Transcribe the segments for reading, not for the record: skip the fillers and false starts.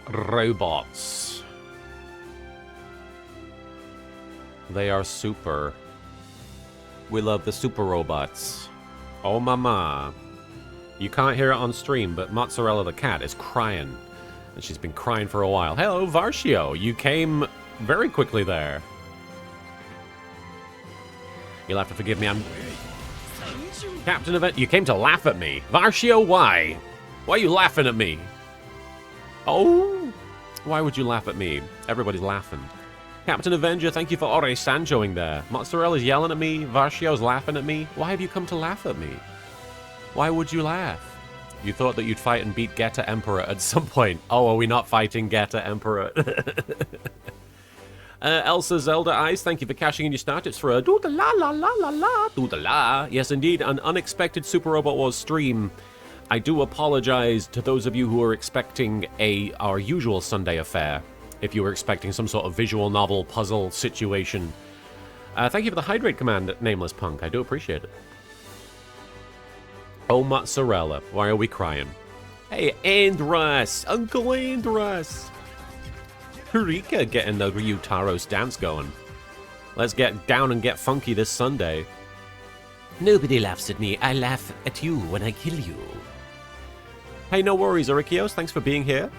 robots. They are super. We love the super robots. Oh mama. You can't hear it on stream, but Mozzarella the cat is crying. And she's been crying for a while. Hello, Varshio. You came very quickly there. You'll have to forgive me, I'm... Captain Event, you came to laugh at me. Varshio, why? Why are you laughing at me? Oh, why would you laugh at me? Everybody's laughing. Captain Avenger, thank you for Ore Sanjoing there. Mozzarella's yelling at me. Varshio's laughing at me. Why have you come to laugh at me? Why would you laugh? You thought that you'd fight and beat Geta Emperor at some point. Oh, are we not fighting Geta Emperor? Elsa Zelda Eyes, thank you for cashing in your startups for a do-da-la-la-la-la-la, do-da-la. Yes, indeed, an unexpected Super Robot Wars stream. I do apologize to those of you who are expecting our usual Sunday affair. If you were expecting some sort of visual novel puzzle situation. Thank you for the hydrate command, Nameless Punk. I do appreciate it. Oh, Mozzarella, why are we crying? Hey, Andras, Uncle Andras. Kurika getting the Ryutaro's dance going. Let's get down and get funky this Sunday. Nobody laughs at me. I laugh at you when I kill you. Hey, no worries, Arikios. Thanks for being here.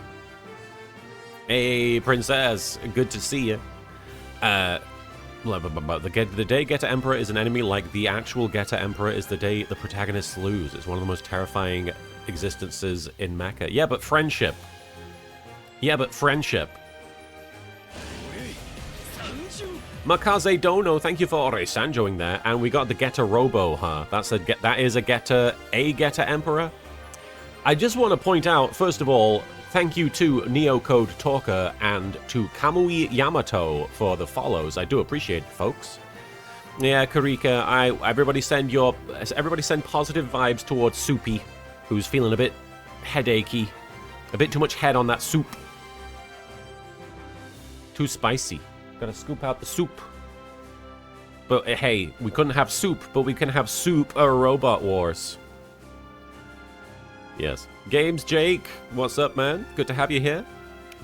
Hey, Princess. Good to see you. The day Geta Emperor is an enemy like the actual Geta Emperor is the day the protagonists lose. It's one of the most terrifying existences in Mecha. Yeah, but friendship. Yeah, but friendship. Makaze Dono, thank you for Ore Sanjoing there. And we got the Geta Robo, huh? That is a Geta Emperor. I just want to point out, first of all, thank you to Neocode Talker and to Kamui Yamato for the follows. I do appreciate it, folks. Yeah, Karika, everybody send positive vibes towards Soupy, who's feeling a bit headachy. A bit too much head on that soup. Too spicy. Gotta scoop out the soup. But hey, we couldn't have soup, but we can have soup or Robot Wars. Yes. Games Jake, what's up, man? Good to have you here.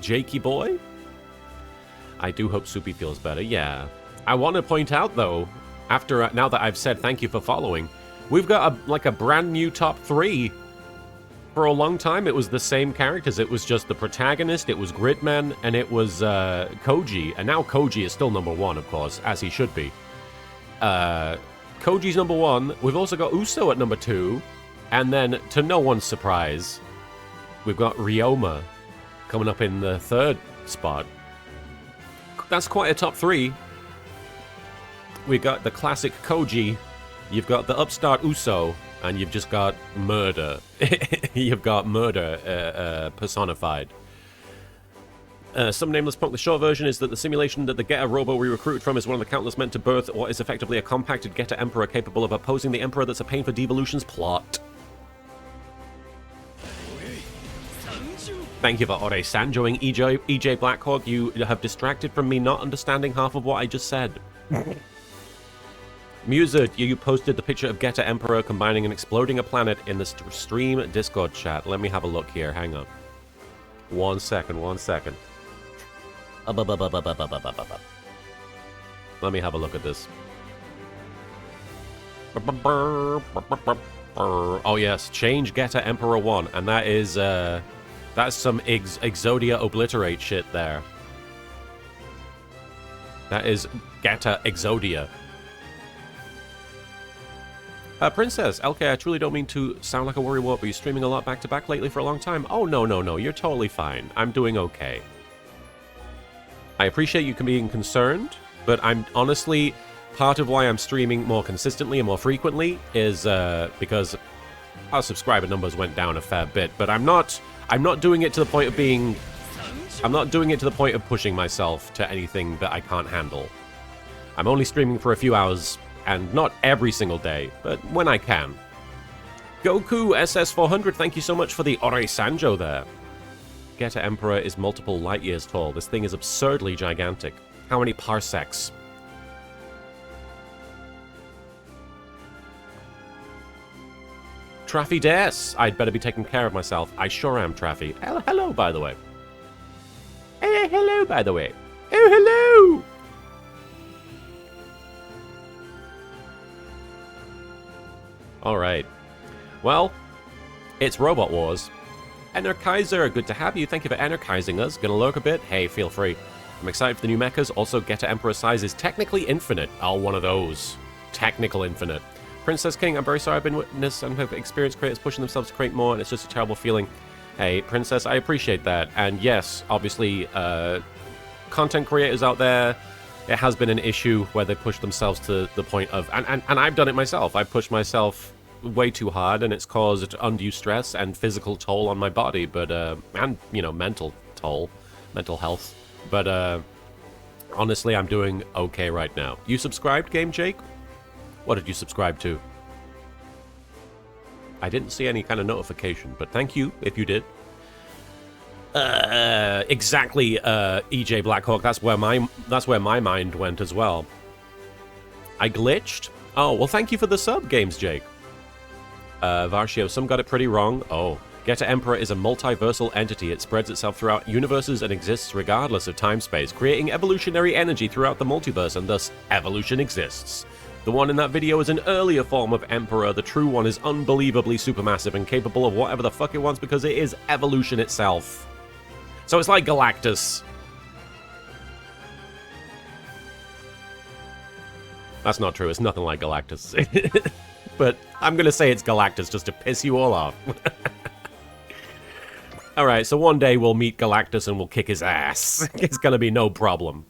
Jakey boy. I do hope Soupy feels better, yeah. I want to point out, though, now that I've said thank you for following, we've got a brand new top 3. For a long time, it was the same characters. It was just the protagonist, it was Gridman, and it was Koji. And now Koji is still number 1, of course, as he should be. Koji's number 1. We've also got Uso at number 2. And then, to no one's surprise, we've got Ryoma coming up in the 3rd spot. That's quite a top 3. We've got the classic Koji, you've got the upstart Uso, and you've just got murder. You've got murder personified. Some Nameless Punk, the short version is that the simulation that the Geta Robo we recruited from is one of the countless meant to birth what is effectively a compacted Geta Emperor capable of opposing the Emperor that's a pain for devolution's plot. Thank you for Ore Sanjoing, EJ Blackhawk. You have distracted from me not understanding half of what I just said. Musa, you posted the picture of Geta Emperor combining and exploding a planet in the stream Discord chat. Let me have a look here. Hang on. One second. Let me have a look at this. Oh yes, change Geta Emperor 1, and that is that's some Exodia Obliterate shit there. That is Geta Exodia. Princess, LK, I truly don't mean to sound like a worrywart, but you're streaming a lot back-to-back lately for a long time. Oh, no, you're totally fine. I'm doing okay. I appreciate you being concerned, but I'm honestly, part of why I'm streaming more consistently and more frequently is because our subscriber numbers went down a fair bit, but I'm not doing it to the point of being... I'm not doing it to the point of pushing myself to anything that I can't handle. I'm only streaming for a few hours, and not every single day, but when I can. Goku SS400, thank you so much for the Ore Sanjo there. Geta Emperor is multiple light years tall. This thing is absurdly gigantic. How many parsecs? Traffy Des! I'd better be taking care of myself. I sure am, Traffy. Hello, by the way. Hello, by the way. Oh, hello! Alright. Well, it's Robot Wars. Kaiser, good to have you. Thank you for energizing us. Gonna lurk a bit? Hey, feel free. I'm excited for the new mechas. Also, Getter Emperor size is technically infinite. Oh, one of those. Technical infinite. Princess King, I'm very sorry I've been witness and have experienced creators pushing themselves to create more, and it's just a terrible feeling. Hey, Princess, I appreciate that. And yes, obviously, content creators out there, it has been an issue where they push themselves to the point of... And I've done it myself. I've pushed myself way too hard, and it's caused undue stress and physical toll on my body, but and you know, mental toll, mental health. But honestly, I'm doing okay right now. You subscribed, Game Jake? What did you subscribe to? I didn't see any kind of notification, but thank you if you did. Exactly, EJ Blackhawk. That's where my mind went as well. I glitched. Oh well, thank you for the sub, Games Jake. Varshio, some got it pretty wrong. Oh. Getter Emperor is a multiversal entity. It spreads itself throughout universes and exists regardless of time-space, creating evolutionary energy throughout the multiverse, and thus evolution exists. The one in that video is an earlier form of Emperor. The true one is unbelievably supermassive and capable of whatever the fuck it wants because it is evolution itself. So it's like Galactus. That's not true. It's nothing like Galactus. But I'm going to say it's Galactus just to piss you all off. Alright, so one day we'll meet Galactus and we'll kick his ass. It's going to be no problem.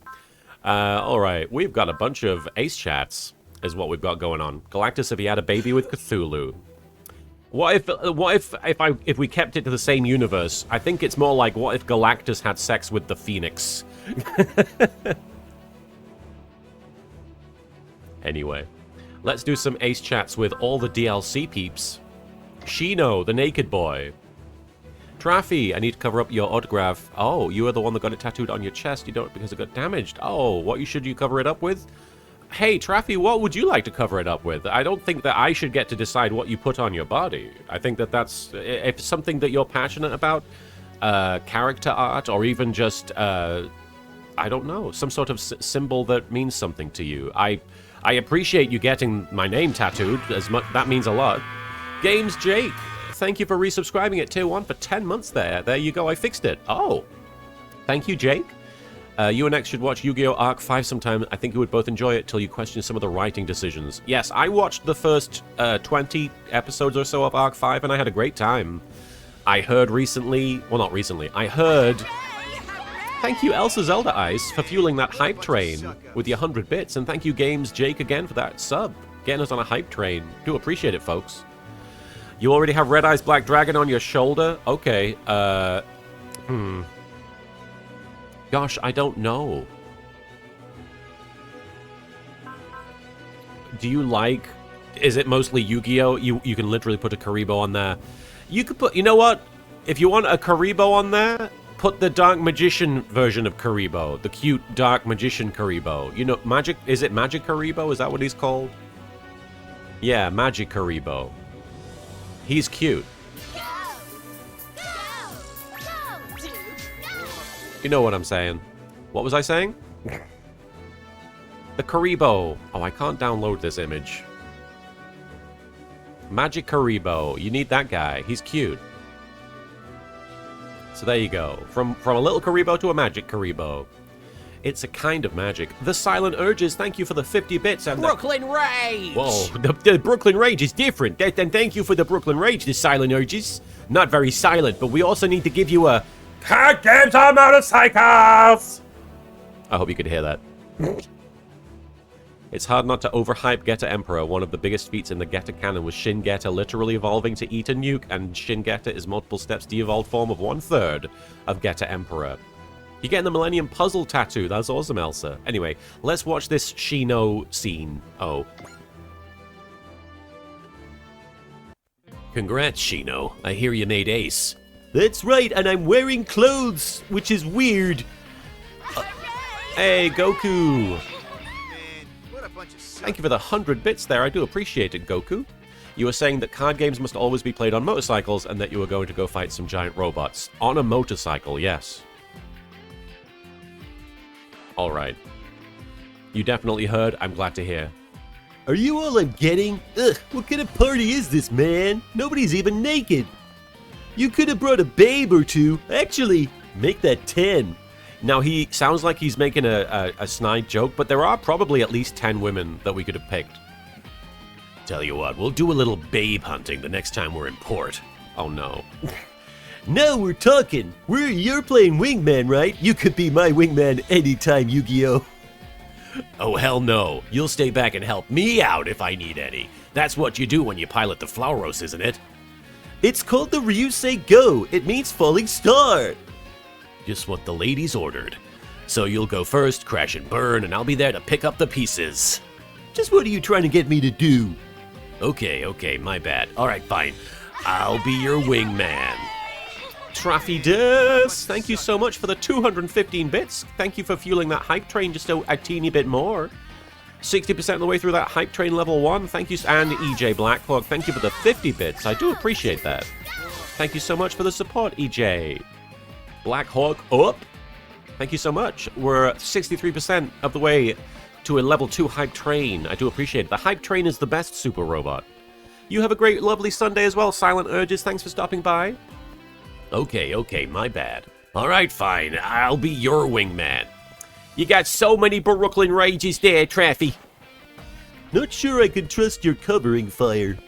Alright, we've got a bunch of ace chats, is what we've got going on. Galactus, if he had a baby with Cthulhu. What if we kept it to the same universe? I think it's more like, what if Galactus had sex with the Phoenix? Anyway, let's do some ace chats with all the DLC peeps. Shino, the naked boy. Traffy, I need to cover up your autograph. Oh, you are the one that got it tattooed on your chest. You don't because it got damaged. Oh, what should you cover it up with? Hey, Traffy, what would you like to cover it up with? I don't think that I should get to decide what you put on your body. I think that that's if something that you're passionate about, character art, or even just, I don't know, some sort of symbol that means something to you. I appreciate you getting my name tattooed. That means a lot. Games Jake, thank you for resubscribing at Tier 1 for 10 months there. There you go, I fixed it. Oh, thank you, Jake. You and X should watch Yu-Gi-Oh! Arc 5 sometime. I think you would both enjoy it till you question some of the writing decisions. Yes, I watched the first 20 episodes or so of Arc 5, and I had a great time. I heard recently... Well, not recently. I heard... Thank you, Elsa Zelda Ice, for fueling that hype train with your 100 bits, and thank you, Games Jake, again for that sub. Getting us on a hype train. Do appreciate it, folks. You already have Red Eyes Black Dragon on your shoulder? Okay, Gosh, I don't know. Do you like... Is it mostly Yu-Gi-Oh? You can literally put a Kuriboh on there. You could put... You know what? If you want a Kuriboh on there, put the Dark Magician version of Kuriboh. The cute Dark Magician Kuriboh. You know, Magic... Is it Magic Kuriboh? Is that what he's called? Yeah, Magic Kuriboh. He's cute. You know what I'm saying. What was I saying? The Kuriboh. Oh, I can't download this image. Magic Kuriboh. You need that guy. He's cute. So there you go. From a little Kuriboh to a Magic Kuriboh. It's a kind of magic. The Silent Urges, thank you for the 50 bits. And Brooklyn Rage! Whoa, the Brooklyn Rage is different. And thank you for the Brooklyn Rage, the Silent Urges. Not very silent, but we also need to give you a... Card games are motorcycles! I hope you could hear that. It's hard not to overhype Getter Emperor. One of the biggest feats in the Getter canon was Shin Getter literally evolving to eat a nuke, and Shin Getter is multiple steps de-evolved form of 1/3 of Getter Emperor. You're getting the Millennium Puzzle tattoo. That's awesome, Elsa. Anyway, let's watch this Shino scene. Oh. Congrats, Shino. I hear you made ace. That's right, and I'm wearing clothes, which is weird. Hey, Goku. Thank you for the 100 bits there. I do appreciate it, Goku. You were saying that card games must always be played on motorcycles and that you were going to go fight some giant robots. On a motorcycle, yes. All right. You definitely heard. I'm glad to hear. Are you all I'm getting? Ugh, what kind of party is this, man? Nobody's even naked. You could have brought a babe or two. Actually, make that 10. Now, he sounds like he's making a snide joke, but there are probably at least 10 women that we could have picked. Tell you what, we'll do a little babe hunting the next time we're in port. Oh, no. Now we're talking. You're playing wingman, right? You could be my wingman anytime, Yu-Gi-Oh! Oh, hell no. You'll stay back and help me out if I need any. That's what you do when you pilot the Flauros, isn't it? It's called the Ryusei Go. It means falling star. Just what the ladies ordered. So you'll go first, crash and burn, and I'll be there to pick up the pieces. Just what are you trying to get me to do? Okay, my bad. Alright, fine. I'll be your wingman. Traffy thank you so much for the 215 bits. Thank you for fueling that hype train just a teeny bit more. 60% of the way through that hype train level 1. Thank you, and EJ Blackhawk, thank you for the 50 bits. I do appreciate that. Thank you so much for the support, EJ. Blackhawk up. Thank you so much. We're 63% of the way to a level 2 hype train. I do appreciate it. The hype train is the best super robot. You have a great, lovely Sunday as well, Silent Urges. Thanks for stopping by. Okay, my bad. Alright, fine. I'll be your wingman. You got so many Brooklyn rages there, Traffy. Not sure I can trust your covering fire.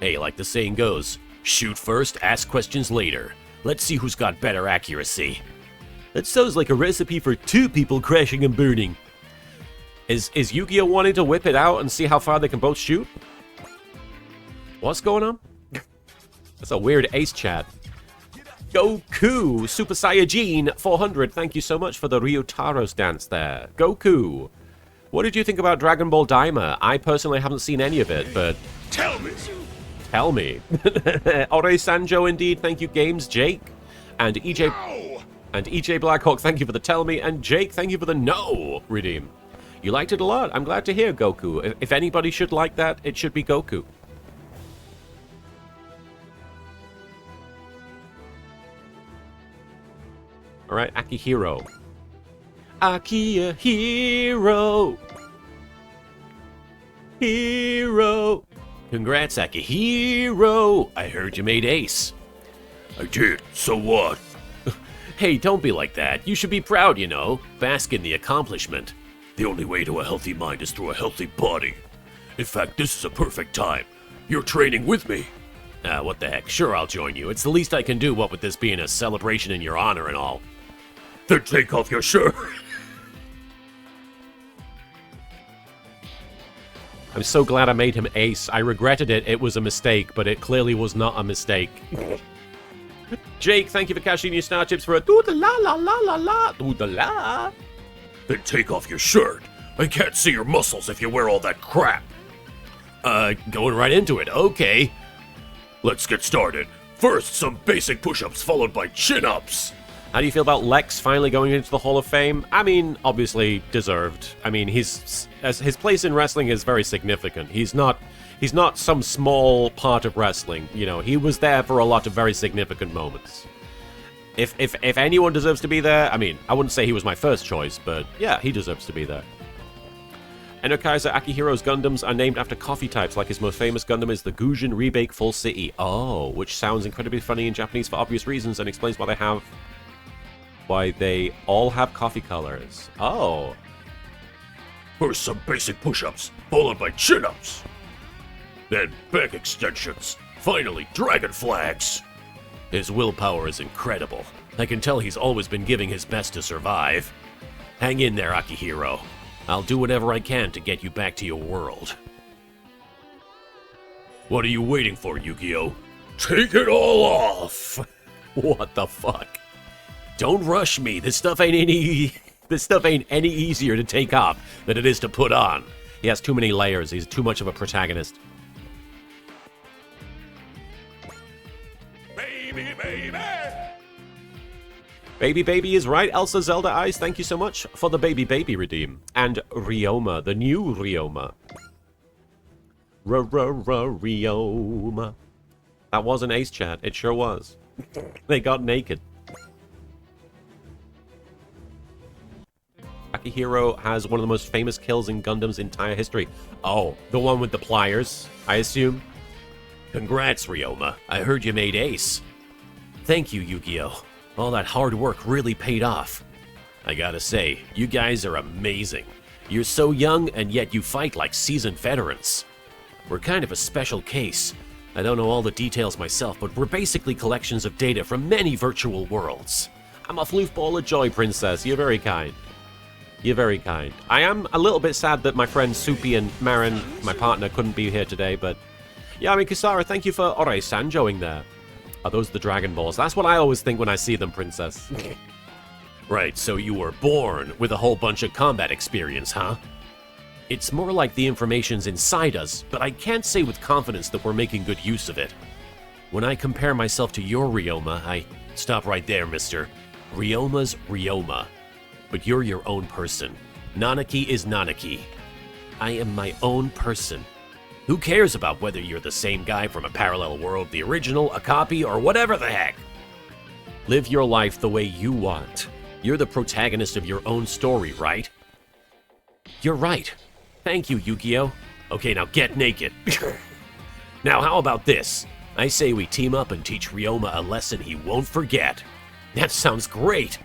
Hey, like the saying goes, shoot first, ask questions later. Let's see who's got better accuracy. That sounds like a recipe for 2 people crashing and burning. Is Yu-Gi-Oh wanting to whip it out and see how far they can both shoot? What's going on? That's a weird ace chat. Goku, Super Saiyajin 400, thank you so much for the Ryutaro's dance there. Goku, what did you think about Dragon Ball Daima? I personally haven't seen any of it, but... Tell me! Tell me. Ore Sanjo, indeed, thank you, Games, Jake. And EJ... Ow! And EJ Blackhawk, thank you for the tell me. And Jake, thank you for the no redeem. You liked it a lot. I'm glad to hear, Goku. If anybody should like that, it should be Goku. Alright, Akihiro. Akihiro! Hero! Congrats, Akihiro! I heard you made ace. I did, so what? Hey, don't be like that. You should be proud, you know. Bask in the accomplishment. The only way to a healthy mind is through a healthy body. In fact, this is a perfect time. You're training with me. What the heck. Sure, I'll join you. It's the least I can do, what with this being a celebration in your honor and all. Then take off your shirt. I'm so glad I made him ace. I regretted it. It was a mistake, but it clearly was not a mistake. Jake, thank you for cashing your star chips for a doo-da-la-la-la-la-la. Doo-da-la. Then take off your shirt. I can't see your muscles if you wear all that crap. Going right into it. Okay. Let's get started. First, some basic push-ups followed by chin-ups. How do you feel about Lex finally going into the Hall of Fame? I mean, obviously deserved. I mean, his place in wrestling is very significant. He's not some small part of wrestling. You know, he was there for a lot of very significant moments. If anyone deserves to be there, I mean, I wouldn't say he was my first choice, but yeah, he deserves to be there. Enokaiser Akihiro's Gundams are named after coffee types, like his most famous Gundam is the Gujin Rebake Full City. Oh, which sounds incredibly funny in Japanese for obvious reasons and explains why they all have coffee colors. Oh. First, some basic push-ups, followed by chin-ups. Then, back extensions. Finally, dragon flags. His willpower is incredible. I can tell he's always been giving his best to survive. Hang in there, Akihiro. I'll do whatever I can to get you back to your world. What are you waiting for, Yu-Gi-Oh? Take it all off! What the fuck? Don't rush me. This stuff ain't any easier to take off than it is to put on. He has too many layers. He's too much of a protagonist. Baby, baby! Baby is right. Elsa Zelda Eyes, thank you so much for the baby redeem. And Ryoma, the new Ryoma. Ryoma. That was an ace chat. It sure was. They got naked. hero has one of the most famous kills in Gundam's entire history. Oh, the one with the pliers, I assume? Congrats, Ryoma. I heard you made ace. Thank you, Yu-Gi-Oh! All that hard work really paid off. I gotta say, you guys are amazing. You're so young, and yet you fight like seasoned veterans. We're kind of a special case. I don't know all the details myself, but we're basically collections of data from many virtual worlds. I'm a floofball of joy, Princess. You're very kind. You're very kind. I am a little bit sad that my friends Soupy and Marin, my partner, couldn't be here today, but... Yami Kisara, thank you for Ore Sanjoing there. Are those the Dragon Balls? That's what I always think when I see them, Princess. Right, so you were born with a whole bunch of combat experience, huh? It's more like the information's inside us, but I can't say with confidence that we're making good use of it. When I compare myself to your Ryoma, I... Stop right there, mister. Ryoma's Ryoma. But you're your own person. Nanaki is Nanaki. I am my own person. Who cares about whether you're the same guy from a parallel world, the original, a copy, or whatever the heck? Live your life the way you want. You're the protagonist of your own story, right? You're right. Thank you, Yu-Gi-Oh! Okay, now get naked. Now, how about this? I say we team up and teach Ryoma a lesson he won't forget. That sounds great.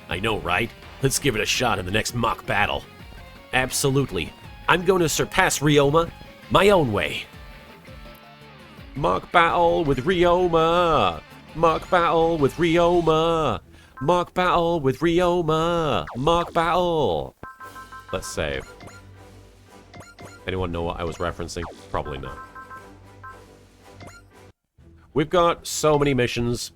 I know, right? Let's give it a shot in the next mock battle. Absolutely. I'm going to surpass Ryoma my own way. Mock battle with Ryoma. Mock battle with Ryoma. Mock battle with Ryoma. Mock battle. Let's save. Anyone know what I was referencing? Probably not. We've got so many missions.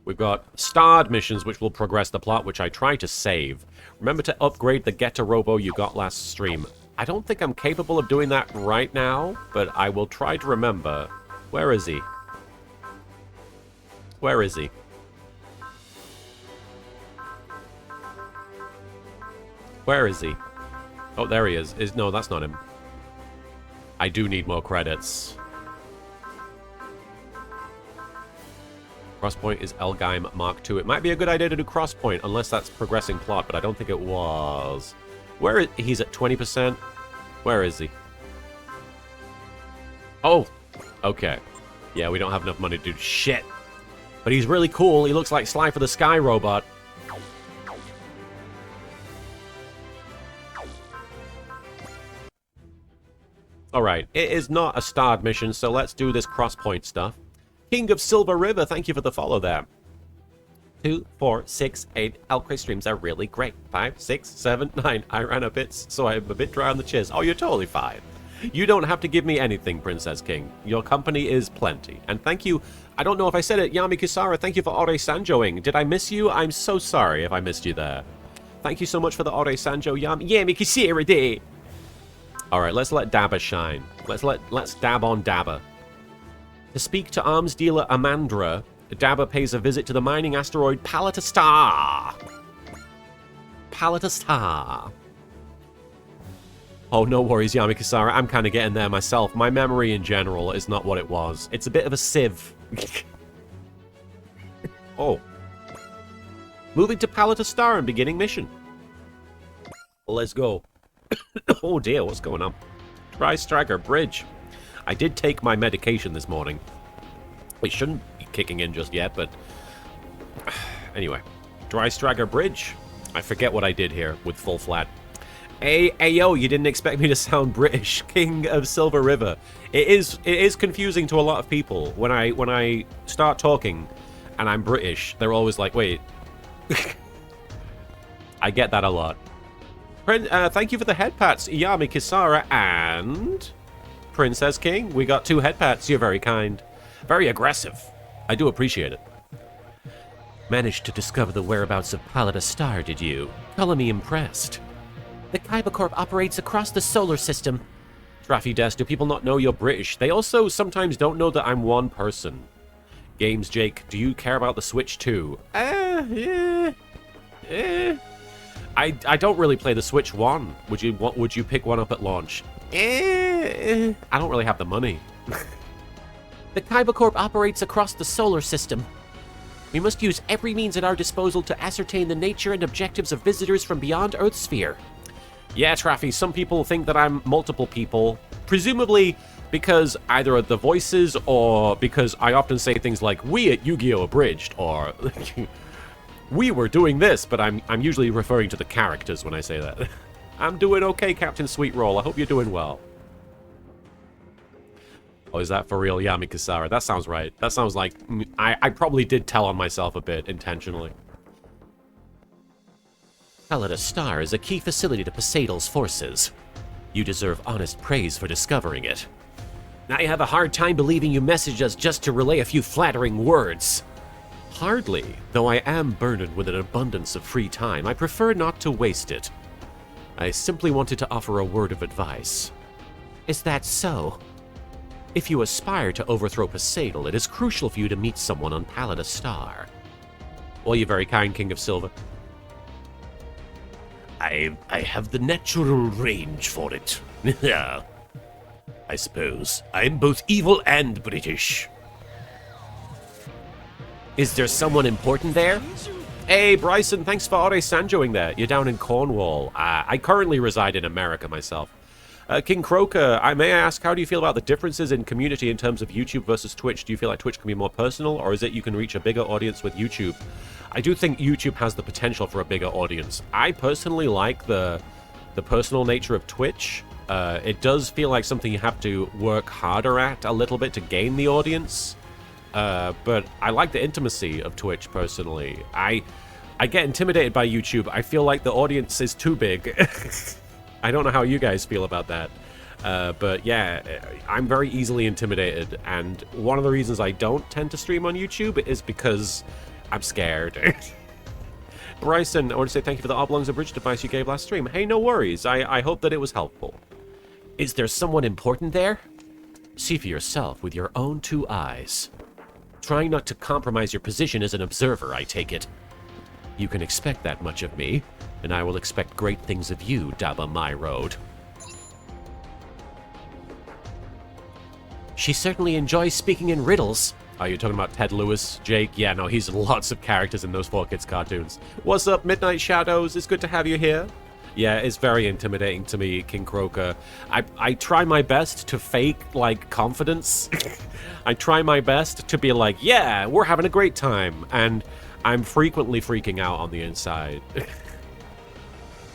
We've got starred missions, which will progress the plot, which I try to save. Remember to upgrade the LittleKuriboh you got last stream. I don't think I'm capable of doing that right now, but I will try to remember. Where is he? Where is he? Where is he? Oh, there he is. No, that's not him. I do need more credits. Crosspoint is Elgheim Mark II. It might be a good idea to do Crosspoint, unless that's progressing plot, but I don't think it was. Where is... He's at 20%? Where is he? Oh! Okay. Yeah, we don't have enough money to do shit. But he's really cool. He looks like Sly for the Sky robot. Alright, it is not a starred mission, so let's do this Crosspoint stuff. King of Silver River, thank you for the follow there. 2, 4, 6, 8. Elk streams are really great. 5, 6, 7, 9. I ran a bit, so I'm a bit dry on the chiz. Oh, you're totally fine. You don't have to give me anything, Princess King. Your company is plenty. And thank you, I don't know if I said it, Yami Kisara, thank you for Ore Sanjoing. Did I miss you? I'm so sorry if I missed you there. Thank you so much for the Ore Sanjo, Yami Kisara day. Alright, let's let Dabba shine. Let's dab on Dabba. To speak to arms dealer Amandra, Dabba pays a visit to the mining asteroid Palatastar. Palatastar. Oh, no worries, Yami Kisara. I'm kind of getting there myself. My memory in general is not what it was. It's a bit of a sieve. Oh. Moving to Palatastar and beginning mission. Let's go. Oh dear, what's going on? Dry Striker Bridge. I did take my medication this morning. It shouldn't be kicking in just yet, but... Anyway. Dry Striker Bridge. I forget what I did here with full flat. Hey, yo, you didn't expect me to sound British. King of Silver River. It is confusing to a lot of people. When I start talking and I'm British, they're always like, wait. I get that a lot. Thank you for the head pats, Yami Kisara and Princess King. We got 2 head pats. You're very kind. Very aggressive. I do appreciate it. Managed to discover the whereabouts of Palatastar, did you? Color me impressed. The Kaiba Corp operates across the solar system. Traffy Des, do people not know you're British? They also sometimes don't know that I'm one person. Games Jake, do you care about the Switch too? I don't really play the Switch 1. Would you pick one up at launch? I don't really have the money. The Kaiba Corp operates across the solar system. We must use every means at our disposal to ascertain the nature and objectives of visitors from beyond Earth's sphere. Yeah, Traffy, some people think that I'm multiple people, presumably because either of the voices or because I often say things like, we at Yu-Gi-Oh! Abridged, or we were doing this, but I'm usually referring to the characters when I say that. I'm doing okay, Captain Sweetroll. I hope you're doing well. Oh, is that for real? Yeah, Mikasara. That sounds right. That sounds like... I probably did tell on myself a bit, intentionally. Palada Star is a key facility to Poseidon's forces. You deserve honest praise for discovering it. I have a hard time believing you messaged us just to relay a few flattering words. Hardly. Though I am burdened with an abundance of free time, I prefer not to waste it. I simply wanted to offer a word of advice. Is that so? If you aspire to overthrow Poseidon, it is crucial for you to meet someone on Palada Star. Well, you're very kind, King of Silver. I have the natural range for it. Yeah. I suppose. I'm both evil and British. Is there someone important there? Hey, Bryson, thanks for already Sanjoing there. You're down in Cornwall. I currently reside in America myself. King Croker, may I ask, how do you feel about the differences in community in terms of YouTube versus Twitch? Do you feel like Twitch can be more personal, or is it you can reach a bigger audience with YouTube? I do think YouTube has the potential for a bigger audience. I personally like the personal nature of Twitch. It does feel like something you have to work harder at a little bit to gain the audience. But I like the intimacy of Twitch, personally. I get intimidated by YouTube. I feel like the audience is too big. I don't know how you guys feel about that. But yeah, I'm very easily intimidated. And one of the reasons I don't tend to stream on YouTube is because I'm scared. Bryson, I want to say thank you for the Oblongs of Bridge device you gave last stream. Hey, no worries. I hope that it was helpful. Is there someone important there? See for yourself with your own two eyes. Trying not to compromise your position as an observer, I take it. You can expect that much of me, and I will expect great things of you, Daba My Road. She certainly enjoys speaking in riddles. Are you talking about Ted Lewis, Jake? Yeah, no, he's lots of characters in those 4Kids cartoons. What's up, Midnight Shadows? It's good to have you here. Yeah, it's very intimidating to me, King Croker. I try my best to fake, like, confidence. I try my best to be like, yeah, we're having a great time. And I'm frequently freaking out on the inside.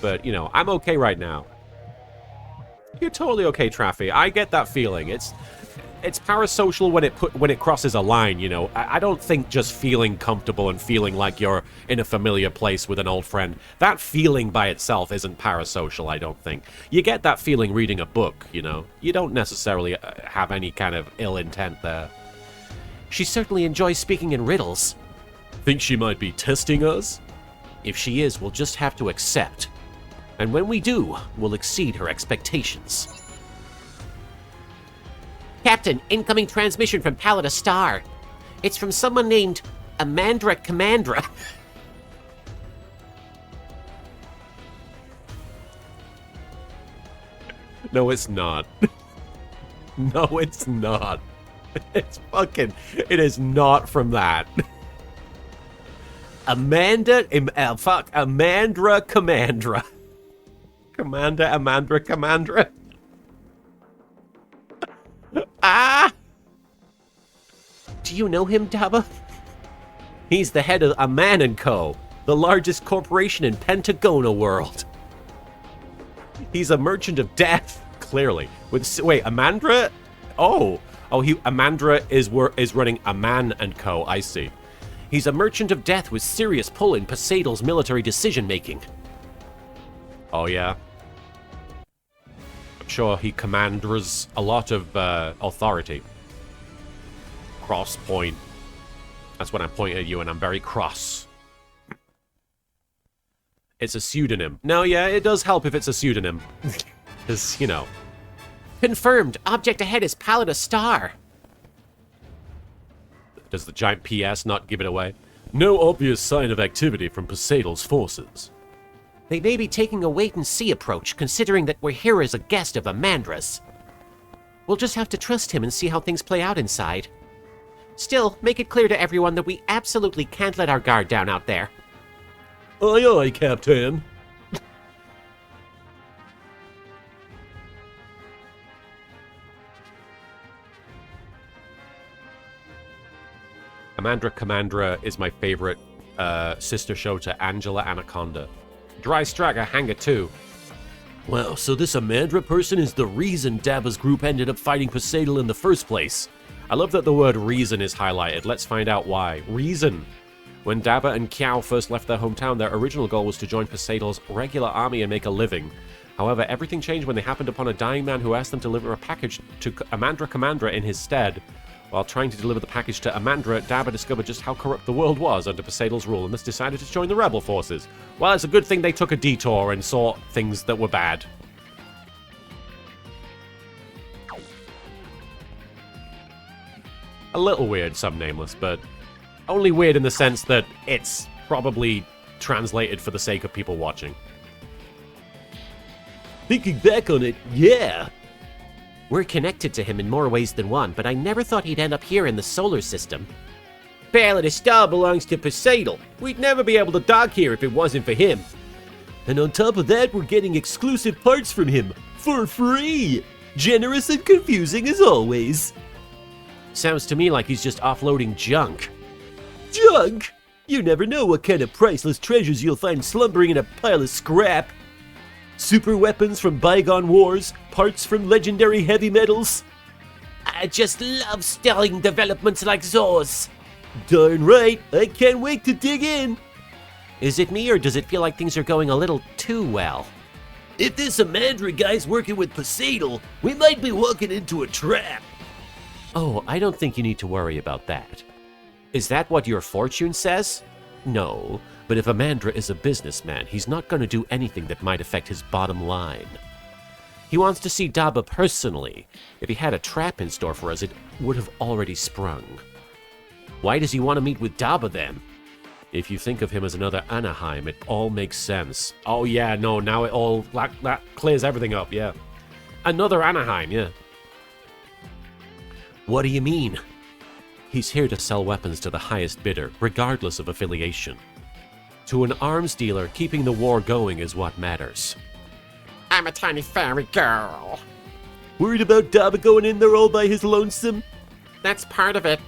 But, you know, I'm okay right now. You're totally okay, Traffy. I get that feeling. It's parasocial when it crosses a line, you know. I don't think just feeling comfortable and feeling like you're in a familiar place with an old friend, that feeling by itself isn't parasocial, I don't think. You get that feeling reading a book, you know. You don't necessarily have any kind of ill intent there. She certainly enjoys speaking in riddles. Think she might be testing us? If she is, we'll just have to accept. And when we do, we'll exceed her expectations. Captain, incoming transmission from Palada Star. It's from someone named Amandra Commandra. No, it's not. No, it's not. It is not from that. Amandra Commandra. Amandra Commandra. Ah! Do you know him, Daba? He's the head of Aman & Co., the largest corporation in Pentagona world. He's a merchant of death, clearly. Wait, Amandra? Amandra is running Aman & Co., I see. He's a merchant of death with serious pull in Poseidon's military decision-making. Oh, yeah? I'm sure he commands a lot of authority. Cross point. That's when I point at you and I'm very cross. It's a pseudonym. No, yeah, it does help if it's a pseudonym. Because, you know. Confirmed. Object ahead is Palada Star. Does the giant PS not give it away? No obvious sign of activity from Poseidon's forces. They may be taking a wait-and-see approach, considering that we're here as a guest of Amandra's. We'll just have to trust him and see how things play out inside. Still, make it clear to everyone that we absolutely can't let our guard down out there. Aye, aye, Captain. Amandra Commandra is my favorite sister show to Angela Anaconda. Dry Straga Hanger 2. Wow, so this Amandra person is the reason Dabba's group ended up fighting Poseidon in the first place. I love that the word reason is highlighted. Let's find out why. Reason. When Dabba and Kiao first left their hometown, their original goal was to join Poseidon's regular army and make a living. However, everything changed when they happened upon a dying man who asked them to deliver a package to Amandra Commandra in his stead. While trying to deliver the package to Amandra, Dabba discovered just how corrupt the world was under Poseidon's rule and thus decided to join the rebel forces. Well, it's a good thing they took a detour and saw things that were bad. A little weird, some nameless, but only weird in the sense that it's probably translated for the sake of people watching. Thinking back on it, yeah. We're connected to him in more ways than one, but I never thought he'd end up here in the solar system. Barely the star belongs to Poseidon. We'd never be able to dock here if it wasn't for him. And on top of that, we're getting exclusive parts from him for free. Generous and confusing as always. Sounds to me like he's just offloading junk. Junk? You never know what kind of priceless treasures you'll find slumbering in a pile of scrap. Super weapons from bygone wars, parts from legendary heavy metals. I just love stealing developments like those. Darn right, I can't wait to dig in. Is it me, or does it feel like things are going a little too well? If this Amandra guy's working with Poseidon, we might be walking into a trap. Oh, I don't think you need to worry about that. Is that what your fortune says? No, but if Amandra is a businessman, he's not going to do anything that might affect his bottom line. He wants to see Dabba personally. If he had a trap in store for us, it would have already sprung. Why does he want to meet with Dabba then? If you think of him as another Anaheim, it all makes sense. Oh yeah, no, now it all, that clears everything up, yeah. Another Anaheim, yeah. What do you mean? He's here to sell weapons to the highest bidder, regardless of affiliation. To an arms dealer, keeping the war going is what matters. I'm a tiny fairy girl. Worried about Dabba going in there all by his lonesome? That's part of it.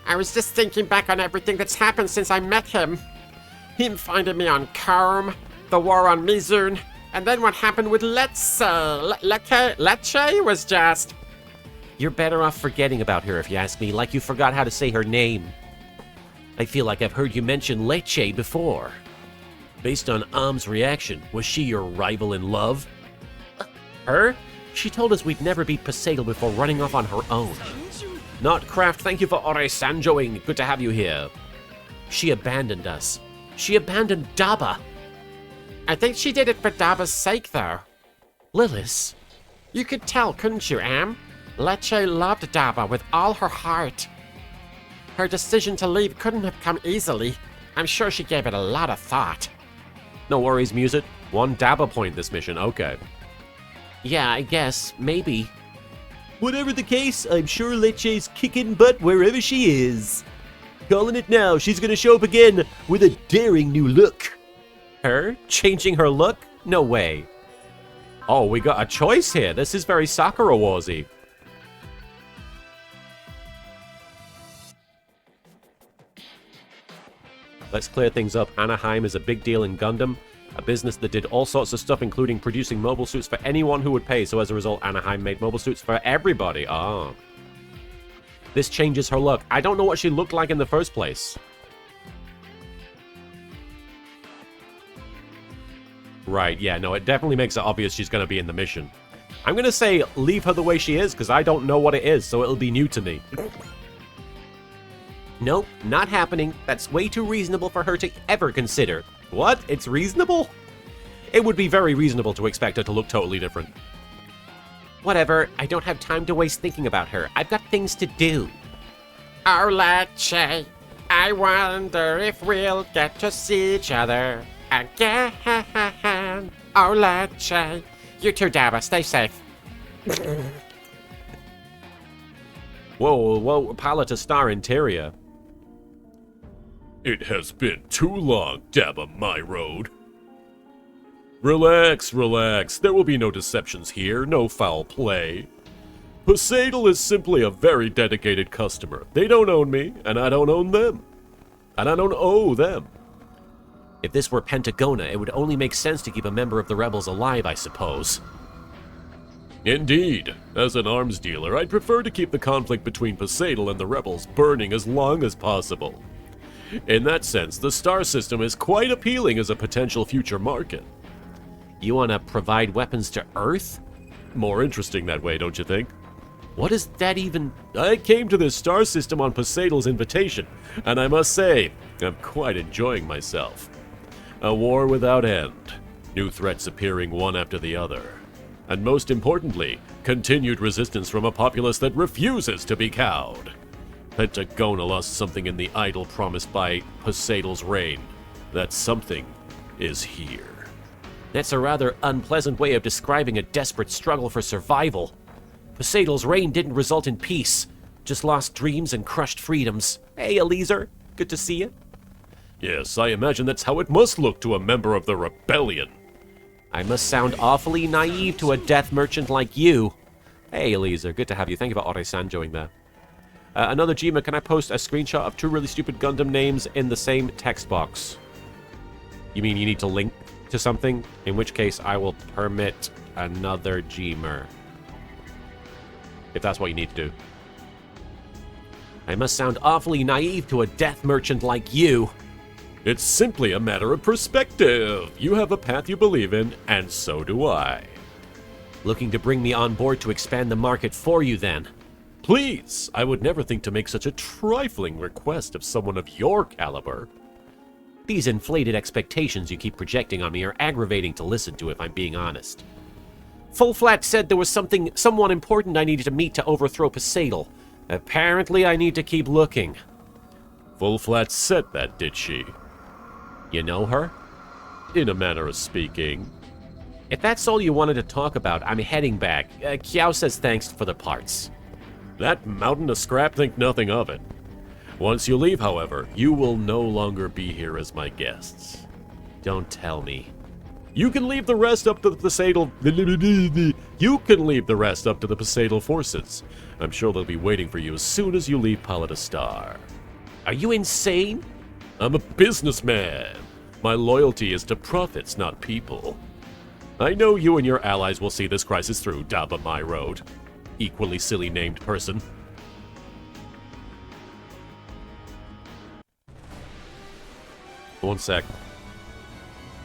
I was just thinking back on everything that's happened since I met him. Him finding me on Karm, the war on Mizun, and then what happened with Lecce was just... You're better off forgetting about her if you ask me, like you forgot how to say her name. I feel like I've heard you mention Lecce before. Based on Am's reaction, was she your rival in love? Her? She told us we'd never beat Poseidon before running off on her own. Notcraft, thank you for Ore-sanjoing. Good to have you here. She abandoned us. She abandoned Dabba. I think she did it for Dabba's sake, though. Lilith. You could tell, couldn't you, Am? Lecce loved Dabba with all her heart. Her decision to leave couldn't have come easily. I'm sure she gave it a lot of thought. No worries, Musit. 1 Dabba point this mission, okay. Yeah, I guess. Maybe. Whatever the case, I'm sure Lecce's kicking butt wherever she is. Calling it now, she's gonna show up again with a daring new look. Her? Changing her look? No way. Oh, we got a choice here. This is very Sakura Warsy. Let's clear things up. Anaheim is a big deal in Gundam. A business that did all sorts of stuff, including producing mobile suits for anyone who would pay. So as a result, Anaheim made mobile suits for everybody. Ah. This changes her look. I don't know what she looked like in the first place. Right, yeah, no, it definitely makes it obvious she's going to be in the mission. I'm going to say leave her the way she is, because I don't know what it is, so it'll be new to me. Nope, not happening. That's way too reasonable for her to ever consider. What? It's reasonable? It would be very reasonable to expect her to look totally different. Whatever, I don't have time to waste thinking about her. I've got things to do. Oh, Lecce, I wonder if we'll get to see each other again. Oh, Lecce. You too, Dabba. Stay safe. Whoa, Palette Star Interior. It has been too long, Dabba my road. Relax, relax. There will be no deceptions here, no foul play. Poseidal is simply a very dedicated customer. They don't own me, and I don't own them. And I don't owe them. If this were Pentagona, it would only make sense to keep a member of the rebels alive, I suppose. Indeed. As an arms dealer, I'd prefer to keep the conflict between Poseidal and the rebels burning as long as possible. In that sense, the star system is quite appealing as a potential future market. You want to provide weapons to Earth? More interesting that way, don't you think? What is that even? I came to this star system on Poseidal's invitation, and I must say, I'm quite enjoying myself. A war without end, new threats appearing one after the other, and most importantly, continued resistance from a populace that refuses to be cowed. Pentagona lost something in the idol promised by Poseidal's reign. That something is here. That's a rather unpleasant way of describing a desperate struggle for survival. Poseidal's reign didn't result in peace, just lost dreams and crushed freedoms. Hey, Eliezer, good to see you. Yes, I imagine that's how it must look to a member of the rebellion. I must sound awfully naive to a death merchant like you. Hey, Eliezer, good to have you. Thank you for Ore-sanjoing there. Another Gma, can I post a screenshot of 2 really stupid Gundam names in the same text box? You mean you need to link to something? In which case, I will permit another Gmer. If that's what you need to do. I must sound awfully naive to a death merchant like you. It's simply a matter of perspective. You have a path you believe in, and so do I. Looking to bring me on board to expand the market for you, then? Please, I would never think to make such a trifling request of someone of your caliber. These inflated expectations you keep projecting on me are aggravating to listen to, if I'm being honest. Full Flat said there was someone important I needed to meet to overthrow Poseidal. Apparently, I need to keep looking. Full Flat said that, did she? You know her? In a manner of speaking. If that's all you wanted to talk about, I'm heading back. Kiao says thanks for the parts. That mountain of scrap, think nothing of it. Once you leave, however, you will no longer be here as my guests. Don't tell me. You can leave the rest up to the Poseidal... You can leave the rest up to the Poseidal forces. I'm sure they'll be waiting for you as soon as you leave Palette Star. Are you insane? I'm a businessman. My loyalty is to profits, not people. I know you and your allies will see this crisis through, Dabba my road. Equally silly named person. One sec.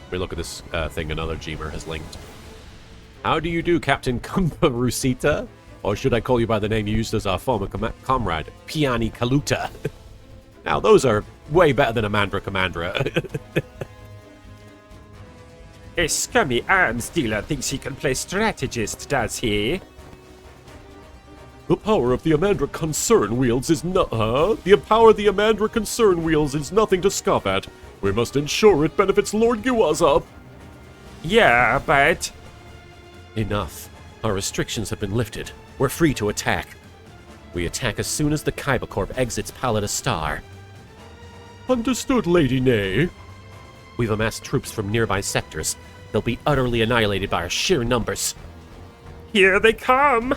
Let me look at this thing another Gmer has linked. How do you do, Captain Kumparusita? Or should I call you by the name you used as our former comrade, Piani Kaluta? Now, those are way better than Amandra Commandra. A scummy arms dealer thinks he can play strategist, does he? The power of the Amandra concern wields is The power the Amandra concern wields is nothing to scoff at. We must ensure it benefits Lord Guaza. Yeah, but... Enough. Our restrictions have been lifted. We're free to attack. We attack as soon as the Kaiba Corp exits Palette Star. Understood, Lady Nay. We've amassed troops from nearby sectors. They'll be utterly annihilated by our sheer numbers. Here they come!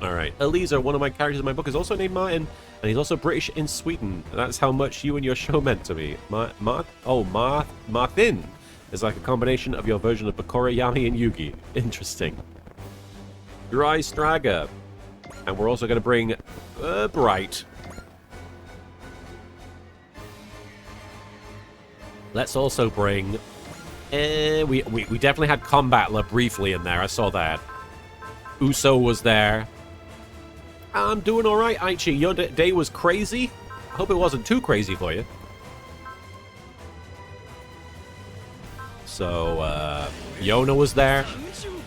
Alright, Eliezer, one of my characters in my book, is also named Martin, and he's also British in Sweden. That's how much you and your show meant to me. Martin is like a combination of your version of Bakura, Yami, and Yugi. Interesting. Dry Straga. And we're also going to bring Bright. Let's also bring... we definitely had Combatler briefly in there. I saw that. Uso was there. I'm doing alright, Aichi. Your day was crazy? I hope it wasn't too crazy for you. So, Yona was there.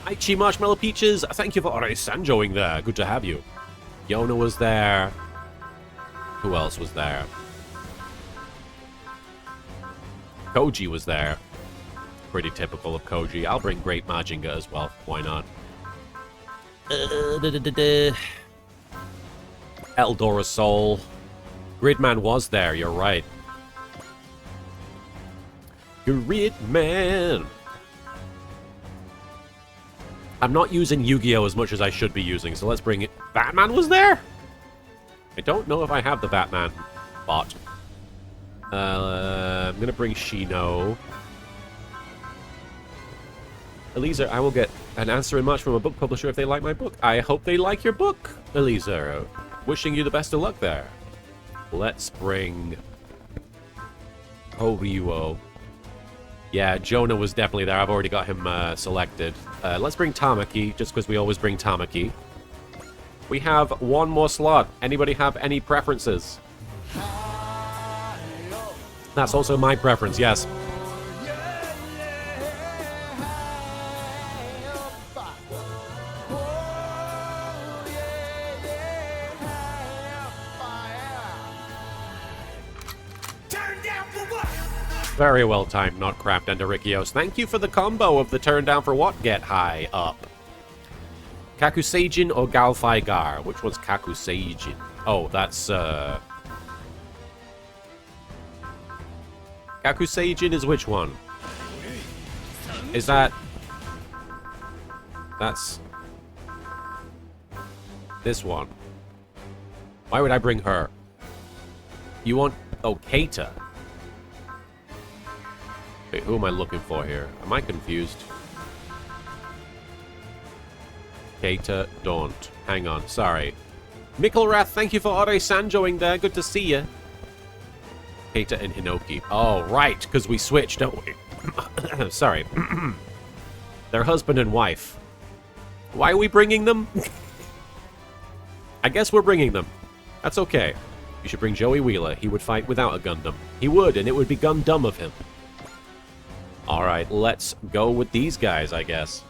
Aichi Marshmallow Peaches, thank you for Ore-sanjoing there. Good to have you. Yona was there. Who else was there? Koji was there. Pretty typical of Koji. I'll bring Great Majinga as well. Why not? Eldora Soul. Gridman was there, you're right. Gridman. I'm not using Yu-Gi-Oh! As much as I should be using, so let's bring it. Batman was there? I don't know if I have the Batman bot. I'm gonna bring Shino. Elisa, I will get an answer in much from a book publisher if they like my book. I hope they like your book, Elisa. Wishing you the best of luck there. Let's bring Kuriboh. Yeah, Jonah was definitely there. I've already got him selected. Let's bring Tamaki, just because we always bring Tamaki. We have one more slot. Anybody have any preferences? That's also my preference, yes. Very well timed, Notcraft and Erikios. Thank you for the combo of the turn down for what? Get high up. Kakusejin or Galfai Gar? Which one's Kakusejin? Oh, that's, Kakusejin is which one? Is that... That's... This one. Why would I bring her? You want... Oh, Keita. Wait, who am I looking for here? Am I confused? Keita, don't. Hang on, sorry. Mikkelrath, thank you for Ore Sanjoing there. Good to see you. Keita and Hinoki. Oh, right, because we switched, don't we? Sorry. They're husband and wife. Why are we bringing them? I guess we're bringing them. That's okay. You should bring Joey Wheeler. He would fight without a Gundam. He would, and it would be Gundam of him. Alright, let's go with these guys, I guess.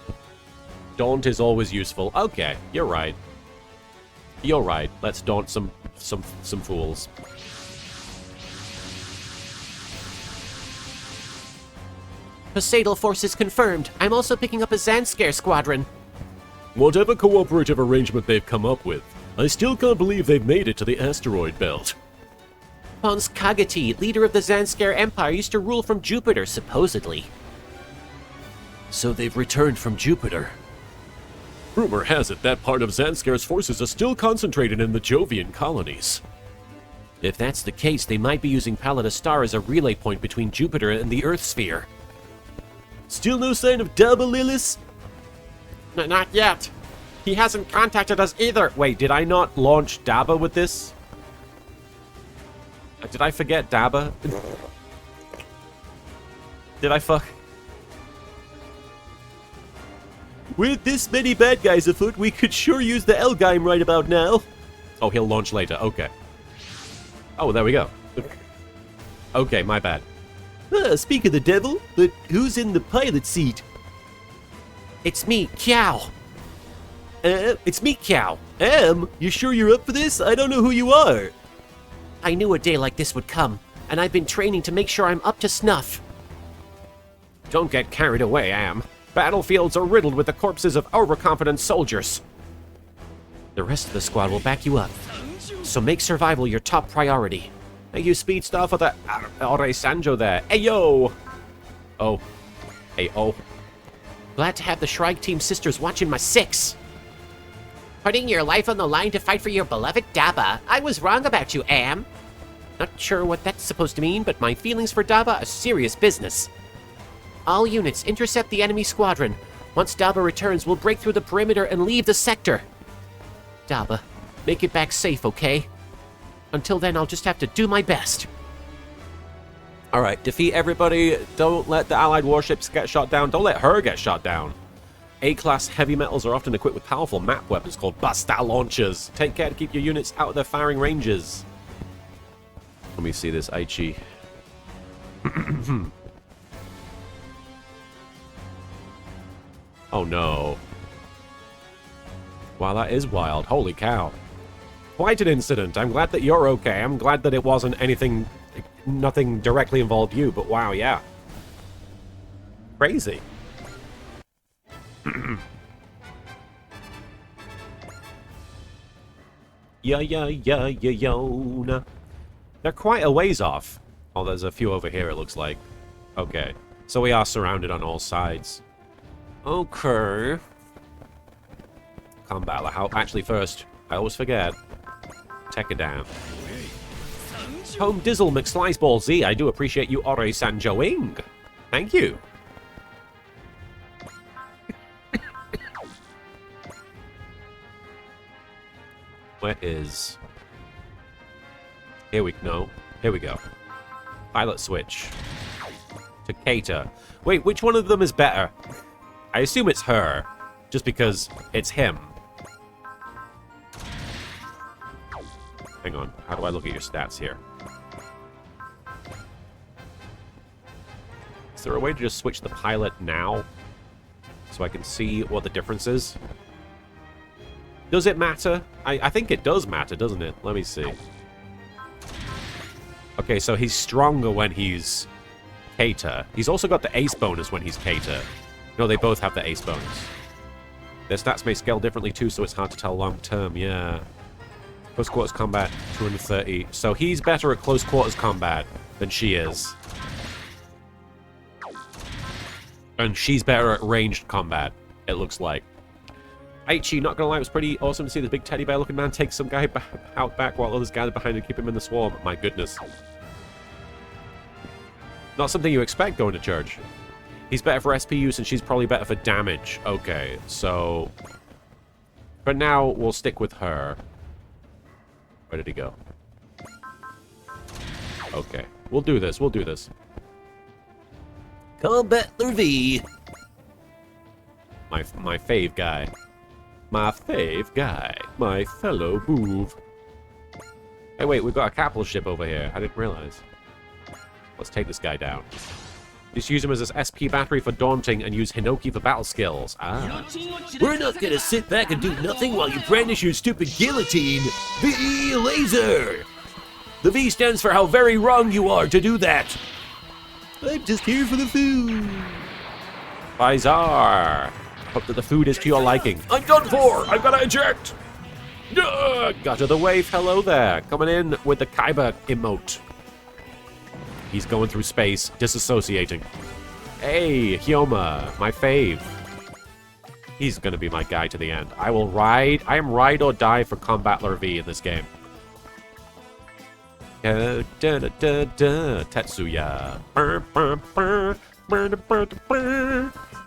Daunt is always useful. Okay, you're right. You're right. Let's daunt some fools. Poseidal forces confirmed. I'm also picking up a Zanskare squadron. Whatever cooperative arrangement they've come up with, I still can't believe they've made it to the asteroid belt. Pons Kagati, leader of the Zanskare Empire, used to rule from Jupiter, supposedly. So they've returned from Jupiter. Rumor has it that part of Zanskare's forces are still concentrated in the Jovian colonies. If that's the case, they might be using Palada Star as a relay point between Jupiter and the Earth sphere. Still no sign of Daba Lilis? Not yet. He hasn't contacted us either. Wait, did I not launch Daba with this? Did I forget Daba? Did I fuck? With this many bad guys afoot, we could sure use the Elgheim right about now. Oh, he'll launch later. Okay. Oh, there we go. Okay, my bad. Speak of the devil, but who's in the pilot seat? It's me, Kiao. It's me, Kiao. You sure you're up for this? I don't know who you are. I knew a day like this would come, and I've been training to make sure I'm up to snuff. Don't get carried away, Am. Battlefields are riddled with the corpses of overconfident soldiers. The rest of the squad will back you up, so make survival your top priority. Thank you, Speed Star, for the Ore Sanjo there. Hey, yo! Oh. Hey, oh. Glad to have the Shrike Team sisters watching my six. Putting your life on the line to fight for your beloved Daba. I was wrong about you, Am. Not sure what that's supposed to mean, but my feelings for Daba are serious business. All units, intercept the enemy squadron. Once Daba returns, we'll break through the perimeter and leave the sector. Daba, make it back safe, okay? Until then, I'll just have to do my best. Alright, defeat everybody. Don't let the allied warships get shot down. Don't let her get shot down. A-class heavy metals are often equipped with powerful map weapons called Basta launchers. Take care to keep your units out of their firing ranges. Let me see this, Aichi. Oh no. Wow, that is wild. Holy cow. Quite an incident. I'm glad that you're okay. I'm glad that it wasn't anything... Nothing directly involved you, but wow, yeah. Crazy. Yona. They're quite a ways off. Oh, there's a few over here, it looks like. Okay. So we are surrounded on all sides. Okay. Combat. How? Actually, first, I always forget. Take it down. Home Dizzle McSliceball Z. I do appreciate you, Ore Sanjoing. Thank you. Where is... Here we go. Here we go. Pilot switch. To cater. Wait, which one of them is better? I assume it's her. Just because it's him. Hang on. How do I look at your stats here? Is there a way to just switch the pilot now? So I can see what the difference is? Does it matter? I think it does matter, doesn't it? Let me see. Okay, so he's stronger when he's cater. He's also got the ace bonus when he's cater. No, they both have the ace bonus. Their stats may scale differently too, so it's hard to tell long term, yeah. Close quarters combat, 230. So he's better at close quarters combat than she is. And she's better at ranged combat, it looks like. Aichi, not gonna lie, it was pretty awesome to see this big teddy bear looking man take some guy out back while others gathered behind and keep him in the swarm. My goodness. Not something you expect going to church. He's better for SP use and she's probably better for damage. Okay, so... For now, we'll stick with her. Where did he go? Okay, we'll do this, we'll do this. Combat V. My fave guy. My fave guy. My fellow boov. Hey, wait, we've got a capital ship over here. I didn't realize. Let's take this guy down. Just use him as this SP battery for daunting and use Hinoki for battle skills. Ah. We're not gonna sit back and do nothing while you brandish your stupid guillotine. V laser. The V stands for how very wrong you are to do that. I'm just here for the food. Bizarre. Hope that the food is to your liking. I'm done for. I've gotta eject. Got to the wave. Hello there. Coming in with the Kaiba emote. He's going through space, disassociating. Hey, Hyoma, my fave. He's gonna be my guy to the end. I will ride. I am ride or die for Combattler V in this game. Tetsuya.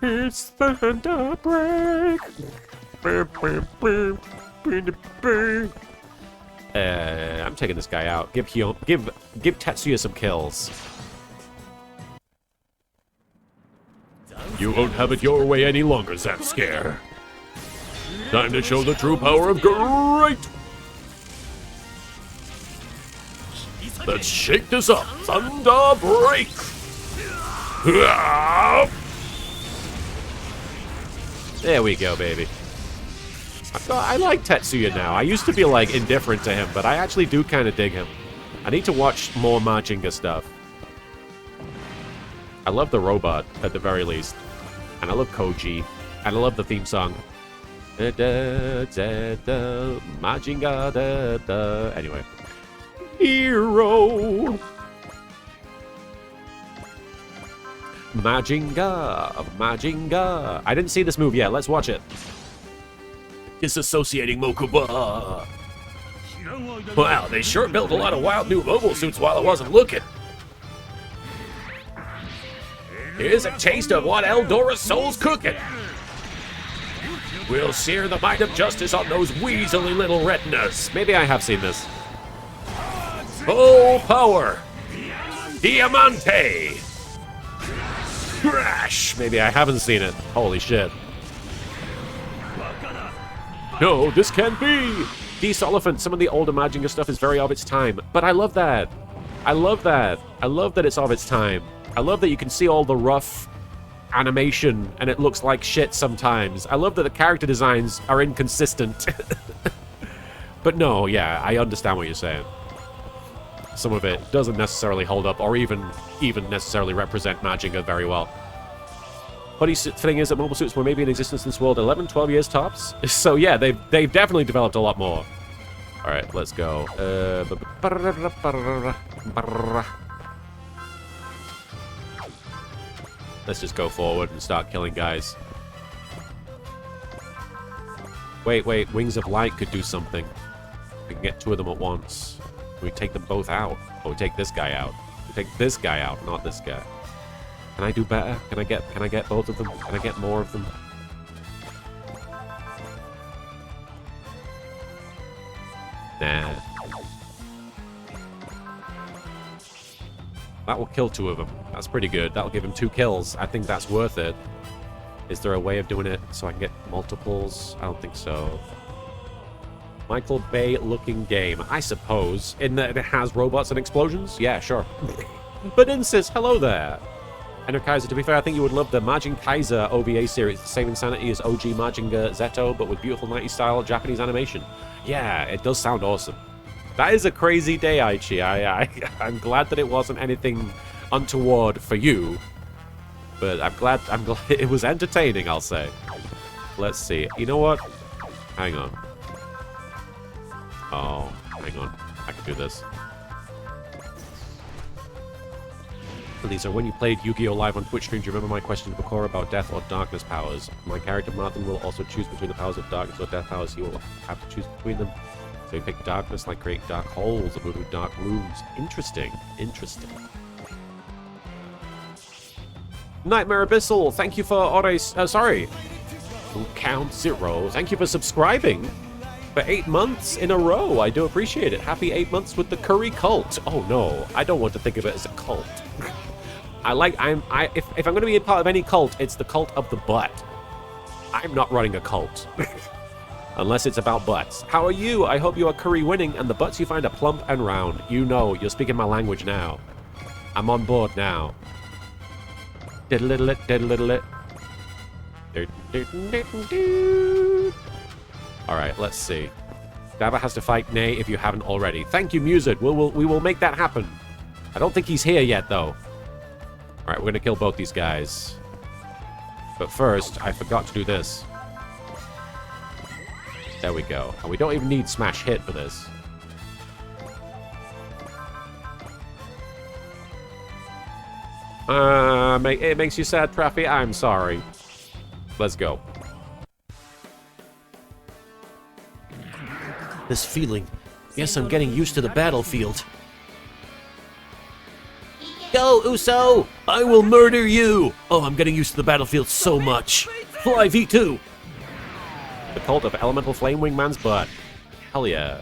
It's thunder break. I'm taking this guy out. Give Tetsuya some kills. You won't have it your way any longer, Zapscare. Time to show the true power of great. Let's shake this up. Thunder break. There we go, baby. I like Tetsuya now. I used to be, like, indifferent to him, but I actually do kind of dig him. I need to watch more Majinga stuff. I love the robot, at the very least. And I love Koji. And I love the theme song. Majinga, Anyway. Hero! Majinga. I didn't see this move yet. Let's watch it. Disassociating Mokuba. Wow, they sure built a lot of wild new mobile suits while I wasn't looking. Here's a taste of what Eldora's soul's cooking. We'll sear the mind of justice on those weaselly little retinas. Maybe I have seen this. Full power. Diamante. Crash. Maybe I haven't seen it. Holy shit. No, this can't be. Desolifant, some of the older Majinga stuff is very of its time, but I love that. I love that. I love that it's of its time. I love that you can see all the rough animation and it looks like shit sometimes. I love that the character designs are inconsistent. But no, yeah, I understand what you're saying. Some of it doesn't necessarily hold up or even necessarily represent Majinga very well. Funny thing is that mobile suits were maybe in existence in this world 11, 12 years tops. So yeah, they've definitely developed a lot more. Alright, let's go. Let's just go forward and start killing guys. Wait, Wings of Light could do something. We can get 2 of them at once. We take them both out. Or we take this guy out. We take this guy out, not this guy. Can I do better? Can I get both of them? Can I get more of them? Nah. That will kill 2 of them. That's pretty good. That'll give him 2 kills. I think that's worth it. Is there a way of doing it so I can get multiples? I don't think so. Michael Bay looking game. I suppose. In that it has robots and explosions? Yeah, sure. But Insys, hello there. Ender Kaiser, to be fair, I think you would love the Majin Kaiser OVA series. The same insanity as OG Majinger Zeto, but with beautiful 90s style Japanese animation. Yeah, it does sound awesome. That is a crazy day, Aichi. I'm glad that it wasn't anything untoward for you. But I'm glad it was entertaining, I'll say. Let's see. You know what? Hang on. Oh, hang on. I can do this. These are when you played Yu-Gi-Oh! Live on Twitch stream. Do you remember my question before about death or darkness powers? My character Martin will also choose between the powers of darkness or death powers. He will have to choose between them. So you pick darkness, like create dark holes or move with dark rooms. Interesting. Interesting. Nightmare Abyssal, thank you for Count Zero. Thank you for subscribing for 8 months in a row. I do appreciate it. Happy 8 months with the Curry cult. Oh no, I don't want to think of it as a cult. If I'm going to be a part of any cult, it's the cult of the butt. I'm not running a cult. Unless it's about butts. How are you? I hope you are curry winning and the butts you find are plump and round. You know, you're speaking my language now. I'm on board now. Diddle it, diddle it. Alright, let's see. Dava has to fight Nay if you haven't already. Thank you, Mused. We will make that happen. I don't think he's here yet, though. Alright, we're gonna kill both these guys. But first, I forgot to do this. There we go. And we don't even need Smash Hit for this. It makes you sad, Traffy? I'm sorry. Let's go. This feeling. Guess I'm getting used to the battlefield. Go, Uso! I will murder you! Oh, I'm getting used to the battlefield so much. Fly V2! The cult of Elemental Flame Wingman's butt. Hell yeah.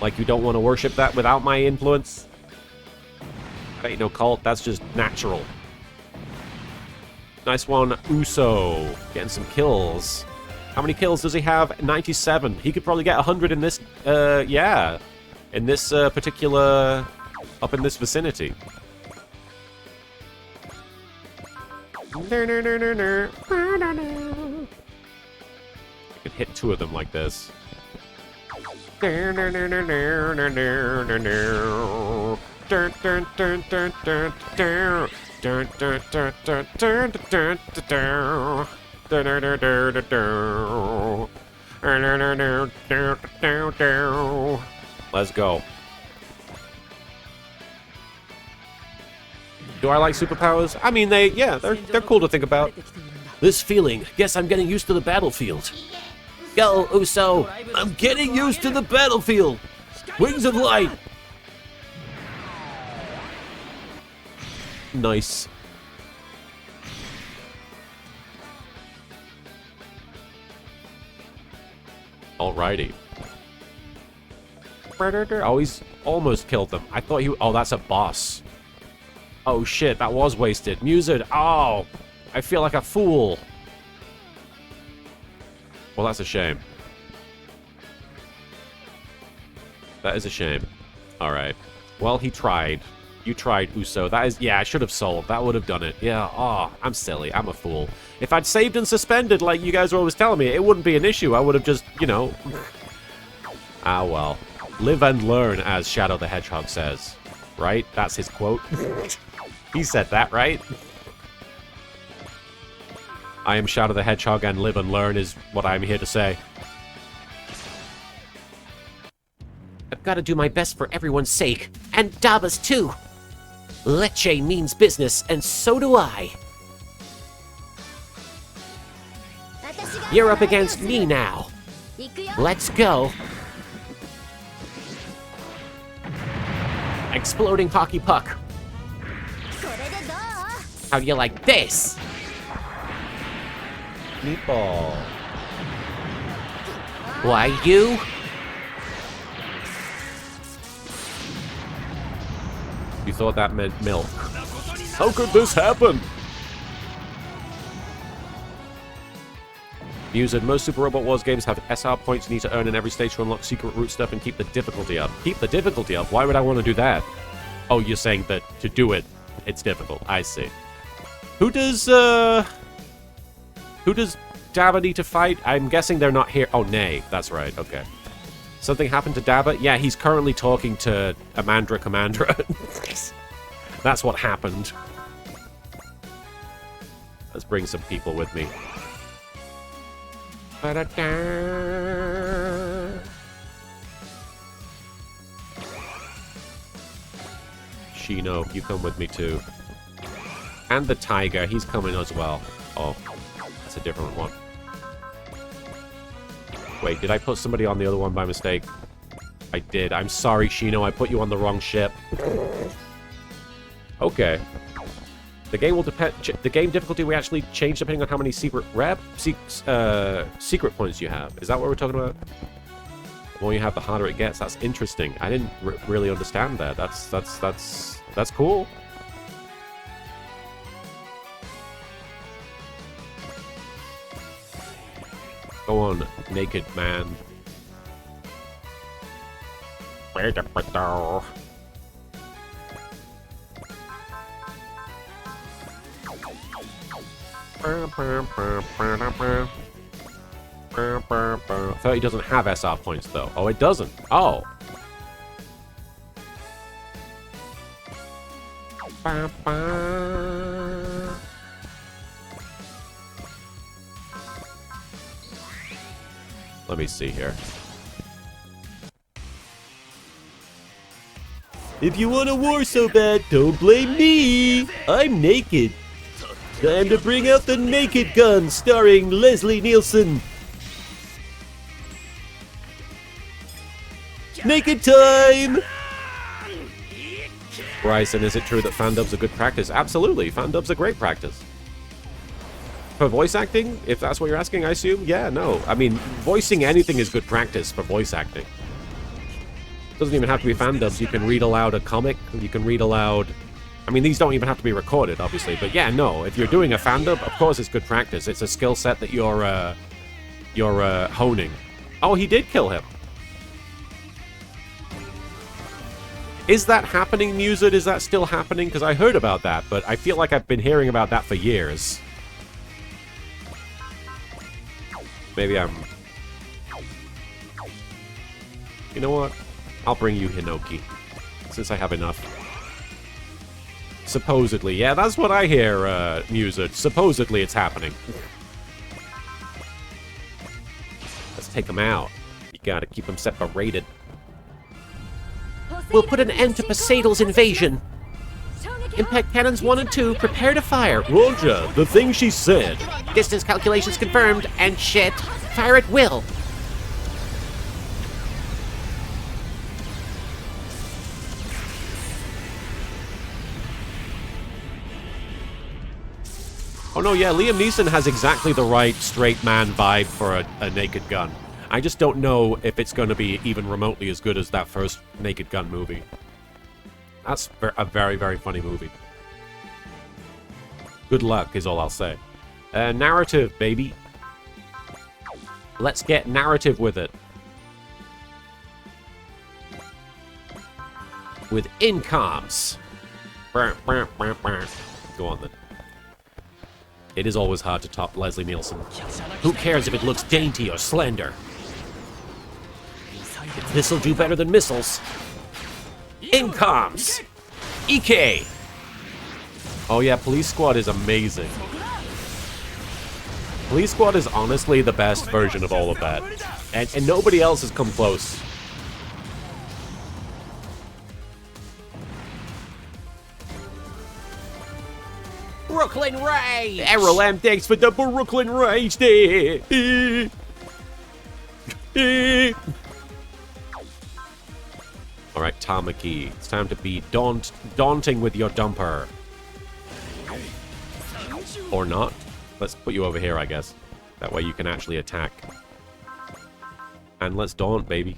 Like you don't want to worship that without my influence? That ain't no cult, that's just natural. Nice one, Uso. Getting some kills. How many kills does he have? 97. He could probably get 100 in this, yeah. In this particular... up in this vicinity. I could hit 2 of them like this. Let's go. Do I like superpowers? I mean, they're cool to think about. This feeling. Guess I'm getting used to the battlefield. Go, Uso! I'm getting used to the battlefield! Wings of Light! Nice. Alrighty. Oh, he's almost killed them. I thought he... Oh, that's a boss. Oh, shit. That was wasted. Mused. Oh, I feel like a fool. Well, that's a shame. That is a shame. Alright. Well, he tried. You tried, Uso. That is... Yeah, I should have sold. That would have done it. Yeah, oh, I'm silly. I'm a fool. If I'd saved and suspended like you guys were always telling me, it wouldn't be an issue. I would have just, you know... Ah, well. Live and learn, as Shadow the Hedgehog says. Right? That's his quote. He said that, right? I am Shadow the Hedgehog and live and learn is what I'm here to say. Gotta do my best for everyone's sake. And Daba's too. Lecce means business, and so do I. You're up against me now. Let's go. Exploding hockey puck. How do you like this? Meatball. Why you? You thought that meant milk. How could this happen? User, most Super Robot Wars games have SR points you need to earn in every stage to unlock secret route stuff and keep the difficulty up. Keep the difficulty up? Why would I want to do that? Oh, you're saying that to do it, it's difficult. I see. Who does Daba need to fight? I'm guessing they're not here. Oh, nay. That's right. Okay. Something happened to Daba? Yeah, he's currently talking to Amandra Commandra. That's what happened. Let's bring some people with me. Shino, you come with me too. And the tiger, he's coming as well. Oh, that's a different one. Wait, did I put somebody on the other one by mistake? I did. I'm sorry, Shino, I put you on the wrong ship. Okay. The game will depend. The game difficulty we actually change depending on how many secret secret points you have. Is that what we're talking about? The more you have, the harder it gets. That's interesting. I didn't really understand that. That's cool. Go on, naked man. I thought he doesn't have SR points, though. Oh, it doesn't. Oh. Let me see here. If you want a war so bad, don't blame me. I'm naked. Time to bring out the Naked Gun, starring Leslie Nielsen. Naked time! Bryson, is it true that fan dubs are good practice? Absolutely, fan dubs are great practice. For voice acting, if that's what you're asking, I assume? Yeah, no. I mean, voicing anything is good practice for voice acting. It doesn't even have to be fan dubs. You can read aloud a comic. You can read aloud... I mean, these don't even have to be recorded, obviously. But yeah, no. If you're doing a fan dub, of course it's good practice. It's a skill set that you're honing. Oh, he did kill him. Is that happening, Musid? Is that still happening? Because I heard about that, but I feel like I've been hearing about that for years. Maybe I'm... You know what? I'll bring you Hinoki, since I have enough. Supposedly. Yeah, that's what I hear, Musid. Supposedly it's happening. Let's take them out. You gotta keep them separated. We'll put an end to Poseidon's invasion. Impact cannons 1 and 2, prepare to fire. Roger, the thing she said. Distance calculations confirmed, and shit, fire at will. Oh no, yeah, Liam Neeson has exactly the right straight man vibe for a Naked Gun. I just don't know if it's going to be even remotely as good as that first Naked Gun movie. That's a very, very funny movie. Good luck is all I'll say. Narrative, baby. Let's get narrative with it. With incoms. Go on then. It is always hard to top Leslie Nielsen. Who cares if it looks dainty or slender? This'll do better than missiles. Incoms! EK! Oh yeah, Police Squad is amazing. Police Squad is honestly the best version of all of that. And nobody else has come close. Brooklyn Rage! Errol M, thanks for the Brooklyn Rage there. Alright, Tamaki. It's time to be daunting with your dumper. Or not. Let's put you over here, I guess. That way you can actually attack. And let's daunt, baby.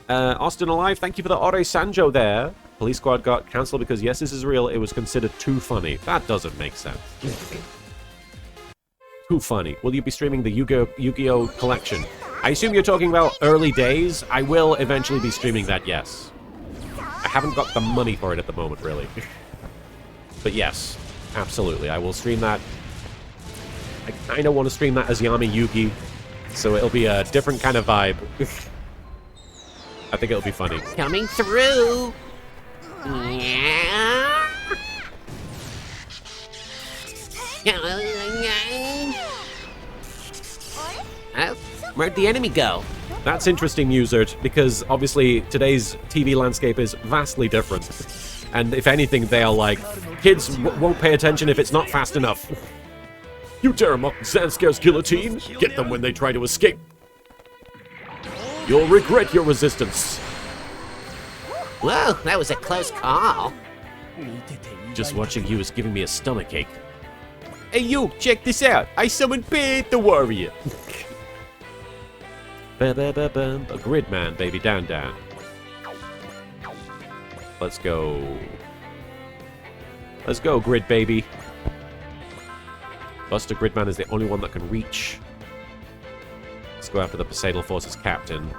Austin Alive, thank you for the Ore Sanjo there. Police Squad got cancelled because, yes, this is real. It was considered too funny. That doesn't make sense. Too funny. Will you be streaming the Yu-Gi-Oh! Collection? I assume you're talking about early days. I will eventually be streaming that, yes. I haven't got the money for it at the moment, really. But yes, absolutely. I will stream that. I kind of want to stream that as Yami Yugi, so it'll be a different kind of vibe. I think it'll be funny. Coming through! Oh, where'd the enemy go? That's interesting, Musert, because obviously today's TV landscape is vastly different. And if anything, they are like, kids won't pay attention if it's not fast enough. You dare mock Zanscare's guillotine? Get them when they try to escape. You'll regret your resistance. Whoa, that was a close call. Just watching you is giving me a stomachache. Hey, you, check this out. I summoned Bait the Warrior. A Gridman, baby, down. Let's go. Let's go, Grid, baby. Buster Gridman is the only one that can reach. Let's go after the Poseidon Forces captain.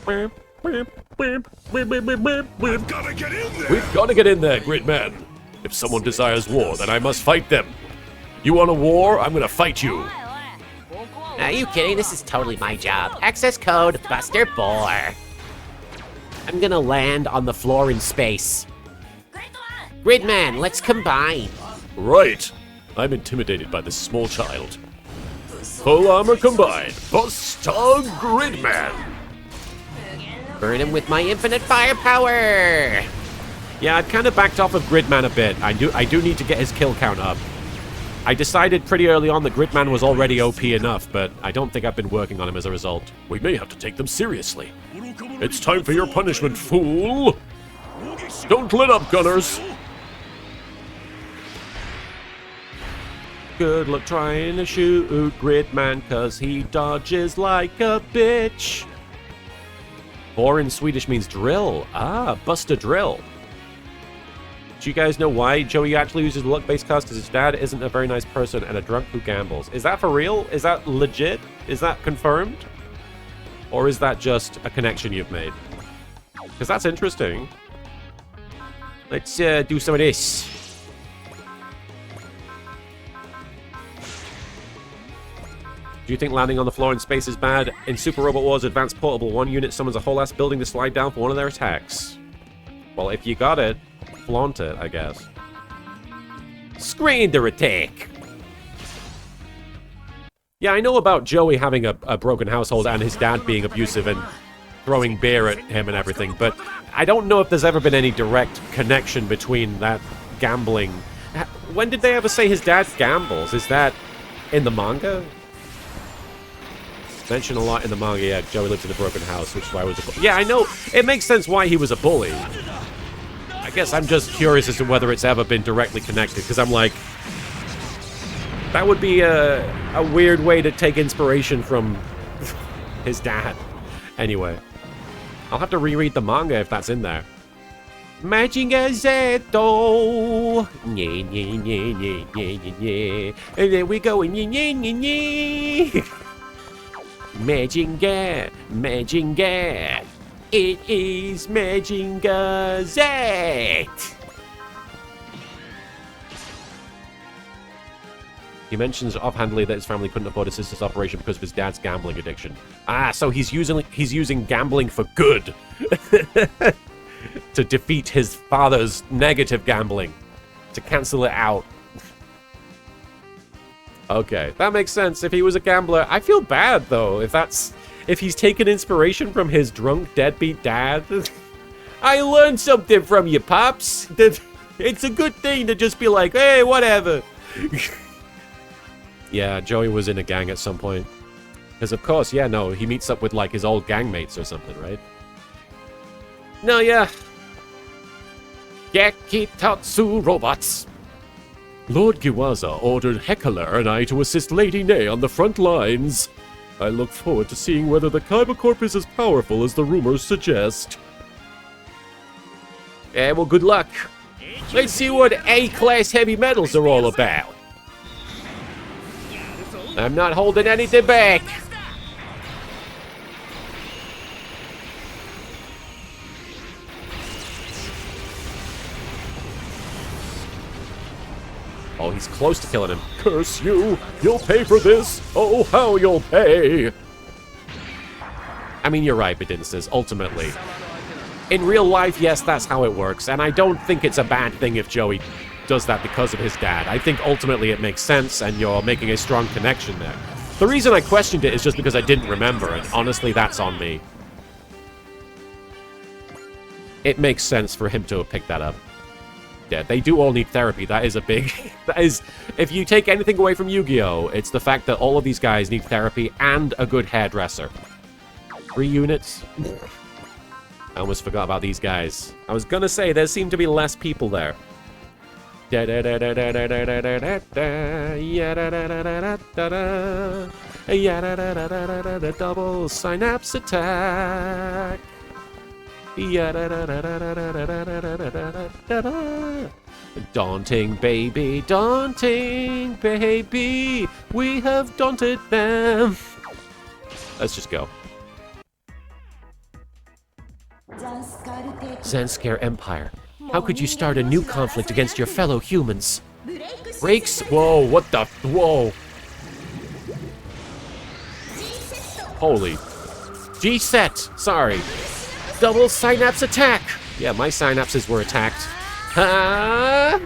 We've gotta get in there! We've gotta get in there, Gridman! If someone desires war, then I must fight them. You want a war? I'm gonna fight you. Are you kidding? This is totally my job. Access code Buster Boar. I'm gonna land on the floor in space. Gridman, let's combine. Right. I'm intimidated by this small child. Full armor combined. Buster Gridman. Burn him with my infinite firepower. Yeah, I've kind of backed off of Gridman a bit. I do need to get his kill count up. I decided pretty early on that Gridman was already OP enough, but I don't think I've been working on him as a result. We may have to take them seriously. It's time for your punishment, fool! Don't let up, gunners! Good luck trying to shoot Gridman, cause he dodges like a bitch. Boar in Swedish means drill. Ah, Buster Drill. Do you guys know why Joey actually uses the luck-based cast? Because his dad isn't a very nice person and a drunk who gambles. Is that for real? Is that legit? Is that confirmed? Or is that just a connection you've made? Because that's interesting. Let's do some of this. Do you think landing on the floor in space is bad? In Super Robot Wars Advanced Portable, one unit summons a whole ass building to slide down for one of their attacks. Well, if you got it, flaunt it, I guess. Screen the attack! Yeah, I know about Joey having a broken household and his dad being abusive and throwing beer at him and everything, but I don't know if there's ever been any direct connection between that gambling. When did they ever say his dad gambles? Is that in the manga? Mentioned a lot in the manga, yeah, Joey lives in a broken house, which is why he was a bully. Yeah, I know, it makes sense why he was a bully. I guess I'm just curious as to whether it's ever been directly connected, because I'm like, that would be a weird way to take inspiration from his dad. Anyway, I'll have to reread the manga if that's in there. Majinga Zeto! Nye, nye, nye, nye, nye, nye. And then we go, nye, nye, nye, nye. Majinga, Majinga. It is Majinga Z! He mentions offhandedly that his family couldn't afford a sister's operation because of his dad's gambling addiction. Ah, so he's using gambling for good. To defeat his father's negative gambling. To cancel it out. Okay, that makes sense. If he was a gambler, I feel bad though. If he's taken inspiration from his drunk deadbeat dad. I learned something from you, Pops. It's a good thing to just be like, hey, whatever. Yeah, Joey was in a gang at some point. Because, of course, yeah, no, he meets up with, like, his old gang mates or something, right? No, yeah. Yakitatsu robots. Lord Giwaza ordered Heckler and I to assist Lady Nay on the front lines. I look forward to seeing whether the Kaiba Corp is as powerful as the rumors suggest. Yeah, well, good luck. Let's see what A-class heavy metals are all about. I'm not holding anything back. Oh, he's close to killing him. Curse you! You'll pay for this! Oh, how you'll pay! I mean, you're right, Bedinsters, ultimately. In real life, yes, that's how it works, and I don't think it's a bad thing if Joey does that because of his dad. I think ultimately it makes sense, and you're making a strong connection there. The reason I questioned it is just because I didn't remember, and honestly, that's on me. It makes sense for him to have picked that up. Yeah, they do all need therapy. That is a big... that is... If you take anything away from Yu-Gi-Oh!, it's the fact that all of these guys need therapy and a good hairdresser. 3 units? I almost forgot about these guys. I was gonna say, there seem to be less people there. Double synapse attack. Daunting baby, daunting baby, we have daunted them. Let's just go. Zanskare Empire. How could you start a new conflict against your fellow humans? Breaks? Whoa, what the? Whoa. Holy. G-set! Sorry. Double synapse attack! Yeah, my synapses were attacked. Ha!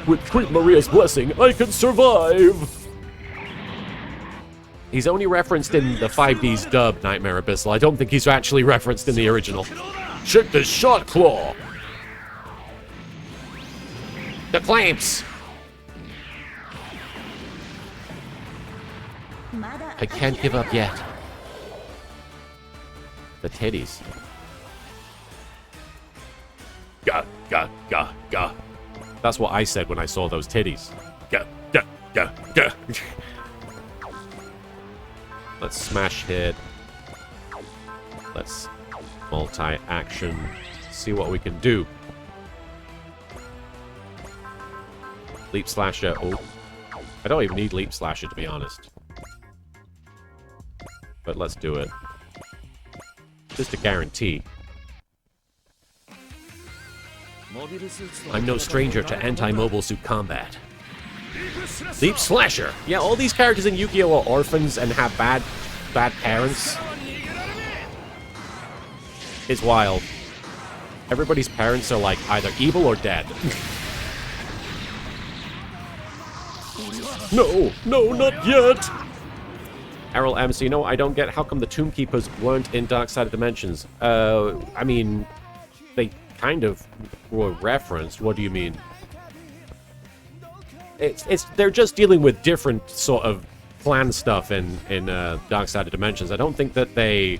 With Queen Maria's blessing, I can survive! He's only referenced in the 5D's dub, Nightmare Abyssal. I don't think he's actually referenced in the original. Check this shot claw! The clamps! I can't give up yet. The titties. Gah, gah, gah, gah. That's what I said when I saw those titties. Gah, gah, gah, gah. Let's smash hit. Let's multi-action. See what we can do. Leap Slasher. Oh. I don't even need Leap Slasher, to be honest. But let's do it. Just a guarantee. I'm no stranger to anti-mobile suit combat. Leap Slasher! Yeah, all these characters in Yu-Gi-Oh! Are orphans and have bad parents. It's wild. Everybody's parents are like either evil or dead. No, no, not yet! Errol MC, no, I don't get how come the Tomb Keepers weren't in Dark Side of Dimensions. I mean, they kind of were referenced. What do you mean? They're just dealing with different sort of plan stuff in Dark Side of Dimensions. I don't think that they...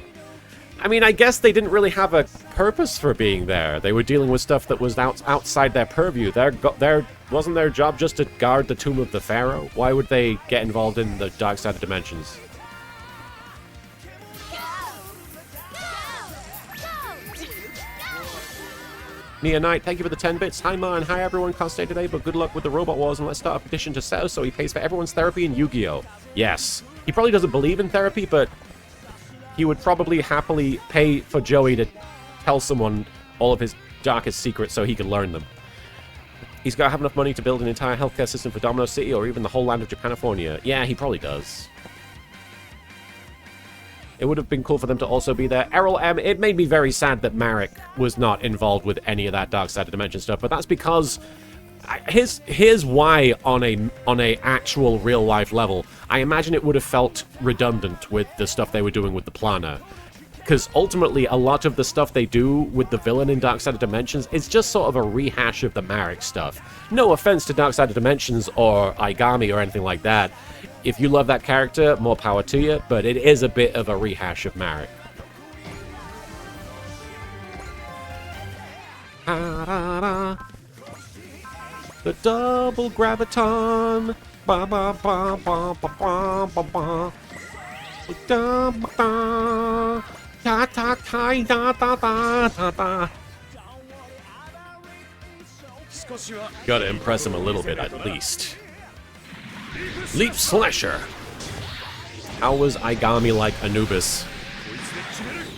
I mean, I guess they didn't really have a purpose for being there. They were dealing with stuff that was outside their purview. Wasn't their job just to guard the Tomb of the Pharaoh? Why would they get involved in the Dark Side of Dimensions? Nia Knight, thank you for the 10 bits. Hi, Ma, and hi, everyone. Can't stay today, but good luck with the Robot Wars, and let's start a petition to Seo so he pays for everyone's therapy in Yu-Gi-Oh! Yes. He probably doesn't believe in therapy, but he would probably happily pay for Joey to tell someone all of his darkest secrets so he can learn them. He's got to have enough money to build an entire healthcare system for Domino City or even the whole land of Japanifornia. Yeah, he probably does. It would have been cool for them to also be there. Errol M, it made me very sad that Marek was not involved with any of that Dark Side of Dimension stuff, but that's because here's why on a actual real life level, I imagine it would have felt redundant with the stuff they were doing with the planner. because ultimately a lot of the stuff they do with the villain in Dark Side of Dimensions is just sort of a rehash of the Marek stuff. No offense to Dark Side of Dimensions or Aigami or anything like that. If you love that character, more power to you, but it is a bit of a rehash of Marek. The double graviton. Ba ba ba ba ba ba ba ba. Da ba ta ta ta da da da da da. Gotta impress him a little bit at least. Leap Slasher. How was Aigami like Anubis?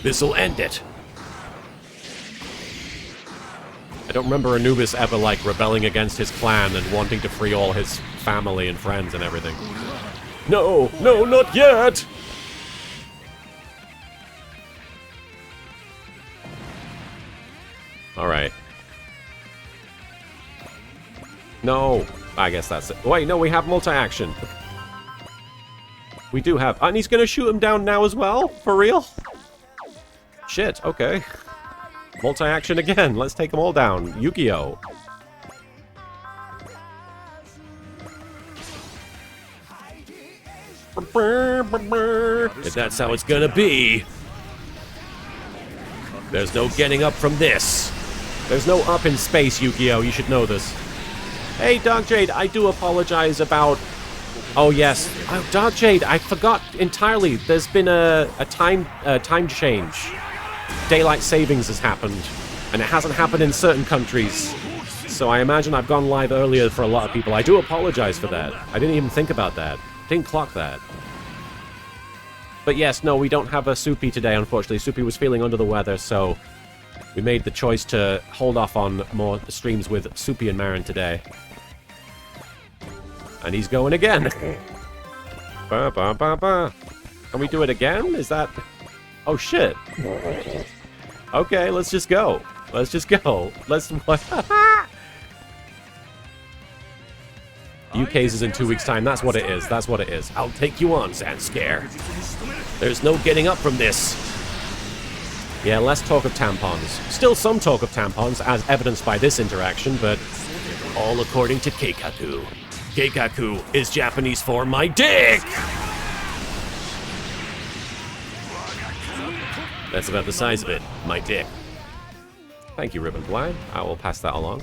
This'll end it. I don't remember Anubis ever, like, rebelling against his clan and wanting to free all his family and friends and everything. No, no, not yet! Alright. No. I guess that's it. Wait, no, we have multi-action. We do have... And he's gonna shoot him down now as well? For real? Shit, okay. Multi-action again. Let's take them all down. Yu-Gi-Oh! If that's how it's gonna be. There's no getting up from this. There's no up in space, Yu-Gi-Oh! You should know this. Hey, Dark Jade, I do apologize about... Oh, yes. Oh, Dark Jade, I forgot entirely. There's been a time change. Daylight savings has happened, and it hasn't happened in certain countries. So I imagine I've gone live earlier for a lot of people. I do apologize for that. I didn't even think about that. Didn't clock that. But yes, no, we don't have a Soupy today, unfortunately. Soupy was feeling under the weather, so we made the choice to hold off on more streams with Soupy and Marin today. And he's going again. Ba, ba, ba, ba. Can we do it again? Is that... Oh, shit. Okay, let's just go. Let's just go. Let's... UK's is in 2 weeks' time. That's what it is. That's what it is. I'll take you on, Zandscare. There's no getting up from this. Yeah, less talk of tampons. Still some talk of tampons, as evidenced by this interaction, but all according to Keikaku. Keikaku is Japanese for my dick! That's about the size of it. My dick. Thank you, Ribbon Blind. I will pass that along.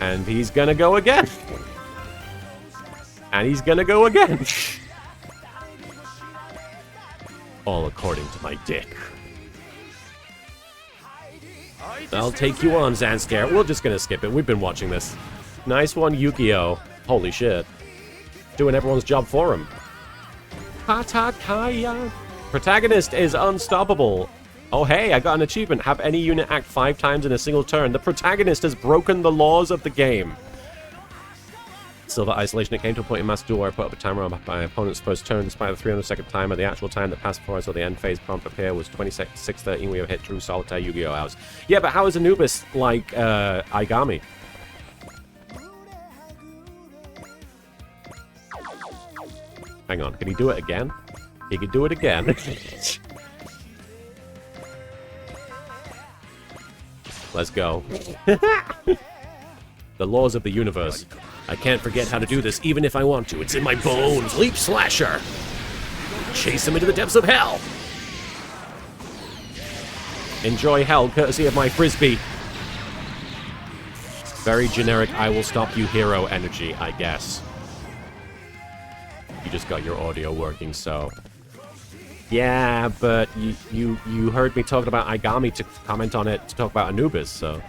And he's gonna go again. And he's gonna go again. All according to my dick. I'll take you on, Zandscare. We're just gonna skip it. We've been watching this. Nice one, Yu-Gi-Oh! Holy shit. Doing everyone's job for him. Hatakaya. Protagonist is unstoppable. Oh hey, I got an achievement. Have any unit act 5 times in a single turn. The protagonist has broken the laws of the game. Silver Isolation. It came to a point in Master Duel where I put up a timer on my opponent's first turn despite the 300-second timer. The actual time that passed before I saw the end phase prompt appear was 26:13. We have hit true solitaire Yu-Gi-Oh! Hours. Yeah, but how is Anubis like Aigami? Hang on, can he do it again? He can do it again. Let's go. The laws of the universe. I can't forget how to do this, even if I want to. It's in my bones. Leap Slasher. Chase him into the depths of hell. Enjoy hell, courtesy of my frisbee. Very generic, I will stop you hero energy, I guess. You just got your audio working, so... Yeah, but you heard me talking about Aigami to comment on it to talk about Anubis, so...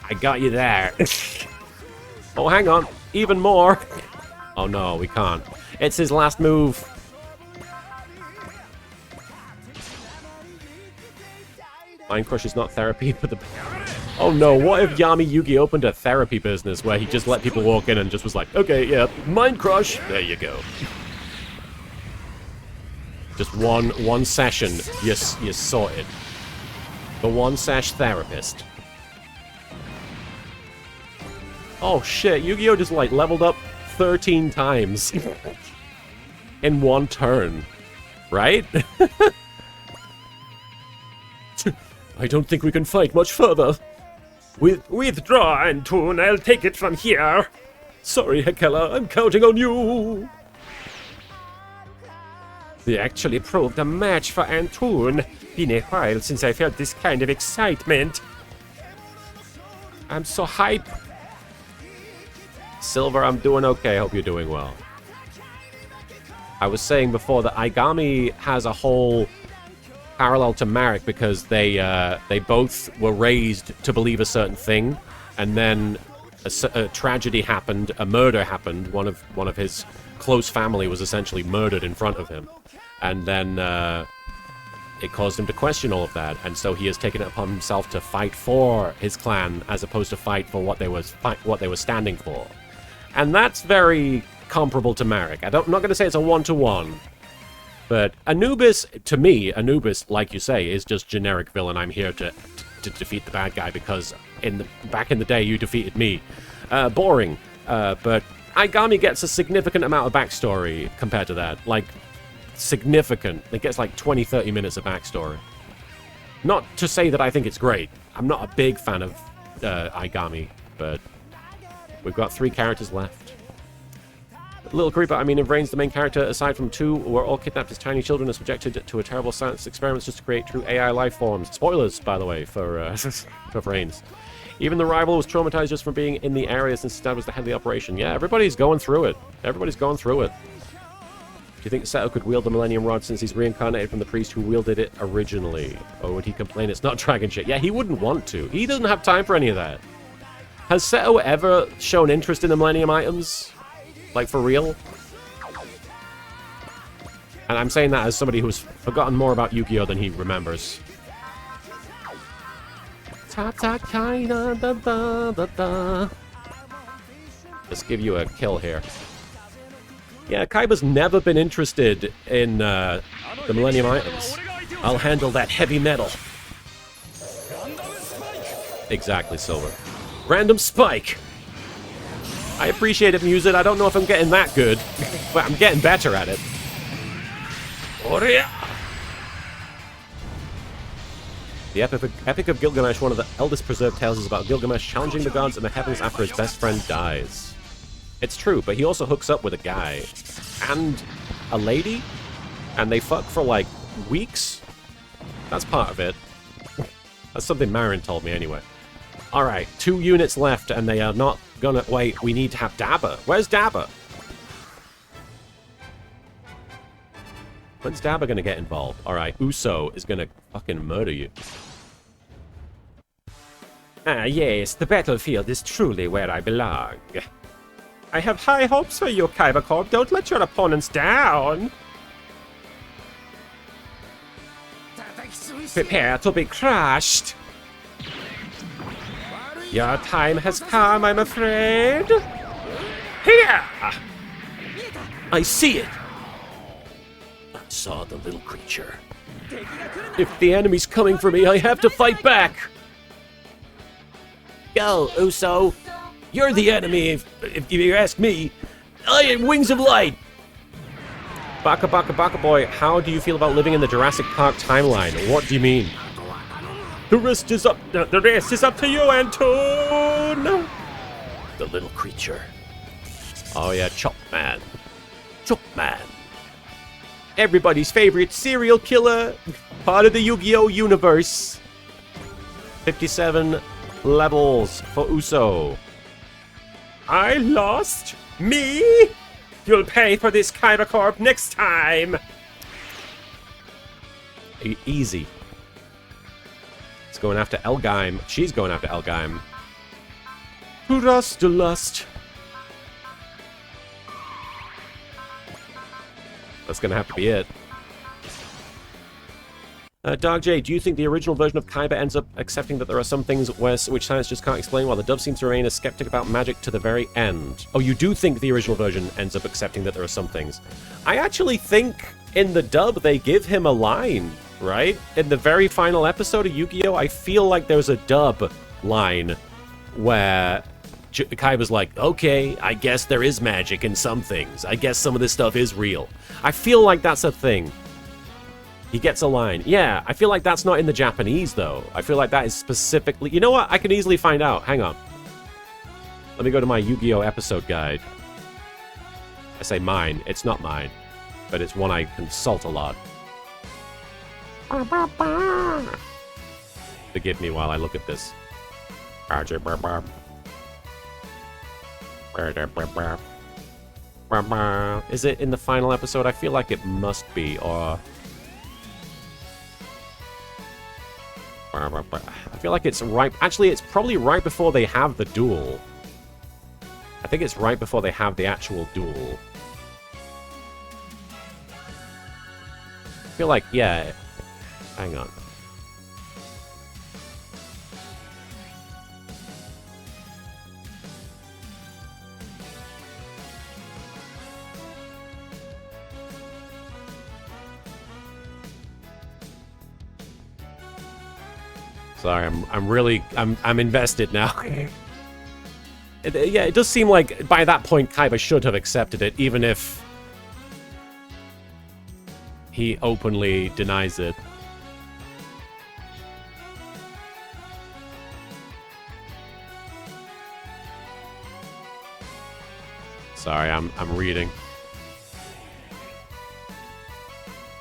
I got you there. Oh, hang on. Even more. Oh, no, we can't. It's his last move. Mind Crush is not therapy, but the... Oh, no. What if Yami Yugi opened a therapy business where he just let people walk in and just was like, okay, yeah, Mind Crush. There you go. Just one session, you're sorted. The one sesh therapist. Oh shit, Yu-Gi-Oh! Just like leveled up 13 times. in one turn, right? I don't think we can fight much further. Withdraw, Antoon. I'll take it from here. Sorry, Hekela, I'm counting on you. We actually proved a match for Antoon. Been a while since I felt this kind of excitement. I'm so hype. Silver, I'm doing okay. Hope you're doing well. I was saying before that Aigami has a whole parallel to Marek because they both were raised to believe a certain thing, and then a tragedy happened, a murder happened. One of his close family was essentially murdered in front of him, and then it caused him to question all of that, and so he has taken it upon himself to fight for his clan as opposed to fight for what they were standing for, and that's very comparable to Marek. I'm not going to say it's a one-to-one, but Anubis, to me, Anubis, like you say, is just generic villain. I'm here to defeat the bad guy because back in the day you defeated me. Boring, but Aigami gets a significant amount of backstory compared to that. Like, significant. It gets like 20-30 minutes of backstory. Not to say that I think it's great. I'm not a big fan of Aigami, but we've got 3 characters left. LittleKuriboh, I mean, if Rain's the main character, aside from 2, were all kidnapped as tiny children and subjected to a terrible science experiments just to create true AI life forms. Spoilers, by the way, for Reigns. Even the rival was traumatized just from being in the area since his dad was the head of the operation. Yeah, everybody's going through it. Everybody's going through it. Do you think Seto could wield the Millennium Rod since he's reincarnated from the priest who wielded it originally? Or would he complain it's not dragon shit? Yeah, he wouldn't want to. He doesn't have time for any of that. Has Seto ever shown interest in the Millennium items? Like, for real? And I'm saying that as somebody who's forgotten more about Yu-Gi-Oh! Than he remembers. Let's give you a kill here. Yeah, Kaiba's never been interested in the Millennium items. I'll handle that heavy metal. Exactly, Silver. Random spike! I appreciate if you use it. I don't know if I'm getting that good, but I'm getting better at it. The Epic of Gilgamesh, one of the eldest preserved tales, is about Gilgamesh challenging the gods in the heavens after his best friend dies. It's true, but he also hooks up with a guy and a lady, and they fuck for like weeks. That's part of it. That's something Marin told me anyway. Alright, 2 units left, and they are not gonna... Wait, we need to have Dabba. Where's Dabba? When's Dabba gonna get involved? Alright, Uso is gonna fucking murder you. Ah, yes, the battlefield is truly where I belong. I have high hopes for you, Kaiba Corp. Don't let your opponents down. Prepare to be crushed. Your time has come, I'm afraid. Here! I see it! I saw the little creature. If the enemy's coming for me, I have to fight back! Go, Uso! You're the enemy, if you ask me. I am Wings of Light! Baka Baka Baka Boy, how do you feel about living in the Jurassic Park timeline? What do you mean? The rest is up. The rest is up to you, Antoon. The little creature. Oh yeah, Chop Man. Chop Man. Everybody's favorite serial killer. Part of the Yu-Gi-Oh! Universe. 57 levels for Uso. I lost? Me? You'll pay for this, Kaiba Corp, next time. Easy. It's going after Elgheim. She's going after Elgheim. Rust to lust. That's gonna have to be it. Dark J, do you think the original version of Kaiba ends up accepting that there are some things which science just can't explain, while the dub seems to remain a skeptic about magic to the very end? Oh, you do think the original version ends up accepting that there are some things? I actually think in the dub they give him a line, right? In the very final episode of Yu-Gi-Oh! I feel like there's a dub line where Kaiba's like, okay, I guess there is magic in some things. I guess some of this stuff is real. I feel like that's a thing. He gets a line. Yeah, I feel like that's not in the Japanese, though. I feel like that is specifically... You know what? I can easily find out. Hang on. Let me go to my Yu-Gi-Oh! Episode guide. I say mine. It's not mine. But it's one I consult a lot. Forgive me while I look at this. Is it in the final episode? I feel like it must be, or... I feel like it's right... Actually, it's probably right before they have the duel. I think it's right before they have the actual duel. I feel like, yeah... Hang on. Sorry, I'm invested now. Yeah, it does seem like by that point Kaiba should have accepted it, even if he openly denies it. Sorry, I'm reading.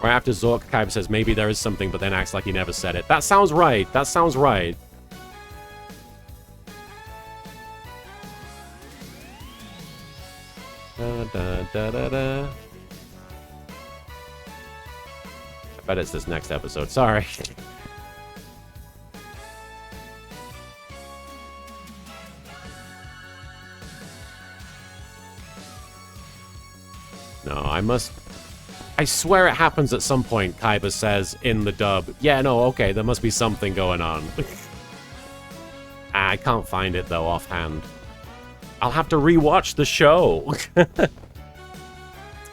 Right after Zork, Kaiba says maybe there is something, but then acts like he never said it. That sounds right. That sounds right. Da, da, da, da, da. I bet it's this next episode. Sorry. No, I must... I swear it happens at some point, Kaiba says in the dub. Yeah, no, okay, there must be something going on. I can't find it, though, offhand. I'll have to rewatch the show.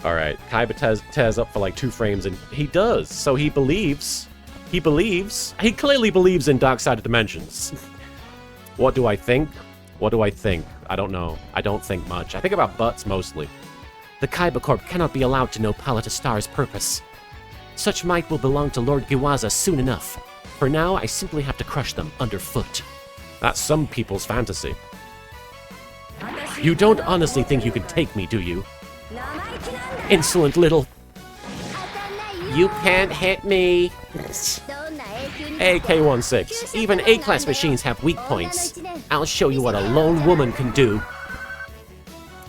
Alright, Kaiba tears up for like 2 frames, and he does. So he believes. He believes. He clearly believes in Dark Side of Dimensions. What do I think? What do I think? I don't know. I don't think much. I think about butts, mostly. The Kaiba Corp cannot be allowed to know Palette Star's purpose. Such might will belong to Lord Giwaza soon enough. For now, I simply have to crush them underfoot. That's some people's fantasy. You don't honestly think you can take me, do you? Insolent little... You can't hit me. AK-16. Even A-class machines have weak points. I'll show you what a lone woman can do.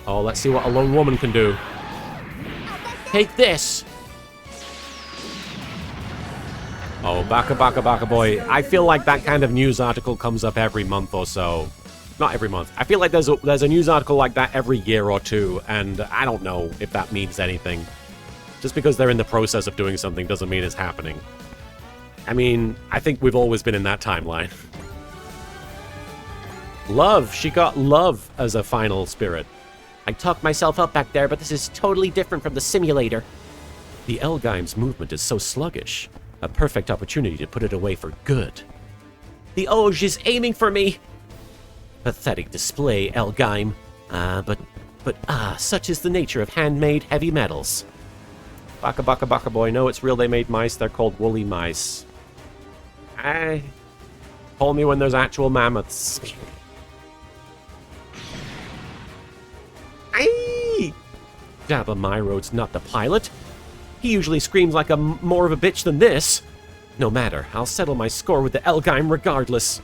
Oh, let's see what a lone woman can do. Take this! Oh, Baka Baka Baka Boy. I feel like that kind of news article comes up every month or so. Not every month. I feel like there's a news article like that every year or two, and I don't know if that means anything. Just because they're in the process of doing something doesn't mean it's happening. I mean, I think we've always been in that timeline. Love! She got love as a final spirit. I talked myself up back there, but this is totally different from the simulator. The Elgheim's movement is so sluggish. A perfect opportunity to put it away for good. The Oj is aiming for me! Pathetic display, Elgheim. But such is the nature of handmade heavy metals. Baka Baka Baka Boy, no, it's real, they made mice, they're called woolly mice. Call me when there's actual mammoths. Dabba Myroad's not the pilot. He usually screams like more of a bitch than this. No matter, I'll settle my score with the Elgheim regardless.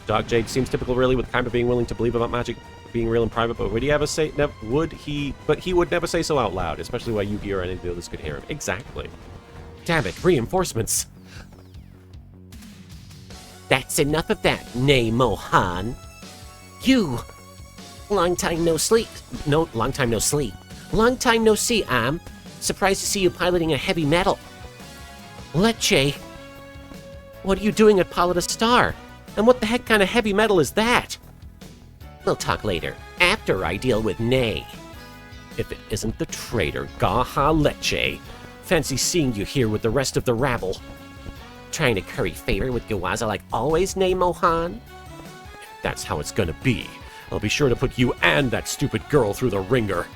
Dark Jade seems typical, really, with Kaiba being willing to believe about magic being real in private, but would he ever say... But he would never say so out loud, especially while Yugi or any of the others could hear him. Exactly. Damn it, reinforcements. That's enough of that, Nay Mohan. You... Long time no sleep. No, long time no sleep. Long time no see, Am. Surprised to see you piloting a heavy metal. Leche. What are you doing at Palette Star? And what the heck kind of heavy metal is that? We'll talk later, after I deal with Nay. If it isn't the traitor, Gaha Leche. Fancy seeing you here with the rest of the rabble. Trying to curry favor with Giwaza like always, Nay Mohan? That's how it's gonna be. I'll be sure to put you and that stupid girl through the ringer.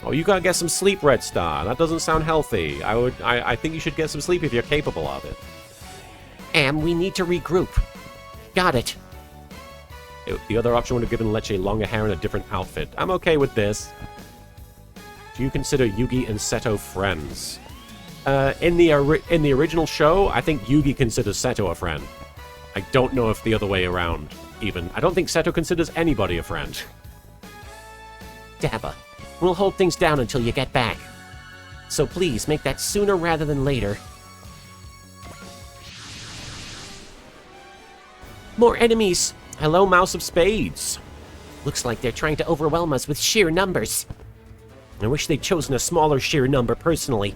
Oh, you gotta get some sleep, Red Star. That doesn't sound healthy. I think you should get some sleep if you're capable of it. We need to regroup. Got it. The other option would have given Leche longer hair and a different outfit. I'm okay with this. Do you consider Yugi and Seto friends? In the original show, I think Yugi considers Seto a friend. I don't know if the other way around, even. I don't think Seto considers anybody a friend. Dabba, we'll hold things down until you get back. So please, make that sooner rather than later. More enemies! Hello, Mouse of Spades. Looks like they're trying to overwhelm us with sheer numbers. I wish they'd chosen a smaller sheer number, personally.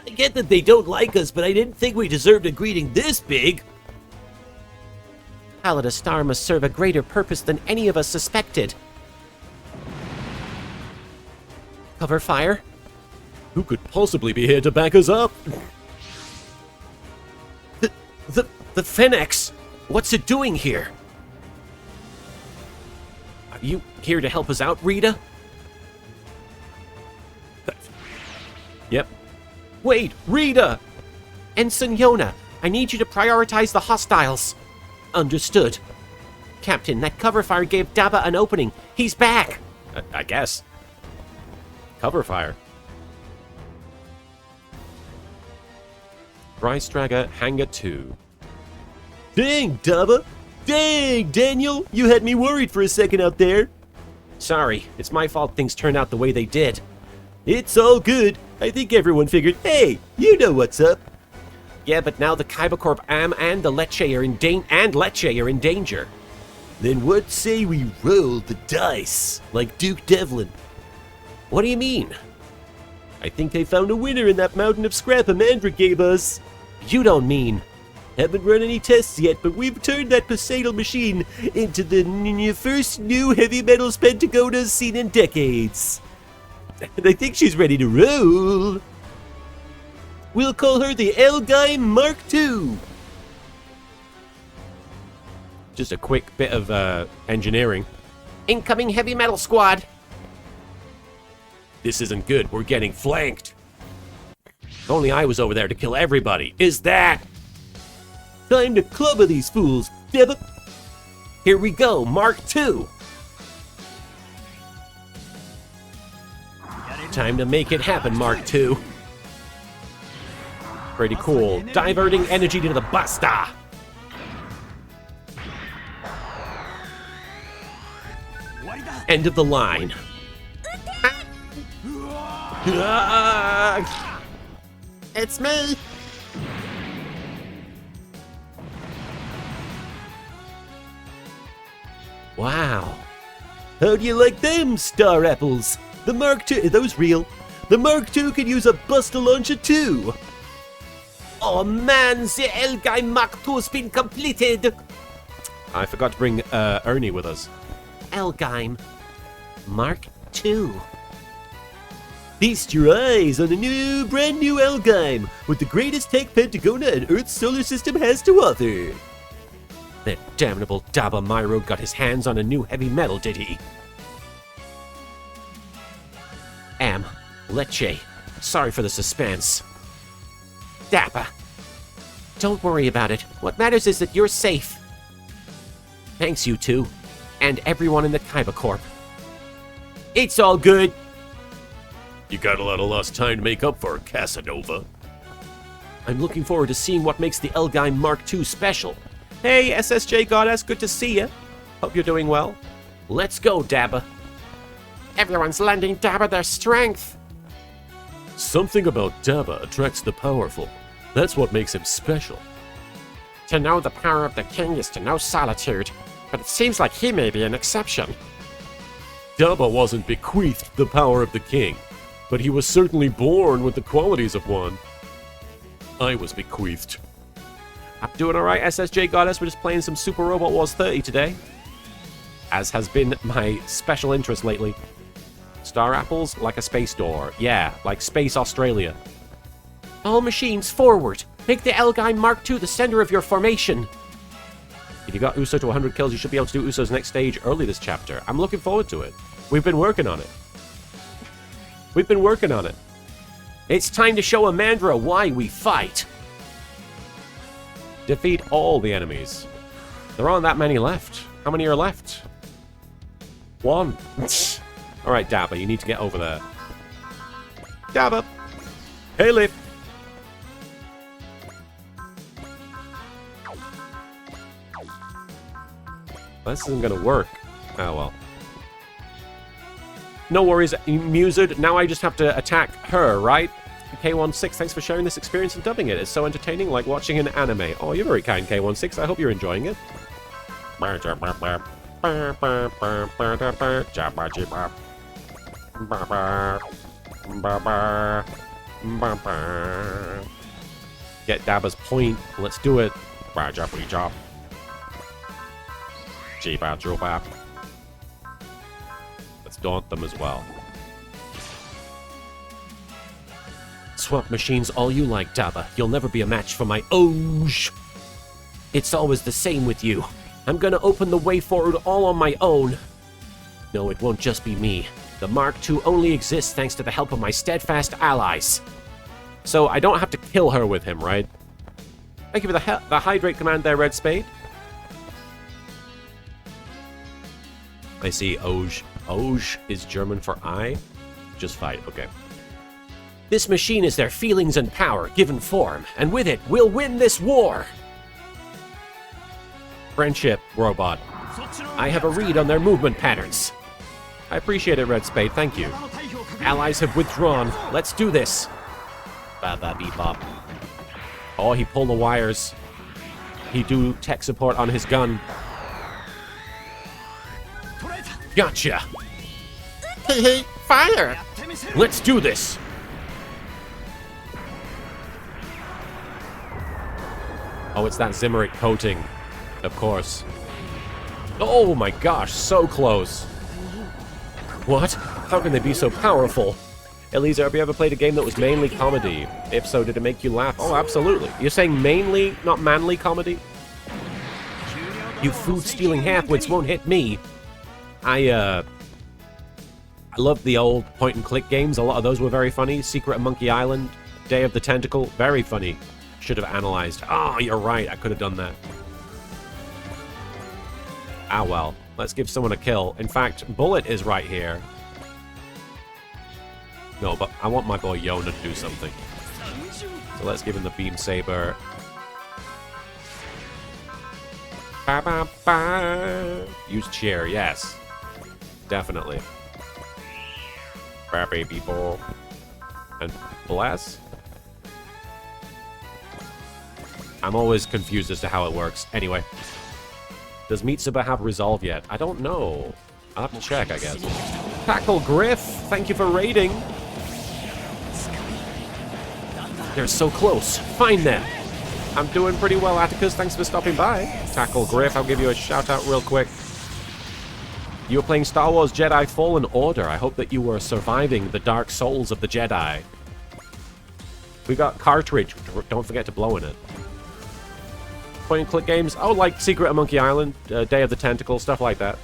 I get that they don't like us, but I didn't think we deserved a greeting this big. Paladin Star must serve a greater purpose than any of us suspected. Cover fire? Who could possibly be here to back us up? The Phoenix! What's it doing here? Are you here to help us out, Rita? Yep. Wait, Rita! Ensign Yona, I need you to prioritize the hostiles. Understood. Captain, that cover fire gave Dabba an opening. He's back! I guess. Cover fire. Brystraga, Hangar 2. Dang, Dabba! Dang, Daniel! You had me worried for a second out there. Sorry, it's my fault things turned out the way they did. It's all good. I think everyone figured, hey, you know what's up. Yeah, but now the Kaiba Am and the Leche are in danger. Then what say we roll the dice, like Duke Devlin? What do you mean? I think they found a winner in that mountain of scrap Amandra gave us. You don't mean... Haven't run any tests yet, but we've turned that Poseidon machine into the first new heavy metals Pentagonas seen in decades. And I think she's ready to roll. We'll call her the L-Guy Mark II. Just a quick bit of engineering. Incoming heavy metal squad. This isn't good. We're getting flanked. If only I was over there to kill everybody. Is that... Time to clubber these fools, Dabba. Here we go, Mark II. Time to make it happen, Mark II. Pretty cool. Diverting energy to the Basta. End of the line. It's me. Wow. How do you like them, Star Apples? The Mark II, are those real? The Mark II could use a Buster Launcher too. Oh man, the L-Guy Mark II's been completed. I forgot to bring Ernie with us. L-Guy Mark II. Feast your eyes on a brand new L-Guy with the greatest tech Pentagona and Earth's solar system has to offer. That damnable Dabba Myro got his hands on a new heavy metal, did he? Leche, sorry for the suspense. Dabba, don't worry about it. What matters is that you're safe. Thanks, you two. And everyone in the Kaiba Corp. It's all good. You got a lot of lost time to make up for, Casanova. I'm looking forward to seeing what makes the L-Guy Mark II special. Hey, SSJ Goddess, good to see you. Hope you're doing well. Let's go, Dabba. Everyone's lending Dabba their strength. Something about Dabba attracts the powerful. That's what makes him special. To know the power of the king is to know solitude, but it seems like he may be an exception. Dabba wasn't bequeathed the power of the king, but he was certainly born with the qualities of one. I was bequeathed. I'm doing alright, SSJ Goddess. We're just playing some Super Robot Wars 30 today. As has been my special interest lately. Star Apples, like a space door. Yeah, like Space Australia. All machines forward. Make the L-Guy Mark II the center of your formation. If you got Uso to 100 kills, you should be able to do Uso's next stage early this chapter. I'm looking forward to it. We've been working on it. We've been working on it. It's time to show Amandra why we fight. Defeat all the enemies. There aren't that many left. How many are left? 1. Alright, Dabba, you need to get over there. Dabba! Hey, Lip! This isn't gonna work. Oh, well. No worries, Mused. Now I just have to attack her, right? K16, thanks for sharing this experience and dubbing it. It's so entertaining, like watching an anime. Oh, you're very kind, K16. I hope you're enjoying it. Get Dabba's point. Let's do it. Let's daunt them as well. Swap machines all you like, Dabba. You'll never be a match for my Oj. It's always the same with you. I'm gonna open the way forward all on my own. No, it won't just be me. The Mark II only exists thanks to the help of my steadfast allies. So I don't have to kill her with him, right? Thank you for the hydrate command there, Red Spade. I see Oj. Oj is German for I. Just fight, okay. This machine is their feelings and power given form, and with it, we'll win this war! Friendship, robot. I have a read on their movement patterns. I appreciate it, Red Spade, thank you. Allies have withdrawn. Let's do this. Ba-ba-bee-bop. Oh, he pulled the wires. He do tech support on his gun. Gotcha! Hey, fire! Let's do this! Oh, it's that Zimmeric coating. Of course. Oh my gosh, so close. What? How can they be so powerful? Elisa, have you ever played a game that was mainly comedy? If so, did it make you laugh? Oh, absolutely. You're saying mainly, not manly comedy? You food-stealing halfwits won't hit me. I love the old point-and-click games. A lot of those were very funny. Secret of Monkey Island, Day of the Tentacle, very funny. Should have analyzed. Oh, you're right. I could have done that. Ah, well. Let's give someone a kill. In fact, Bullet is right here. No, but I want my boy Yona to do something. So let's give him the Beam Saber. Ba, ba, ba. Use cheer, yes. Definitely. Baby people. And bless. I'm always confused as to how it works. Anyway. Does Mitsuba have resolve yet? I don't know. I'll have to check, I guess. Tackle Griff! Thank you for raiding! They're so close. Find them! I'm doing pretty well, Atticus. Thanks for stopping by. Tackle Griff, I'll give you a shout-out real quick. You were playing Star Wars Jedi Fallen Order. I hope that you were surviving the dark souls of the Jedi. We got cartridge. Don't forget to blow in it. Point-and-click games. Oh, like Secret of Monkey Island, Day of the Tentacle, stuff like that.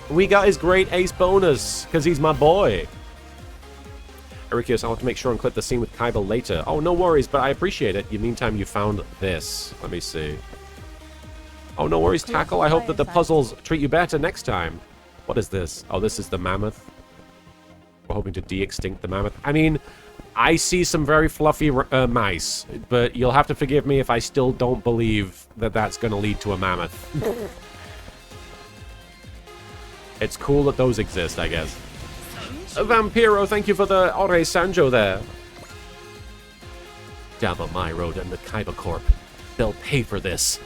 We got his great ace bonus, because he's my boy. Erikios, I'll have to make sure and clip the scene with Kaiba later. Oh, no worries, but I appreciate it. In the meantime, you found this. Let me see. Oh, no worries, Tackle. I hope that the puzzles treat you better next time. What is this? Oh, this is the mammoth. We're hoping to de-extinct the mammoth. I mean, I see some very fluffy mice, but you'll have to forgive me if I still don't believe that that's going to lead to a mammoth. It's cool that those exist, I guess. Vampiro, thank you for the Ore Sanjo there. Dabba My Road and the Kaiba Corp. They'll pay for this.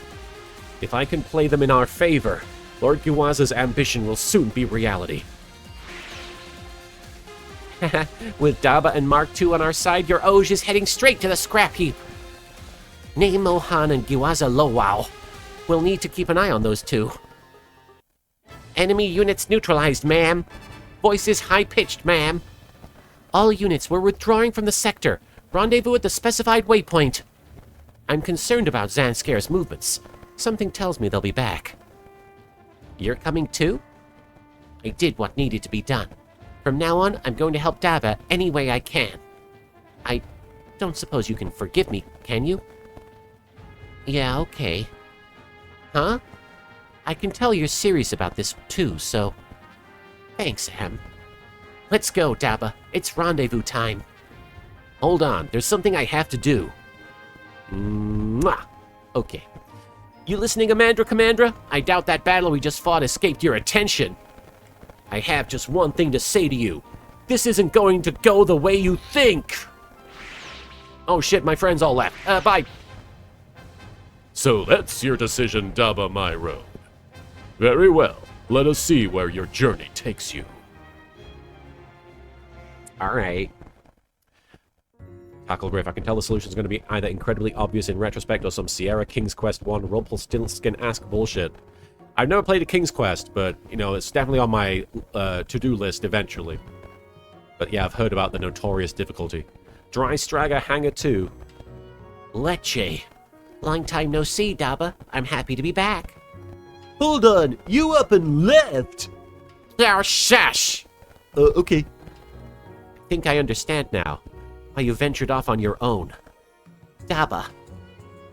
If I can play them in our favor, Lord Guaza's ambition will soon be reality. With Dabba and Mark II on our side, your Oj is heading straight to the scrap heap. Name Mohan and Guaza Lowwow. We'll need to keep an eye on those two. Enemy units neutralized, ma'am. Voices high-pitched, ma'am. All units were withdrawing from the sector. Rendezvous at the specified waypoint. I'm concerned about Zanscare's movements. Something tells me they'll be back. You're coming too? I did what needed to be done. From now on, I'm going to help Daba any way I can. I don't suppose you can forgive me, can you? Yeah, okay. Huh? I can tell you're serious about this too, so... Thanks, Em. Let's go, Daba. It's rendezvous time. Hold on, there's something I have to do. Mwah! Okay. You listening, Amandra Commandra? I doubt that battle we just fought escaped your attention. I have just one thing to say to you. This isn't going to go the way you think! Oh shit, my friends all left. Bye. So that's your decision, Daba Myro. Very well. Let us see where your journey takes you. Alright. Tacklegrave, I can tell the solution is going to be either incredibly obvious in retrospect or some Sierra King's Quest 1 Rumpelstiltskin-esque bullshit. I've never played a King's Quest, but, you know, it's definitely on my to-do list eventually. But yeah, I've heard about the notorious difficulty. Dry Stragger Hanger 2. Lecce. Long time no see, Daba. I'm happy to be back. Hold on, you up and left! Now shush! Okay. I think I understand now why you ventured off on your own. Daba.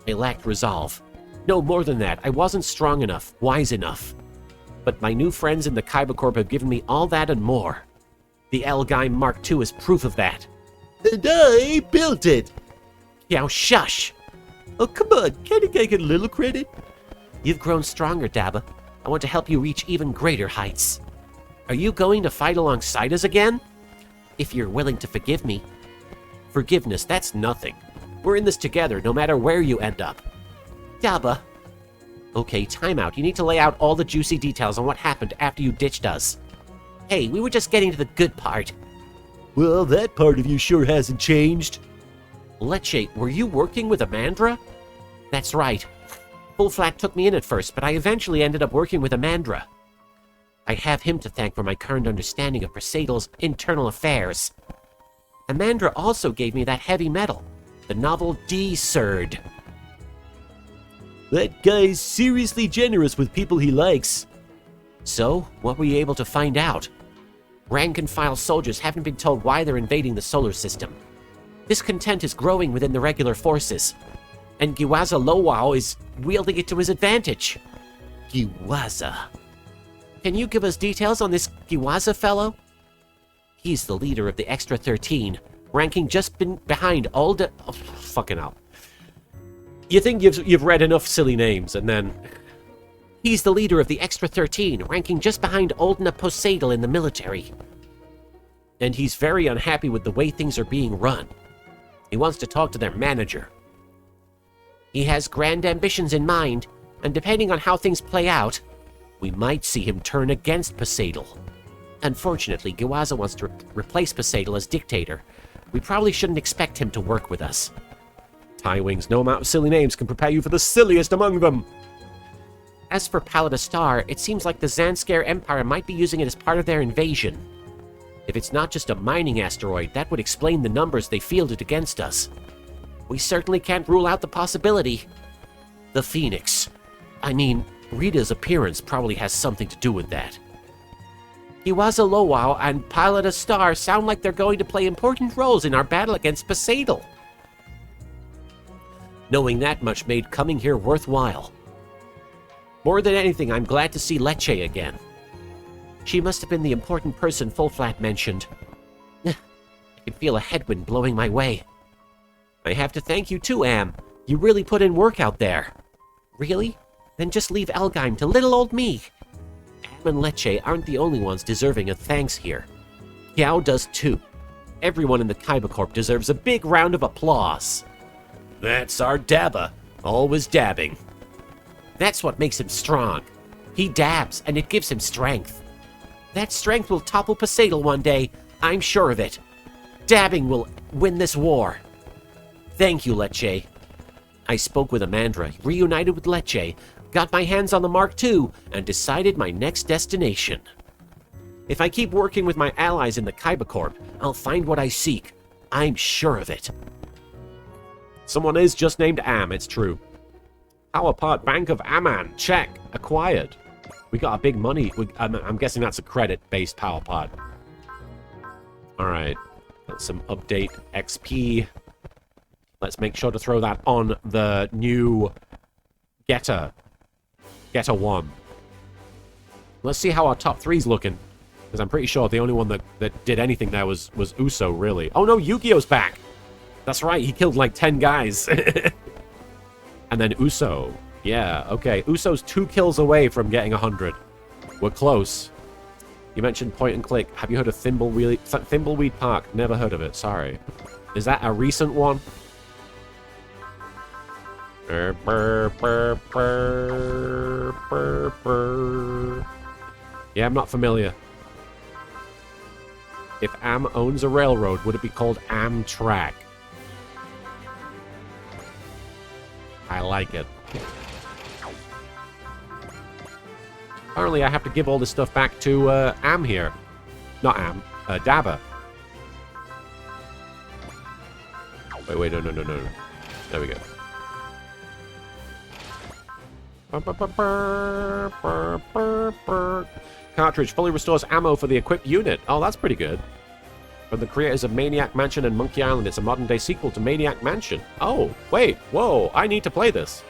I lacked resolve. No, more than that, I wasn't strong enough, wise enough. But my new friends in the Kaiba Corp have given me all that and more. The L-Guy Mark II is proof of that. And I built it! Now shush! Oh, come on, can't I get a little credit? You've grown stronger, Daba. I want to help you reach even greater heights. Are you going to fight alongside us again? If you're willing to forgive me. Forgiveness, that's nothing. We're in this together, no matter where you end up. Daba. Okay, time out. You need to lay out all the juicy details on what happened after you ditched us. Hey, we were just getting to the good part. Well, that part of you sure hasn't changed. Lecce, were you working with Amandra? That's right. Full Flat took me in at first, but I eventually ended up working with Amandra. I have him to thank for my current understanding of Perseidal's internal affairs. Amandra also gave me that heavy metal, the novel D-Surd. That guy's seriously generous with people he likes. So, what were you able to find out? Rank-and-file soldiers haven't been told why they're invading the solar system. Discontent is growing within the regular forces, and Giwaza Lowwow is wielding it to his advantage. Giwaza. Can you give us details on this Giwaza fellow? He's the leader of the Extra 13, ranking just behind Alda... Oh, fucking hell. You think you've read enough silly names, and then... He's the leader of the Extra 13, ranking just behind Oldna Poseidal in the military. And he's very unhappy with the way things are being run. He wants to talk to their manager. He has grand ambitions in mind, and depending on how things play out, we might see him turn against Poseidal. Unfortunately, Giwaza wants to replace Poseidal as dictator. We probably shouldn't expect him to work with us. Tie Wings, no amount of silly names can prepare you for the silliest among them. As for Palada Star, it seems like the Zanskare Empire might be using it as part of their invasion. If it's not just a mining asteroid, that would explain the numbers they fielded against us. We certainly can't rule out the possibility. The Phoenix. I mean, Rita's appearance probably has something to do with that. Iwaza Lowwow and Palada Star sound like they're going to play important roles in our battle against Poseidal. Knowing that much made coming here worthwhile. More than anything, I'm glad to see Lecce again. She must have been the important person Full Flat mentioned. I can feel a headwind blowing my way. I have to thank you too, Am. You really put in work out there. Really? Then just leave Elgheim to little old me. Am and Lecce aren't the only ones deserving of thanks here. Yao does too. Everyone in the Kaiba Corp deserves a big round of applause. That's our Daba, always dabbing. That's what makes him strong. He dabs, and it gives him strength. That strength will topple Poseidal one day, I'm sure of it. Dabbing will win this war. Thank you, Lecce. I spoke with Amandra, reunited with Lecce, got my hands on the Mark II, and decided my next destination. If I keep working with my allies in the Kaiba Corp, I'll find what I seek. I'm sure of it. Someone is just named Am, it's true. Power part Bank of Aman. Check. Acquired. We got a big money. I'm guessing that's a credit-based power part. Alright. That's some update XP. Let's make sure to throw that on the new Getter. Getter 1. Let's see how our top 3's looking. Because I'm pretty sure the only one that did anything there was Uso, really. Oh no, Yu-Gi-Oh's back! That's right, he killed like 10 guys. And then Uso. Yeah, okay. Uso's 2 kills away from getting 100. We're close. You mentioned point and click. Have you heard of Thimbleweed Park? Never heard of it, sorry. Is that a recent one? Yeah, I'm not familiar. If Am owns a railroad, would it be called Amtrak? I like it. Apparently, I have to give all this stuff back to Am here. Not Am, Dabba. Wait, no. There we go. Cartridge fully restores ammo for the equipped unit. Oh, that's pretty good. From the creators of Maniac Mansion and Monkey Island, it's a modern-day sequel to Maniac Mansion. Oh, wait, whoa, I need to play this.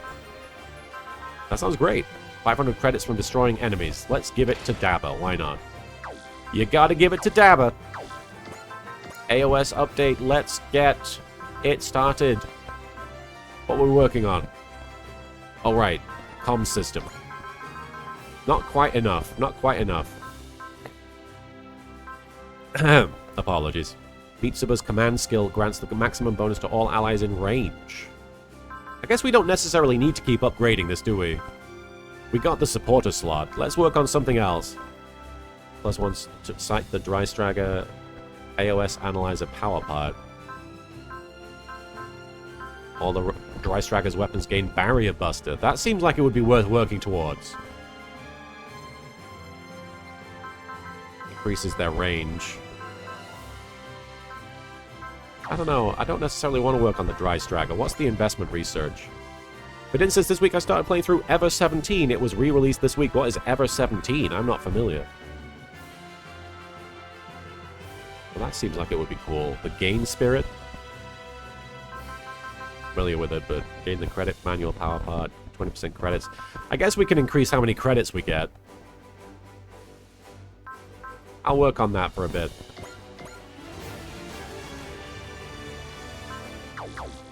That sounds great. 500 credits from destroying enemies. Let's give it to Dabba, why not? You gotta give it to Dabba. AOS update, let's get it started. What we're working on. All right, comm system. Not quite enough, not quite enough. Apologies. Mitsuba's command skill grants the maximum bonus to all allies in range. I guess we don't necessarily need to keep upgrading this, do we? We got the supporter slot. Let's work on something else. +1 to cite the Dry Stragger AOS Analyzer power part. All the Dry Stragger's weapons gain Barrier Buster. That seems like it would be worth working towards. Increases their range. I don't know. I don't necessarily want to work on the Dry Stragger. What's the investment research? But instance, this week I started playing through Ever 17. It was re-released this week. What is Ever 17? I'm not familiar. Well, that seems like it would be cool. The Gain Spirit. Familiar with it, but gain the credit manual power part. 20% credits. I guess we can increase how many credits we get. I'll work on that for a bit.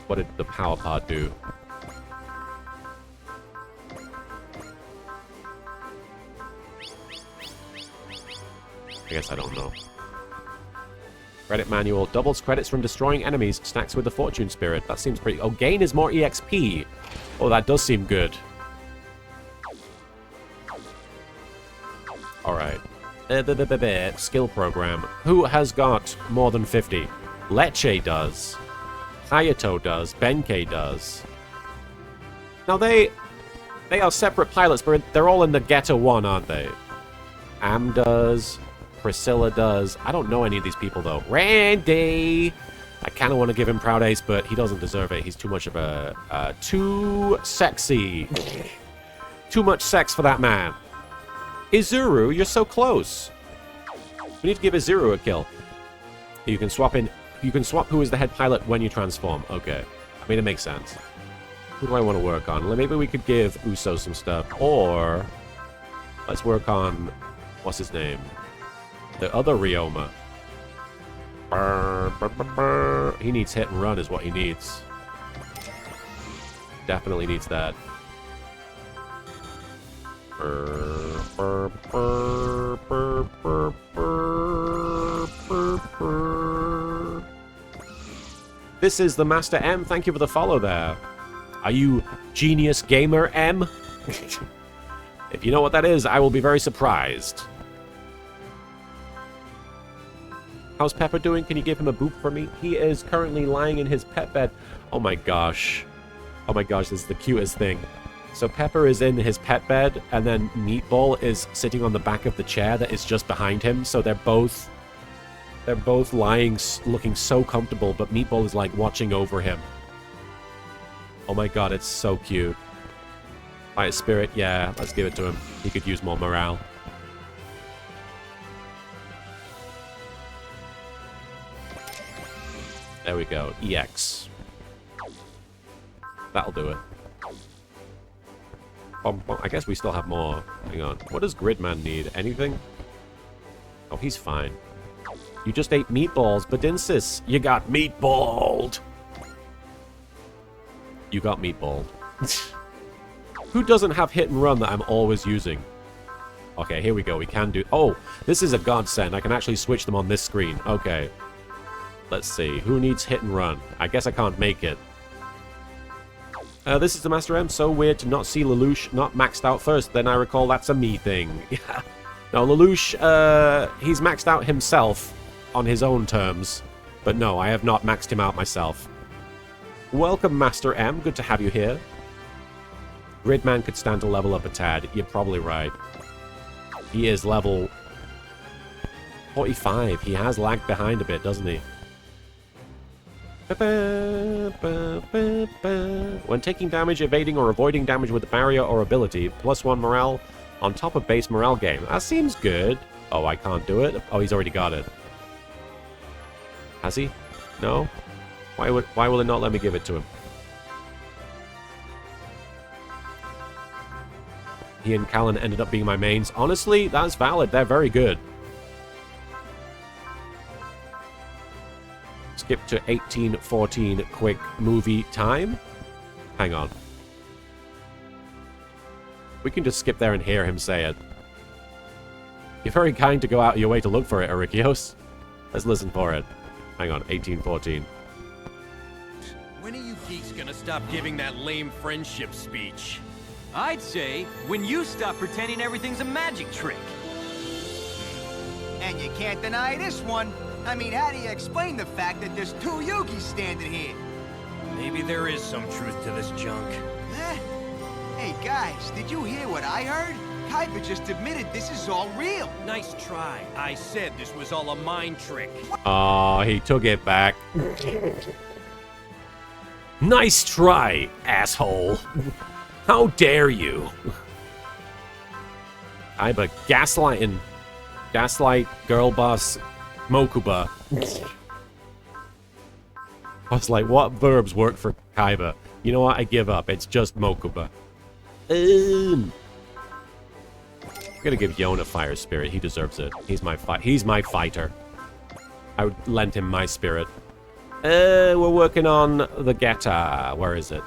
What did the power part do? I guess I don't know. Credit manual. Doubles credits from destroying enemies. Stacks with the Fortune Spirit. That seems pretty... Oh, gain is more EXP. Oh, that does seem good. Alright. Skill program. Who has got more than 50? Lecce does. Hayato does. Benkei does. Now they are separate pilots, but they're all in the Getter 1, aren't they? Am does. Priscilla does. I don't know any of these people, though. Randy! I kind of want to give him Proud Ace, but he doesn't deserve it. He's too much of a... too sexy. Too much sex for that man. Izuru, you're so close. We need to give Izuru a kill. You can swap in... You can swap who is the head pilot when you transform. Okay. I mean, it makes sense. Who do I want to work on? Maybe we could give Uso some stuff. Or... let's work on... what's his name? The other Ryoma. He needs hit and run is what he needs. Definitely needs that. This is the Master M. Thank you for the follow there. Are you Genius Gamer M? If you know what that is, I will be very surprised. How's Pepper doing? Can you give him a boop for me? He is currently lying in his pet bed. Oh my gosh. Oh my gosh, this is the cutest thing. So Pepper is in his pet bed, and then Meatball is sitting on the back of the chair that is just behind him. So they're both lying, looking so comfortable, but Meatball is like watching over him. Oh my god, it's so cute. Fire Spirit, yeah, let's give it to him. He could use more morale. There we go. EX. That'll do it. I guess we still have more. Hang on. What does Gridman need? Anything? Oh, he's fine. You just ate meatballs, Badinsis. You got meatballed. You got meatballed. Who doesn't have hit and run that I'm always using? Okay, here we go. We can do... Oh, this is a godsend. I can actually switch them on this screen. Okay. Let's see. Who needs hit and run? I guess I can't make it. This is the Master M. So weird to not see Lelouch not maxed out first. Then I recall that's a me thing. Yeah. No, Lelouch, he's maxed out himself on his own terms. But no, I have not maxed him out myself. Welcome, Master M. Good to have you here. Gridman could stand to level up a tad. You're probably right. He is level 45. He has lagged behind a bit, doesn't he? When taking damage, evading or avoiding damage with a barrier or ability, +1 morale on top of base morale gain. That seems good. Oh, I can't do it? Oh, he's already got it. Has he? No? Why will it not let me give it to him? He and Callan ended up being my mains. Honestly, that's valid. They're very good. Skip to 1814 quick movie time. Hang on. We can just skip there and hear him say it. You're very kind to go out of your way to look for it, Arikios. Let's listen for it. Hang on, 1814. When are you geeks gonna stop giving that lame friendship speech? I'd say when you stop pretending everything's a magic trick. And you can't deny this one. I mean, how do you explain the fact that there's 2 Yugis standing here? Maybe there is some truth to this junk. Huh? Hey guys, did you hear what I heard? Kaiba just admitted this is all real. Nice try. I said this was all a mind trick. Oh, he took it back. Nice try, asshole. How dare you? Kaiba gaslighting. Gaslight, girl boss, Mokuba. I was like, what verbs work for Kaiba? You know what? I give up. It's just Mokuba. I'm gonna give Yona Fire Spirit. He deserves it. He's my fighter. I would lend him my spirit. We're working on the Geta. Where is it?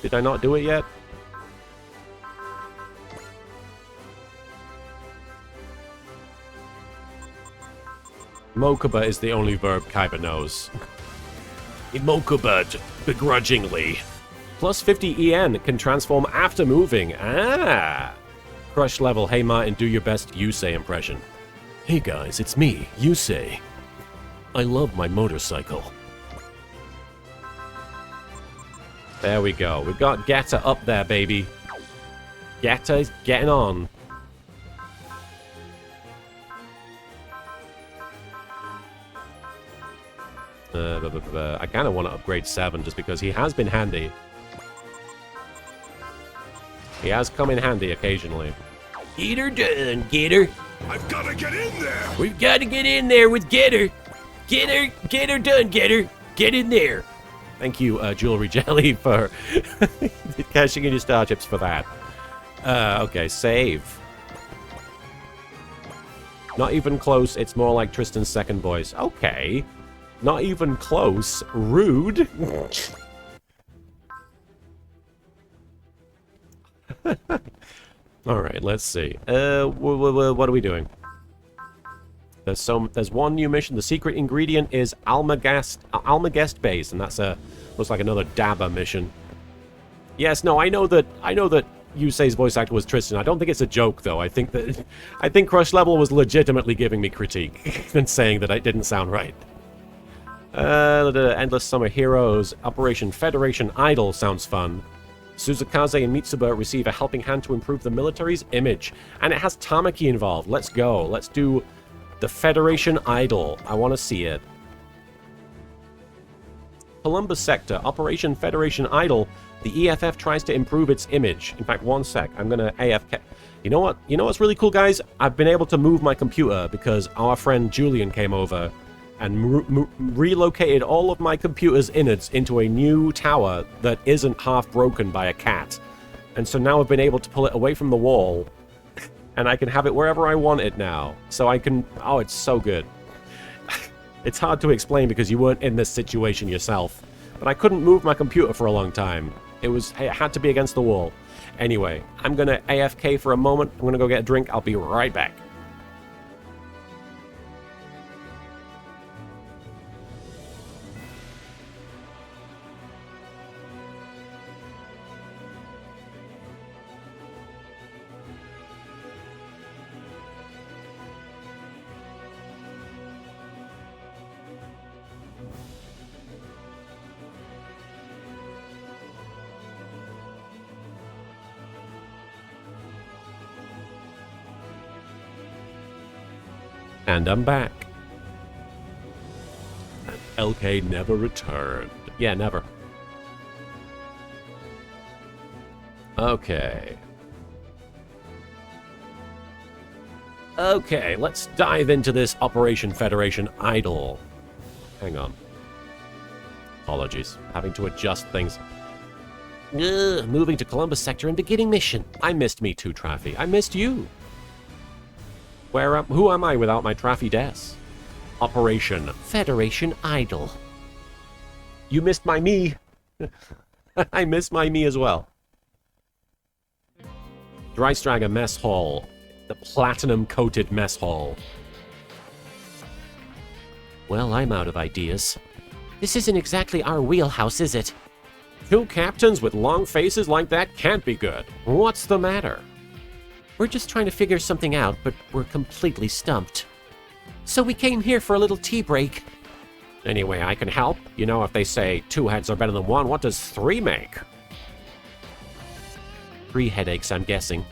Did I not do it yet? Mokuba is the only verb Kaiba knows. Mokuba begrudgingly. Plus 50 EN can transform after moving. Ah! Crush level. Hey Martin, do your best Yusei impression. Hey guys, it's me, Yusei. I love my motorcycle. There we go. We've got Geta up there, baby. Geta's getting on. I kind of want to upgrade 7 just because he has been handy. He has come in handy occasionally. Get her done, get her. I've got to get in there. We've got to get in there with get her. Get her done, get her. Get in there. Thank you, Jewelry Jelly, for cashing in your star chips for that. Okay, save. Not even close. It's more like Tristan's second voice. Okay. Not even close. Rude. All right, let's see. What are we doing? There's one new mission. The secret ingredient is Almagest base, and that's looks like another Dabba mission. Yes, no, I know that Yusei's voice actor was Tristan. I don't think it's a joke though. I think Crush Level was legitimately giving me critique and saying that I didn't sound right. Endless Summer Heroes, Operation Federation Idol sounds fun. Suzukaze and Mitsuba receive a helping hand to improve the military's image. And it has Tamaki involved. Let's go. Let's do the Federation Idol. I want to see it. Columbus Sector, Operation Federation Idol. The EFF tries to improve its image. In fact, one sec. I'm gonna AFK. You know what? You know what's really cool, guys? I've been able to move my computer because our friend Julian came over and relocated all of my computer's innards into a new tower that isn't half broken by a cat. And so now I've been able to pull it away from the wall, and I can have it wherever I want it now. So I can... Oh, it's so good. It's hard to explain because you weren't in this situation yourself. But I couldn't move my computer for a long time. It had to be against the wall. Anyway, I'm gonna AFK for a moment. I'm gonna go get a drink. I'll be right back. And I'm back. And LK never returned. Yeah, never. Okay. Okay, let's dive into this Operation Federation Idol. Hang on. Apologies. Having to adjust things. Moving to Columbus Sector and beginning mission. I missed me too, Traffy. I missed you. Who am I without my Traffy Des? Operation Federation Idol. You missed my me. I missed my me as well. Drystraga Mess Hall. The platinum-coated mess hall. Well, I'm out of ideas. This isn't exactly our wheelhouse, is it? Two captains with long faces like that can't be good. What's the matter? We're just trying to figure something out, but we're completely stumped. So we came here for a little tea break. Anyway, I can help. You know, if they say 2 heads are better than 1, what does 3 make? 3 headaches, I'm guessing.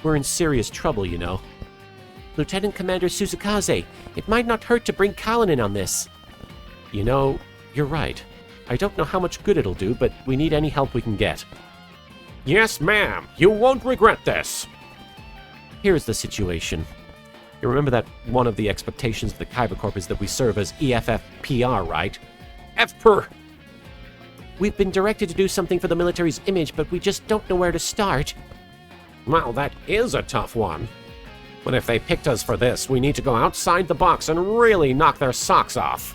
We're in serious trouble, you know. Lieutenant Commander Suzukaze, it might not hurt to bring Colin in on this. You know, you're right. I don't know how much good it'll do, but we need any help we can get. Yes, ma'am. You won't regret this. Here's the situation. You remember that one of the expectations of the Kyber Corp is that we serve as EFF PR, right? FPR! We've been directed to do something for the military's image, but we just don't know where to start. Well, that is a tough one. But if they picked us for this, we need to go outside the box and really knock their socks off.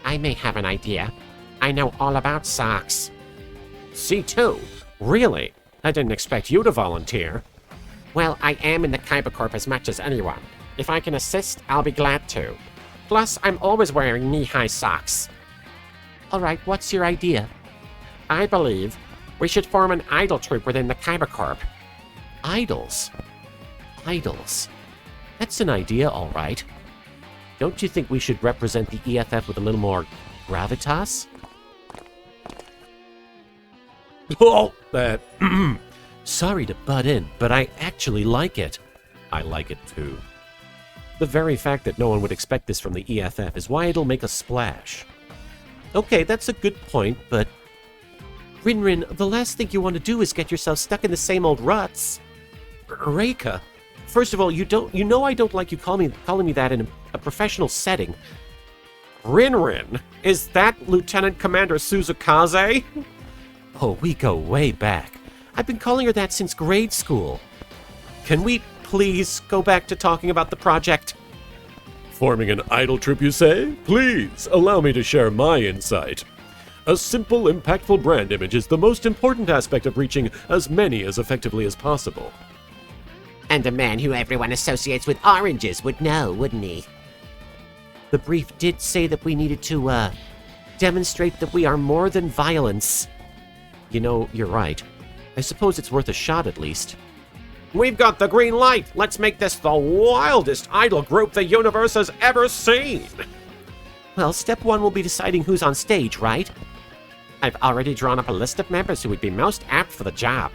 I may have an idea. I know all about socks. C2? Really? I didn't expect you to volunteer. Well, I am in the Kyber Corp as much as anyone. If I can assist, I'll be glad to. Plus, I'm always wearing knee-high socks. All right, what's your idea? I believe we should form an idol troop within the Kyber Corp. Idols? Idols. That's an idea, all right. Don't you think we should represent the EFF with a little more gravitas? Oh, that... Sorry to butt in, but I actually like it. I like it too. The very fact that no one would expect this from the EFF is why it'll make a splash. Okay, that's a good point, but... Rin, the last thing you want to do is get yourself stuck in the same old ruts. Reika, first of all, you know I don't like you calling me that in a professional setting. Rin, is that Lieutenant Commander Suzukaze? Oh, we go way back. I've been calling her that since grade school. Can we please go back to talking about the project? Forming an idol troop, you say? Please, allow me to share my insight. A simple, impactful brand image is the most important aspect of reaching as many as effectively as possible. And a man who everyone associates with oranges would know, wouldn't he? The brief did say that we needed to, demonstrate that we are more than violence. You know, you're right. I suppose it's worth a shot at least. We've got the green light! Let's make this the wildest idol group the universe has ever seen! Well, step 1 will be deciding who's on stage, right? I've already drawn up a list of members who would be most apt for the job.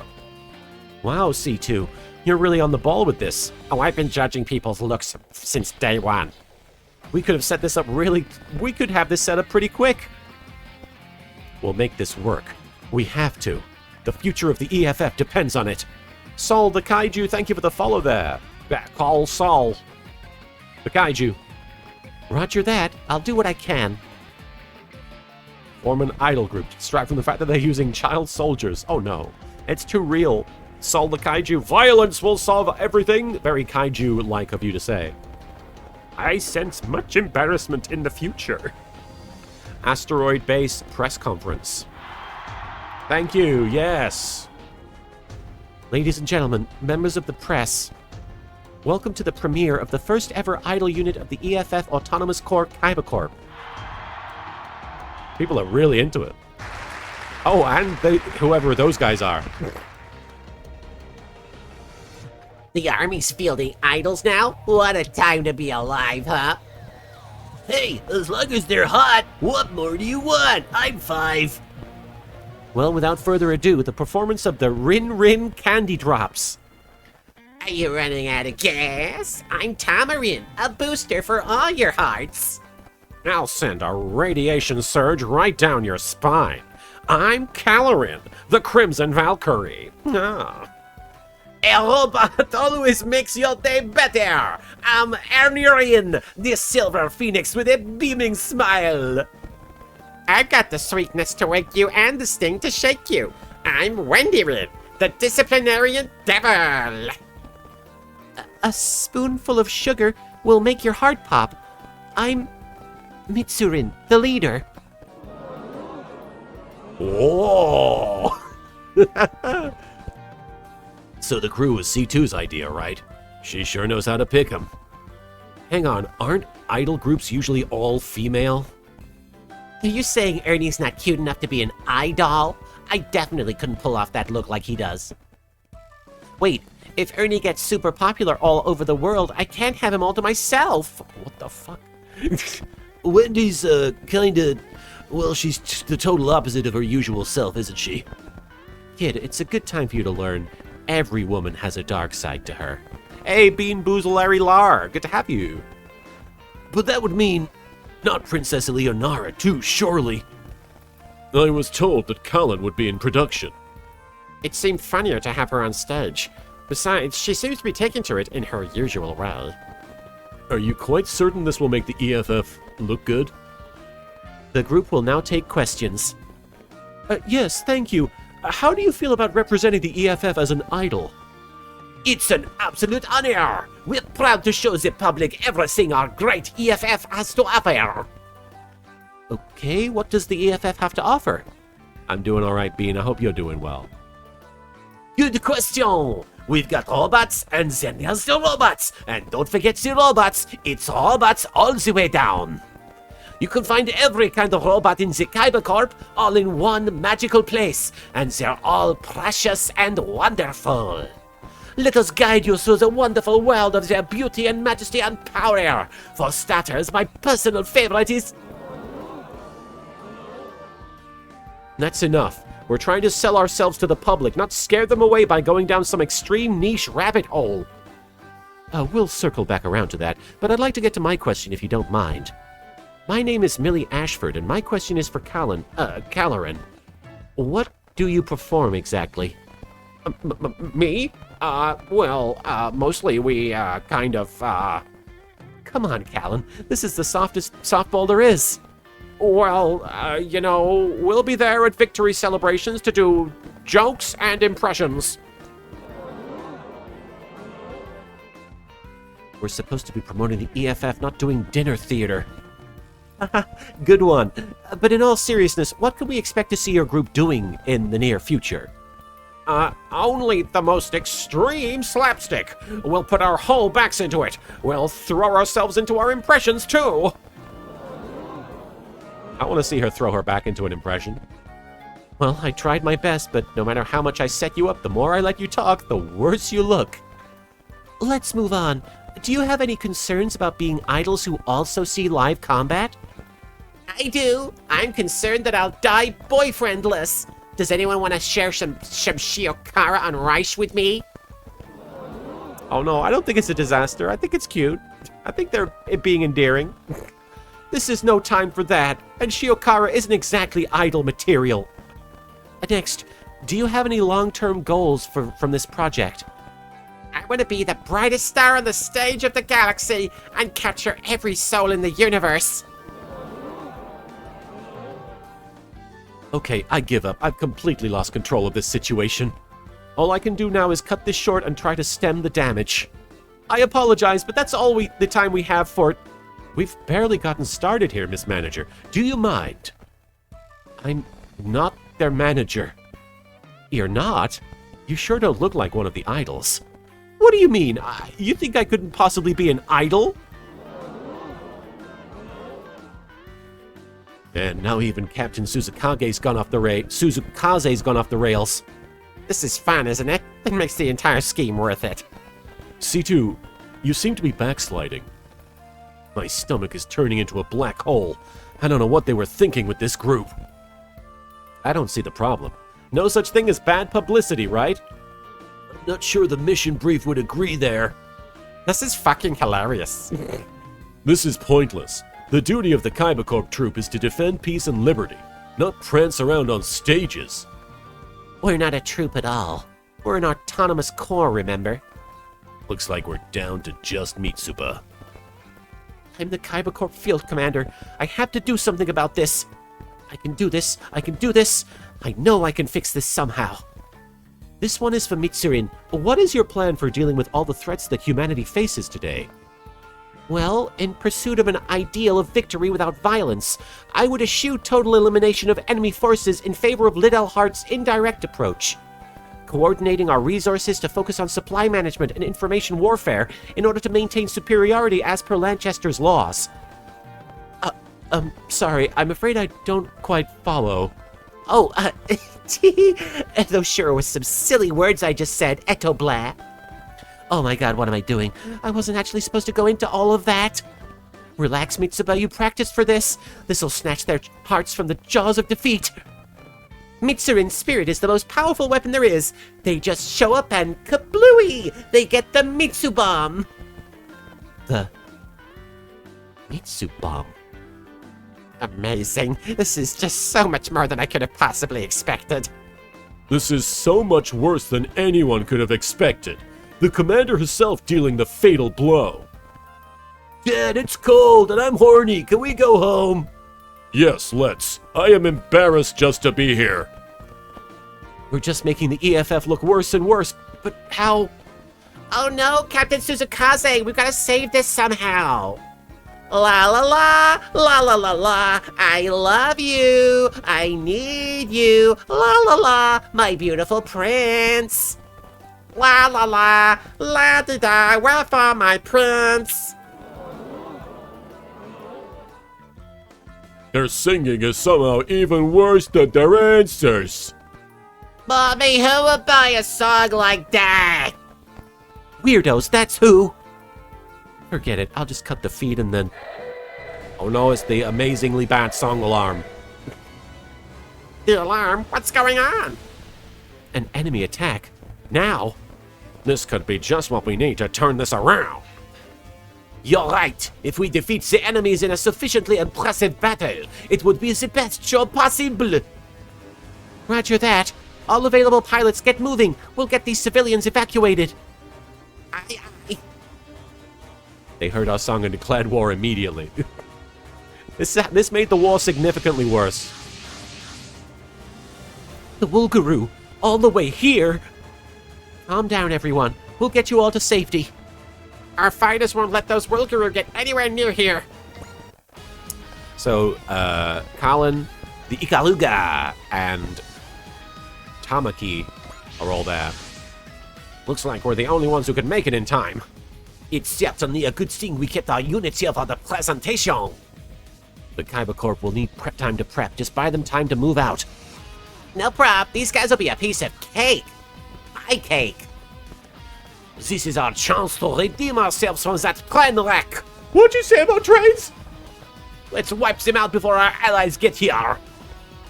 Wow, C2, you're really on the ball with this. Oh, I've been judging people's looks since day 1. We could have set this up we could have this set up pretty quick. We'll make this work. We have to. The future of the EFF depends on it. Saul the Kaiju, thank you for the follow there. Call Saul. The Kaiju. Roger that. I'll do what I can. Form an idol group to distract from the fact that they're using child soldiers. Oh no. It's too real. Saul the Kaiju. Violence will solve everything. Very Kaiju-like of you to say. I sense much embarrassment in the future. Asteroid Base press conference. Thank you, yes. Ladies and gentlemen, members of the press, welcome to the premiere of the first ever idol unit of the EFF Autonomous Corps Kaiba Corp. People are really into it. Oh, and whoever those guys are. The army's fielding idols now? What a time to be alive, huh? Hey, as long as they're hot, what more do you want? I'm 5. Well, without further ado, the performance of the Rin Rin Candy Drops. Are you running out of gas? I'm Tamarin, a booster for all your hearts. I'll send a radiation surge right down your spine. I'm Calorin, the Crimson Valkyrie. Ah. A robot always makes your day better. I'm Ernurian, the Silver Phoenix with a beaming smile. I've got the sweetness to wake you and the sting to shake you. I'm Wendyrin, the disciplinarian devil. A spoonful of sugar will make your heart pop. I'm Mitsurin, the leader. Whoa! So the crew was C2's idea, right? She sure knows how to pick 'em. Hang on, aren't idol groups usually all female? Are you saying Ernie's not cute enough to be an idol? I definitely couldn't pull off that look like he does. Wait, if Ernie gets super popular all over the world, I can't have him all to myself. What the fuck? Wendy's, kinda... Well, she's the total opposite of her usual self, isn't she? Kid, it's a good time for you to learn. Every woman has a dark side to her. Hey, Bean Boozle Larry Lar, good to have you. But that would mean... Not Princess Eleonora, too, surely. I was told that Callan would be in production. It seemed funnier to have her on stage. Besides, she seems to be taking to it in her usual way. Are you quite certain this will make the EFF look good? The group will now take questions. Yes, thank you. How do you feel about representing the EFF as an idol? It's an absolute honor. We're proud to show the public everything our great EFF has to offer. Okay, what does the EFF have to offer? I'm doing all right, Bean. I hope you're doing well. Good question. We've got robots, and then there's the robots. And don't forget the robots. It's robots all the way down. You can find every kind of robot in the Kaiba Corp all in one magical place. And they're all precious and wonderful. Let us guide you through the wonderful world of their beauty and majesty and power. For starters, my personal favorite is... That's enough. We're trying to sell ourselves to the public, not scare them away by going down some extreme niche rabbit hole. We'll circle back around to that, but I'd like to get to my question if you don't mind. My name is Millie Ashford, and my question is for Calorin. What do you perform exactly? Me? Mostly we, Come on, Callan. This is the softest softball there is. we'll be there at victory celebrations to do jokes and impressions. We're supposed to be promoting the EFF, not doing dinner theater. Good one. But in all seriousness, what can we expect to see your group doing in the near future? Only the most extreme slapstick. We'll put our whole backs into it. We'll throw ourselves into our impressions, too. I want to see her throw her back into an impression. Well, I tried my best, but no matter how much I set you up, the more I let you talk, the worse you look. Let's move on. Do you have any concerns about being idols who also see live combat? I do. I'm concerned that I'll die boyfriendless. Does anyone want to share some shiokara on rice with me? Oh no, I don't think it's a disaster. I think it's cute. I think they're being endearing. This is no time for that, and Shiokara isn't exactly idle material. Next, do you have any long-term goals from this project? I want to be the brightest star on the stage of the galaxy and capture every soul in the universe. Okay, I give up. I've completely lost control of this situation. All I can do now is cut this short and try to stem the damage. I apologize, but that's all the time we have for it. We've barely gotten started here, Miss Manager. Do you mind? I'm not their manager. You're not? You sure don't look like one of the idols. What do you mean? You think I couldn't possibly be an idol? And now even Captain Suzukaze's gone off the rails. This is fun, isn't it? It makes the entire scheme worth it. C2, you seem to be backsliding. My stomach is turning into a black hole. I don't know what they were thinking with this group. I don't see the problem. No such thing as bad publicity, right? I'm not sure the mission brief would agree there. This is fucking hilarious. This is pointless. The duty of the Kaiba Corp troop is to defend peace and liberty, not prance around on stages. We're not a troop at all. We're an autonomous corps, remember? Looks like we're down to just Mitsuba. I'm the Kaiba Corp field commander. I have to do something about this. I can do this. I can do this. I know I can fix this somehow. This one is for Mitsurin. What is your plan for dealing with all the threats that humanity faces today? Well, in pursuit of an ideal of victory without violence, I would eschew total elimination of enemy forces in favor of Littleheart's indirect approach. Coordinating our resources to focus on supply management and information warfare in order to maintain superiority as per Lanchester's laws. Sorry, I'm afraid I don't quite follow. Oh, those sure were some silly words I just said, Eto Blah. Oh my god, what am I doing? I wasn't actually supposed to go into all of that. Relax, Mitsuba, you practiced for this. This'll snatch their hearts from the jaws of defeat. Mitsurin's spirit is the most powerful weapon there is. They just show up and kablooey! They get the Mitsu Bomb! The Mitsu Bomb. Amazing. This is just so much more than I could have possibly expected. This is so much worse than anyone could have expected. The commander herself dealing the fatal blow. Dad, it's cold and I'm horny. Can we go home? Yes, let's. I am embarrassed just to be here. We're just making the EFF look worse and worse, but how? Oh no, Captain Suzukaze, we've got to save this somehow. La la la, la la la la, I love you, I need you, la la la, my beautiful prince. La la la, la da da, wherefore my prince? Their singing is somehow even worse than their answers. Mommy, who would buy a song like that? Weirdos, that's who. Forget it, I'll just cut the feed and then... Oh no, it's the amazingly bad song alarm. The alarm? What's going on? An enemy attack? Now? This could be just what we need to turn this around. You're right. If we defeat the enemies in a sufficiently impressive battle, it would be the best show possible. Roger that. All available pilots get moving. We'll get these civilians evacuated. Aye. They heard our song and declared war immediately. This made the war significantly worse. The Woolgaroo, all the way here. Calm down, everyone. We'll get you all to safety. Our fighters won't let those Woolgaroo get anywhere near here. So, Colin, the Ikaruga, and Tamaki are all there. Looks like we're the only ones who can make it in time. It's certainly a good thing we kept our units here for the presentation. The Kaiba Corp will need time to prep. Just buy them time to move out. No prob. These guys will be a piece of cake. My cake. This is our chance to redeem ourselves from that train wreck. What'd you say about trains? Let's wipe them out before our allies get here.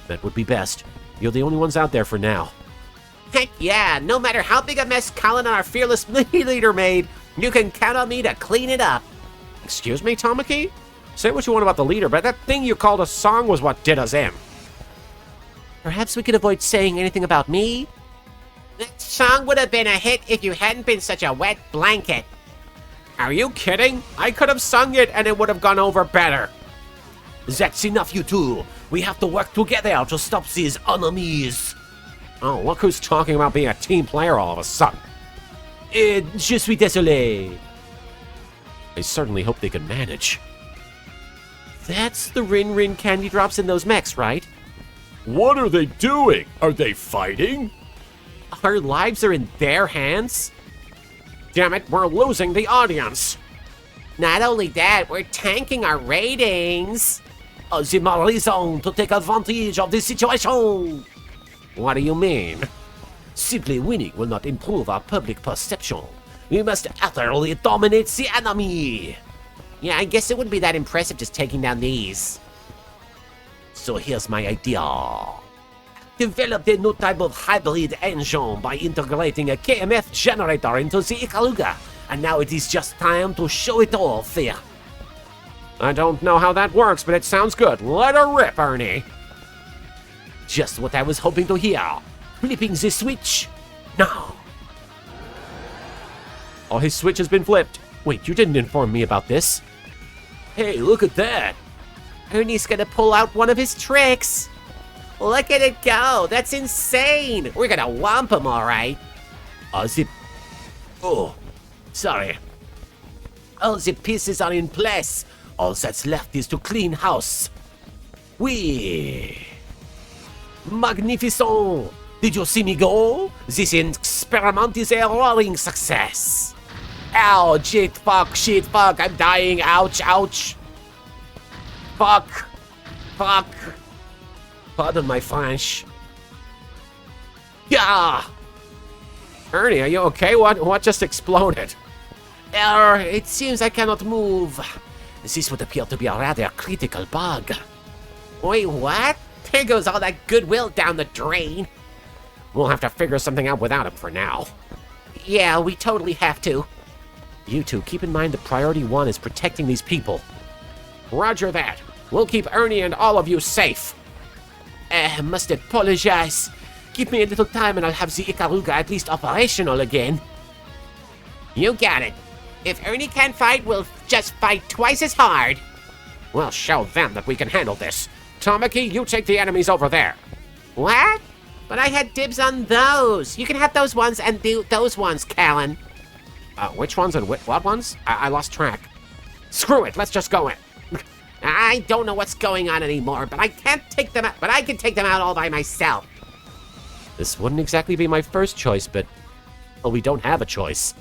That would be best. You're the only ones out there for now. Heck yeah, no matter how big a mess Colin and our fearless leader made, you can count on me to clean it up. Excuse me, Tamaki? Say what you want about the leader, but that thing you called a song was what did us in. Perhaps we could avoid saying anything about me? That song would have been a hit if you hadn't been such a wet blanket. Are you kidding? I could have sung it and it would have gone over better. That's enough, you two. We have to work together to stop these enemies. Oh, look who's talking about being a team player all of a sudden. Je suis désolé. I certainly hope they can manage. That's the Rin Rin candy drops in those mechs, right? What are they doing? Are they fighting? Our lives are in their hands? Damn it, we're losing the audience. Not only that, we're tanking our ratings. C'est ma raison to take advantage of this situation. What do you mean? Simply winning will not improve our public perception. We must utterly dominate the enemy. Yeah, I guess it wouldn't be that impressive just taking down these. So here's my idea. Develop a new type of hybrid engine by integrating a KMF generator into the Ikaruga. And now it is just time to show it off here. I don't know how that works, but it sounds good. Let her rip, Ernie. Just what I was hoping to hear. Flipping the switch. Now. Oh, his switch has been flipped. Wait, you didn't inform me about this. Hey, look at that. Ernie's gonna pull out one of his tricks. Look at it go. That's insane. We're gonna whomp him, all right. Oh, sorry. All the pieces are in place. All that's left is to clean house. Magnificent. Did you see me go? This experiment is a roaring success. Ow, shit, fuck, I'm dying, ouch, ouch. Fuck. Pardon my French. Yeah. Ernie, are you okay? What just exploded? It seems I cannot move. This would appear to be a rather critical bug. Wait, what? There goes all that goodwill down the drain. We'll have to figure something out without him for now. Yeah, we totally have to. You two, keep in mind that priority one is protecting these people. Roger that. We'll keep Ernie and all of you safe. Must apologize. Give me a little time and I'll have the Ikaruga at least operational again. You got it. If Ernie can't fight, we'll just fight twice as hard. We'll show them that we can handle this. Tamaki, you take the enemies over there. What? But I had dibs on those. You can have those ones and do those ones, Callan. Which ones and what ones? I lost track. Screw it, let's just go in. I don't know what's going on anymore, but I can't take them out. But I can take them out all by myself. This wouldn't exactly be my first choice, but well, we don't have a choice.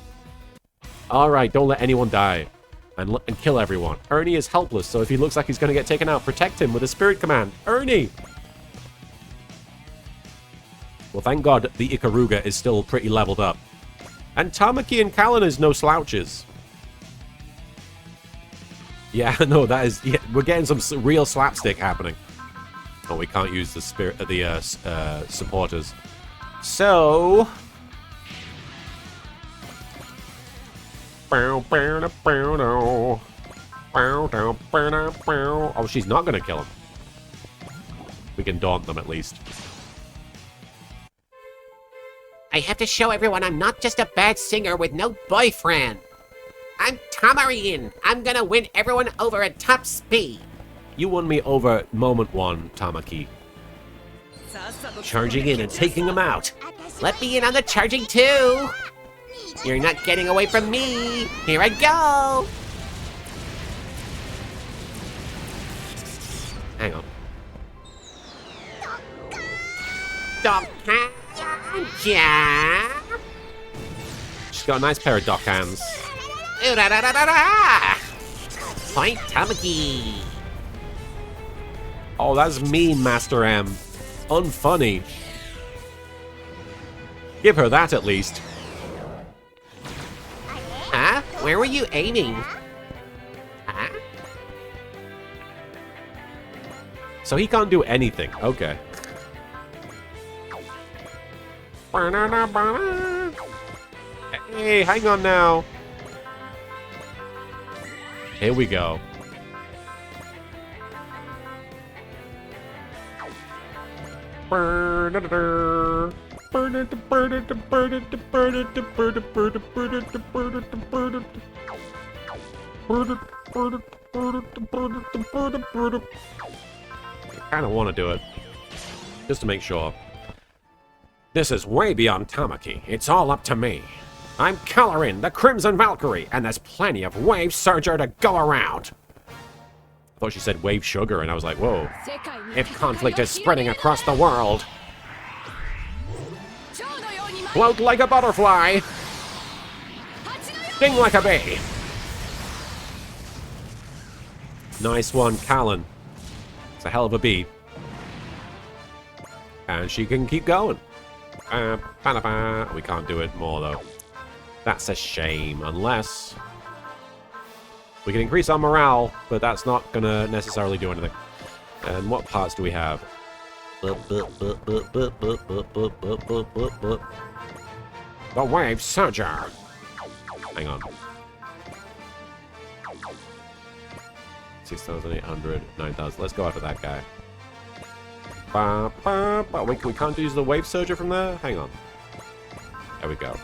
All right, don't let anyone die. And kill everyone. Ernie is helpless, so if he looks like he's going to get taken out, protect him with a spirit command. Ernie! Well, thank God the Ikaruga is still pretty leveled up. And Tamaki and Callan is no slouches. Yeah, no, that is... Yeah, we're getting some real slapstick happening. Oh, we can't use the supporters. So... Oh, she's not going to kill him. We can daunt them at least. I have to show everyone I'm not just a bad singer with no boyfriend. I'm Tamarine. I'm gonna win everyone over at top speed. You won me over moment one, Tamaki. Charging in and taking them out. Let me in on the charging too. You're not getting away from me. Here I go. Hang on. Yeah. She's got a nice pair of dock hands. Point Tamaki. Oh, that's mean, Master M. Unfunny. Give her that at least. Huh? Where were you aiming? Huh? So he can't do anything. Okay. Hey, hang on now. Here we go. I kind of want to do it. Just to make sure. This is way beyond Tamaki. It's all up to me. I'm Colorin, the Crimson Valkyrie, and there's plenty of wave surger to go around. I thought she said wave sugar, and I was like, whoa. If conflict is spreading across the world, float like a butterfly, sting like a bee. Nice one, Callan. It's a hell of a beat. And she can keep going. We can't do it more, though. That's a shame, unless we can increase our morale, but that's not gonna necessarily do anything. And what parts do we have? The wave surger. Hang on. 6,800, 9,000. Let's go after that guy. We can't use the wave surger from there? Hang on. There we go.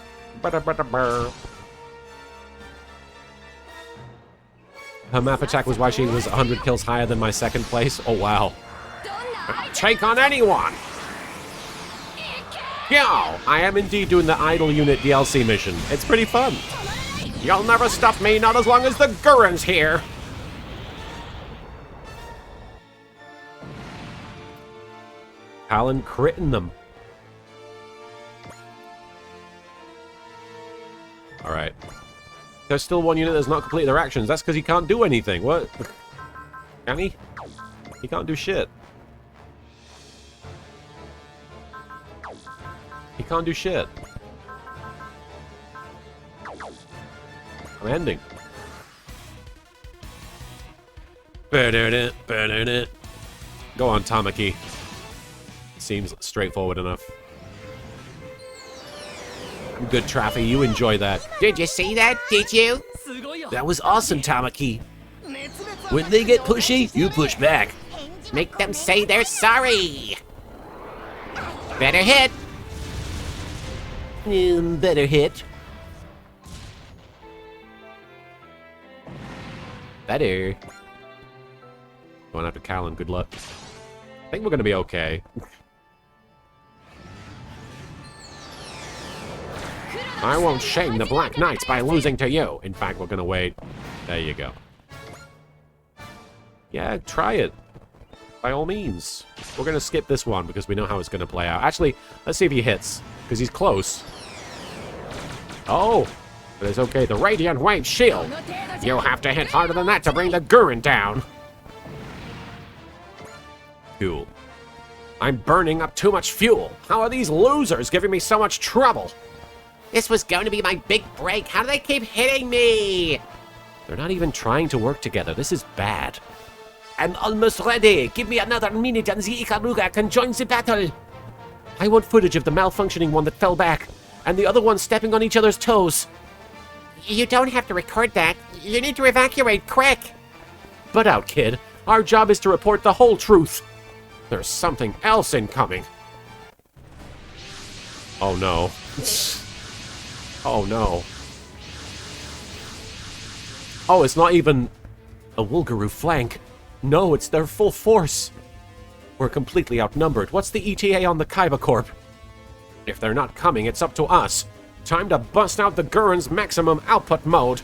Her map attack was why she was 100 kills higher than my second place. Oh, wow. Take on anyone. Yo! I am indeed doing the Idol Unit DLC mission. It's pretty fun. You'll never stop me, not as long as the Gurren's here. Callan critting them. Alright. There's still one unit that's not completed their actions. That's because he can't do anything. What? Can he? He can't do shit. He can't do shit. I'm ending. Go on, Tamaki. Seems straightforward enough. Good, Traffy. You enjoy that. Did you see that? Did you? That was awesome, Tamaki. When they get pushy, you push back. Make them say they're sorry. Better hit. Better hit. Better. Going after Callan. Good luck. I think we're going to be okay. I won't shame the Black Knights by losing to you. In fact, we're going to wait. There you go. Yeah, try it. By all means. We're going to skip this one because we know how it's going to play out. Actually, let's see if he hits. Because he's close. Oh! But it's okay. The Radiant Wave Shield. You'll have to hit harder than that to bring the Gurren down. Cool. I'm burning up too much fuel. How are these losers giving me so much trouble? This was going to be my big break. How do they keep hitting me? They're not even trying to work together. This is bad. I'm almost ready. Give me another minute and the Ikaruga can join the battle. I want footage of the malfunctioning one that fell back, and the other one stepping on each other's toes. You don't have to record that. You need to evacuate quick. Butt out, kid. Our job is to report the whole truth. There's something else incoming. Oh no. Oh no. Oh, it's not even a Wulgaru flank. No, it's their full force. We're completely outnumbered. What's the ETA on the Kaiba Corp? If they're not coming, it's up to us. Time to bust out the Gurren's maximum output mode.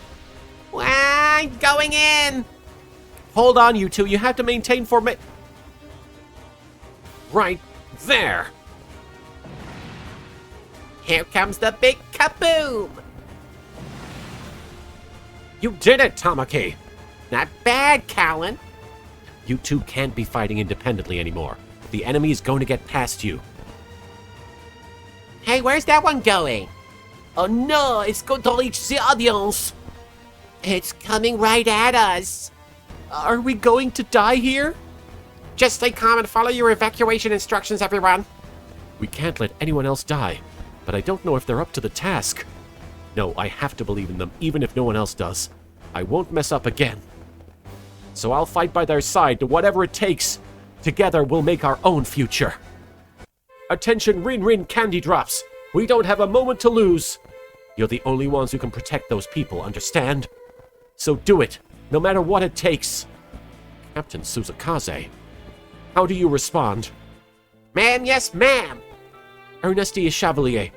I'm going in. Hold on, you two. You have to maintain formation. Right there. Here comes the big kaboom! You did it, Tamaki! Not bad, Callan. You two can't be fighting independently anymore. The enemy is going to get past you. Hey, where's that one going? Oh no, it's going to reach the audience. It's coming right at us. Are we going to die here? Just stay calm and follow your evacuation instructions, everyone. We can't let anyone else die, but I don't know if they're up to the task. No, I have to believe in them, even if no one else does. I won't mess up again. So I'll fight by their side to whatever it takes. Together we'll make our own future. Attention Rin Rin Candy Drops. We don't have a moment to lose. You're the only ones who can protect those people, understand? So do it, no matter what it takes. Captain Suzakaze. How do you respond? Ma'am, yes, ma'am. Ernestia Chevalier,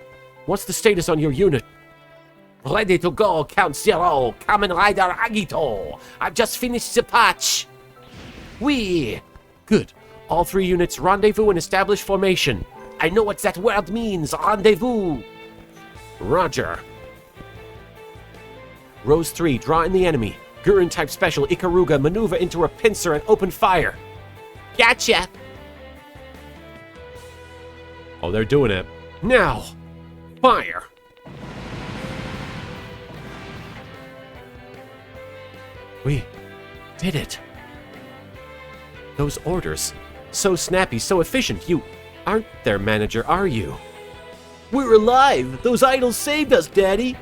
what's the status on your unit? Ready to go, Count Zero. Kamen Rider Agito. I've just finished the patch. Good. All 3 units rendezvous and establish formation. I know what that word means, rendezvous. Roger. Rose 3, draw in the enemy. Gurren type special Ikaruga maneuver into a pincer and open fire. Gotcha. Oh, they're doing it. Now, fire. We did it. Those orders, so snappy, so efficient. You aren't their manager, are you? We're alive! Those idols saved us, Daddy!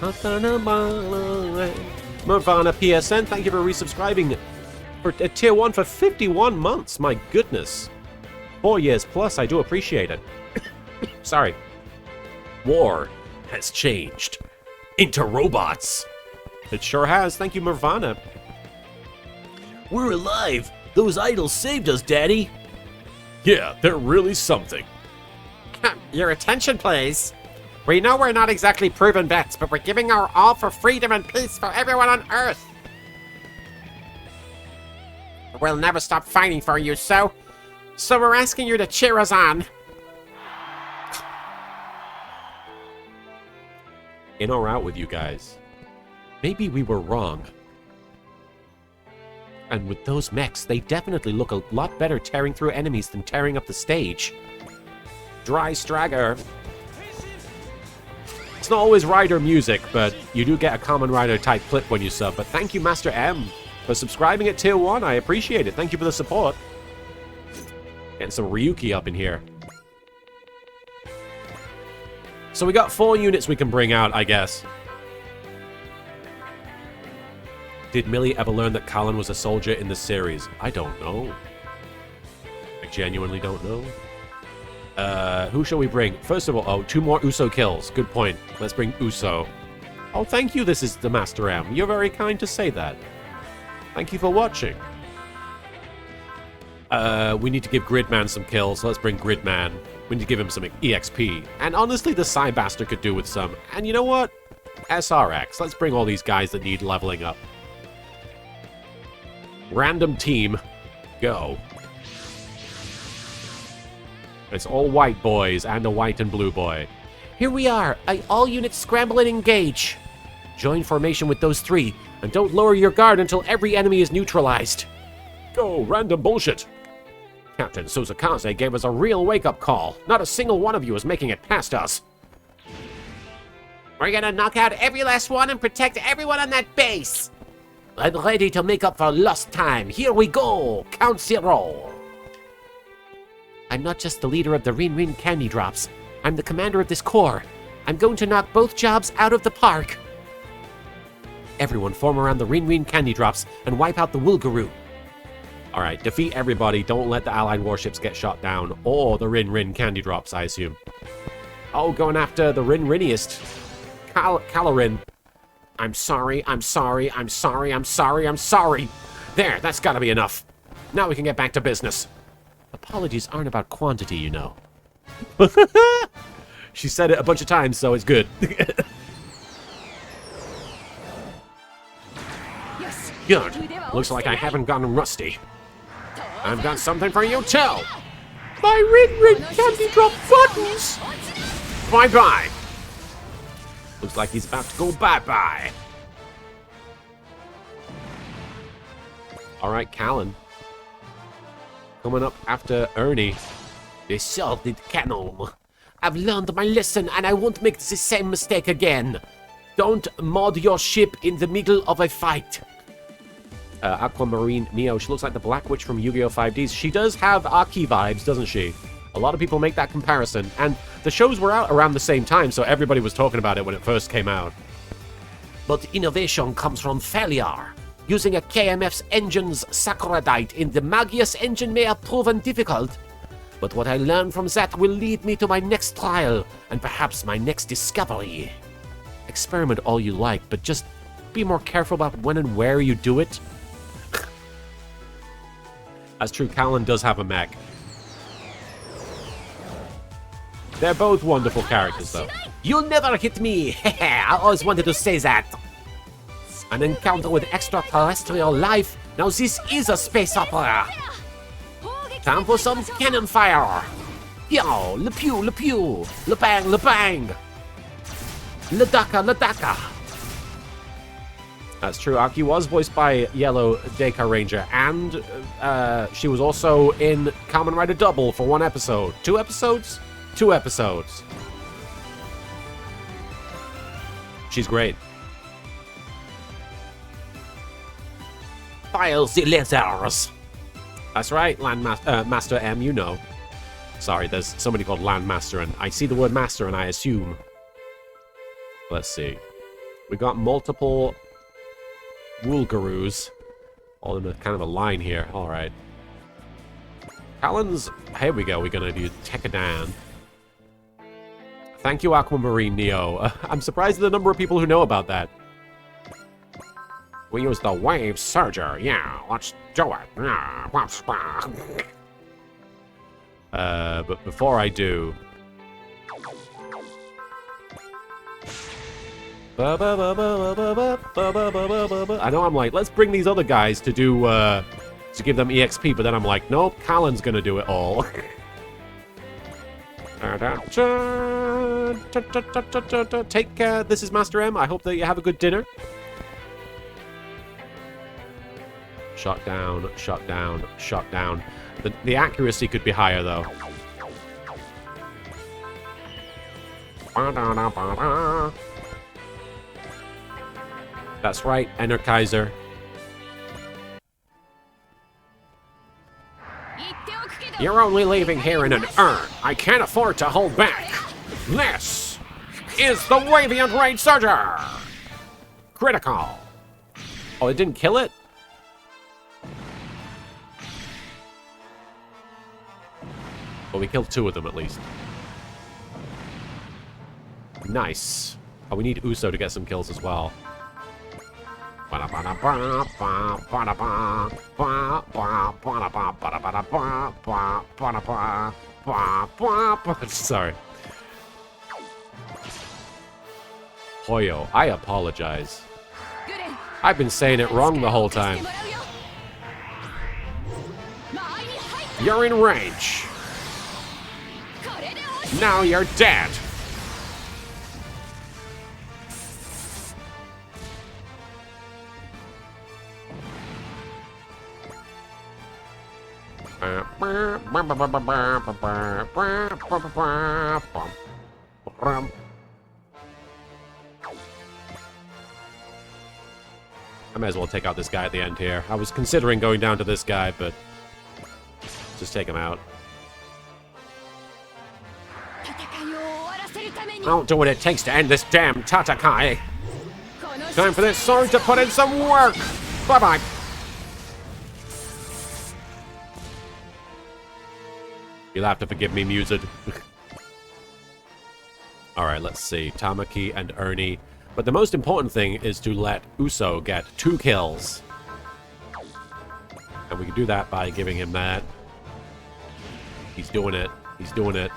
Nirvana PSN, thank you for resubscribing for Tier 1 for 51 months. My goodness. 4 years plus, I do appreciate it. Sorry. War has changed into robots. It sure has. Thank you, Nirvana. We're alive! Those idols saved us, Daddy! Yeah, they're really something. Your attention, please. We know we're not exactly proven vets, but we're giving our all for freedom and peace for everyone on Earth. We'll never stop fighting for you, so we're asking you to cheer us on. In or out with you guys. Maybe we were wrong. And with those mechs, they definitely look a lot better tearing through enemies than tearing up the stage. Dry Stragger. It's not always Rider music, but you do get a Kamen Rider type clip when you sub. But thank you, Master M, for subscribing at Tier 1. I appreciate it. Thank you for the support. Getting some Ryuki up in here. So we got 4 units we can bring out, I guess. Did Millie ever learn that Colin was a soldier in the series? I don't know. I genuinely don't know. Who shall we bring? First of all, 2 more Uso kills. Good point. Let's bring Uso. Oh, thank you, this is the Master M. You're very kind to say that. Thank you for watching. We need to give Gridman some kills, so let's bring Gridman. We need to give him some EXP. And honestly, the Psybaster could do with some. And you know what? SRX. Let's bring all these guys that need leveling up. Random team. Go. It's all white boys and a white and blue boy. Here we are. All units scramble and engage. Join formation with those 3, and don't lower your guard until every enemy is neutralized. Go, random bullshit. Captain Suzakaze gave us a real wake-up call. Not a single one of you is making it past us. We're gonna knock out every last one and protect everyone on that base. I'm ready to make up for lost time. Here we go, Count Zero. I'm not just the leader of the Rin Rin Candy Drops. I'm the commander of this corps. I'm going to knock both jobs out of the park. Everyone form around the Rin Rin Candy Drops and wipe out the Wulguru. Alright, defeat everybody. Don't let the Allied warships get shot down. Or the Rin Rin Candy Drops, I assume. Oh, going after the Rin Riniest. Calorin. I'm sorry, I'm sorry, I'm sorry, I'm sorry, I'm sorry. There, that's gotta be enough. Now we can get back to business. Apologies aren't about quantity, you know. She said it a bunch of times, so it's good. Good. Looks like I haven't gotten rusty. I've got something for you too. My Rin Rin Candy Drop buttons! Bye-bye. Looks like he's about to go bye-bye. Alright, Callan. Coming up after Ernie. The salted cannon. I've learned my lesson and I won't make the same mistake again. Don't mod your ship in the middle of a fight. Aquamarine Neo. She looks like the Black Witch from Yu-Gi-Oh! 5Ds. She does have Aki vibes, doesn't she? A lot of people make that comparison. And the shows were out around the same time, so everybody was talking about it when it first came out. but innovation comes from failure. Using a KMF's engine's saccharidite in the Magius engine may have proven difficult, but what I learned from that will lead me to my next trial, and perhaps my next discovery. Experiment all you like, but just be more careful about when and where you do it. That's true, Callan does have a mech. They're both wonderful characters, though. You'll never hit me! I always wanted to say that. An encounter with extraterrestrial life? Now this is a space opera! Time for some cannon fire! Yo, le pew, le pew! Le bang, le bang! Le daka, le daka! That's true. Aki was voiced by Yellow Deka Ranger, and she was also in Kamen Rider Double for 1 episode. 2 episodes? 2 episodes. She's great. File the lasers! That's right, Master M, you know. Sorry, there's somebody called Landmaster, and I see the word master and I assume. Let's see. We got multiple Woolgaroos, all in a kind of a line here. All right. Callan's... Here we go. We're going to do Tekadan. Thank you, Aquamarine Neo. I'm surprised at the number of people who know about that. We use the wave surger. Yeah, let's do it. But before I do... I know I'm like, let's bring these other guys to do, to give them EXP, but then I'm like, nope, Callan's gonna do it all. Take care, this is Master M, I hope that you have a good dinner. Shot down, shot down, shot down. The accuracy could be higher, though. That's right, Energizer. You're only leaving here in an urn. I can't afford to hold back. This is the Waviant Raid Surger. Critical. Oh, it didn't kill it? Well, we killed 2 of them at least. Nice. Oh, we need Uso to get some kills as well. Sorry. Hoyo, I apologize. I've been saying it wrong the whole time. You're in range. Now you're dead. I may as well take out this guy at the end here. I was considering going down to this guy, but just take him out. I'll do what it takes to end this damn Tatakai. Time for this sword to put in some work. Bye-bye. You'll have to forgive me, Mused. Alright, let's see. Tamaki and Ernie. But the most important thing is to let Uso get 2 kills. And we can do that by giving him that. He's doing it. He's doing it.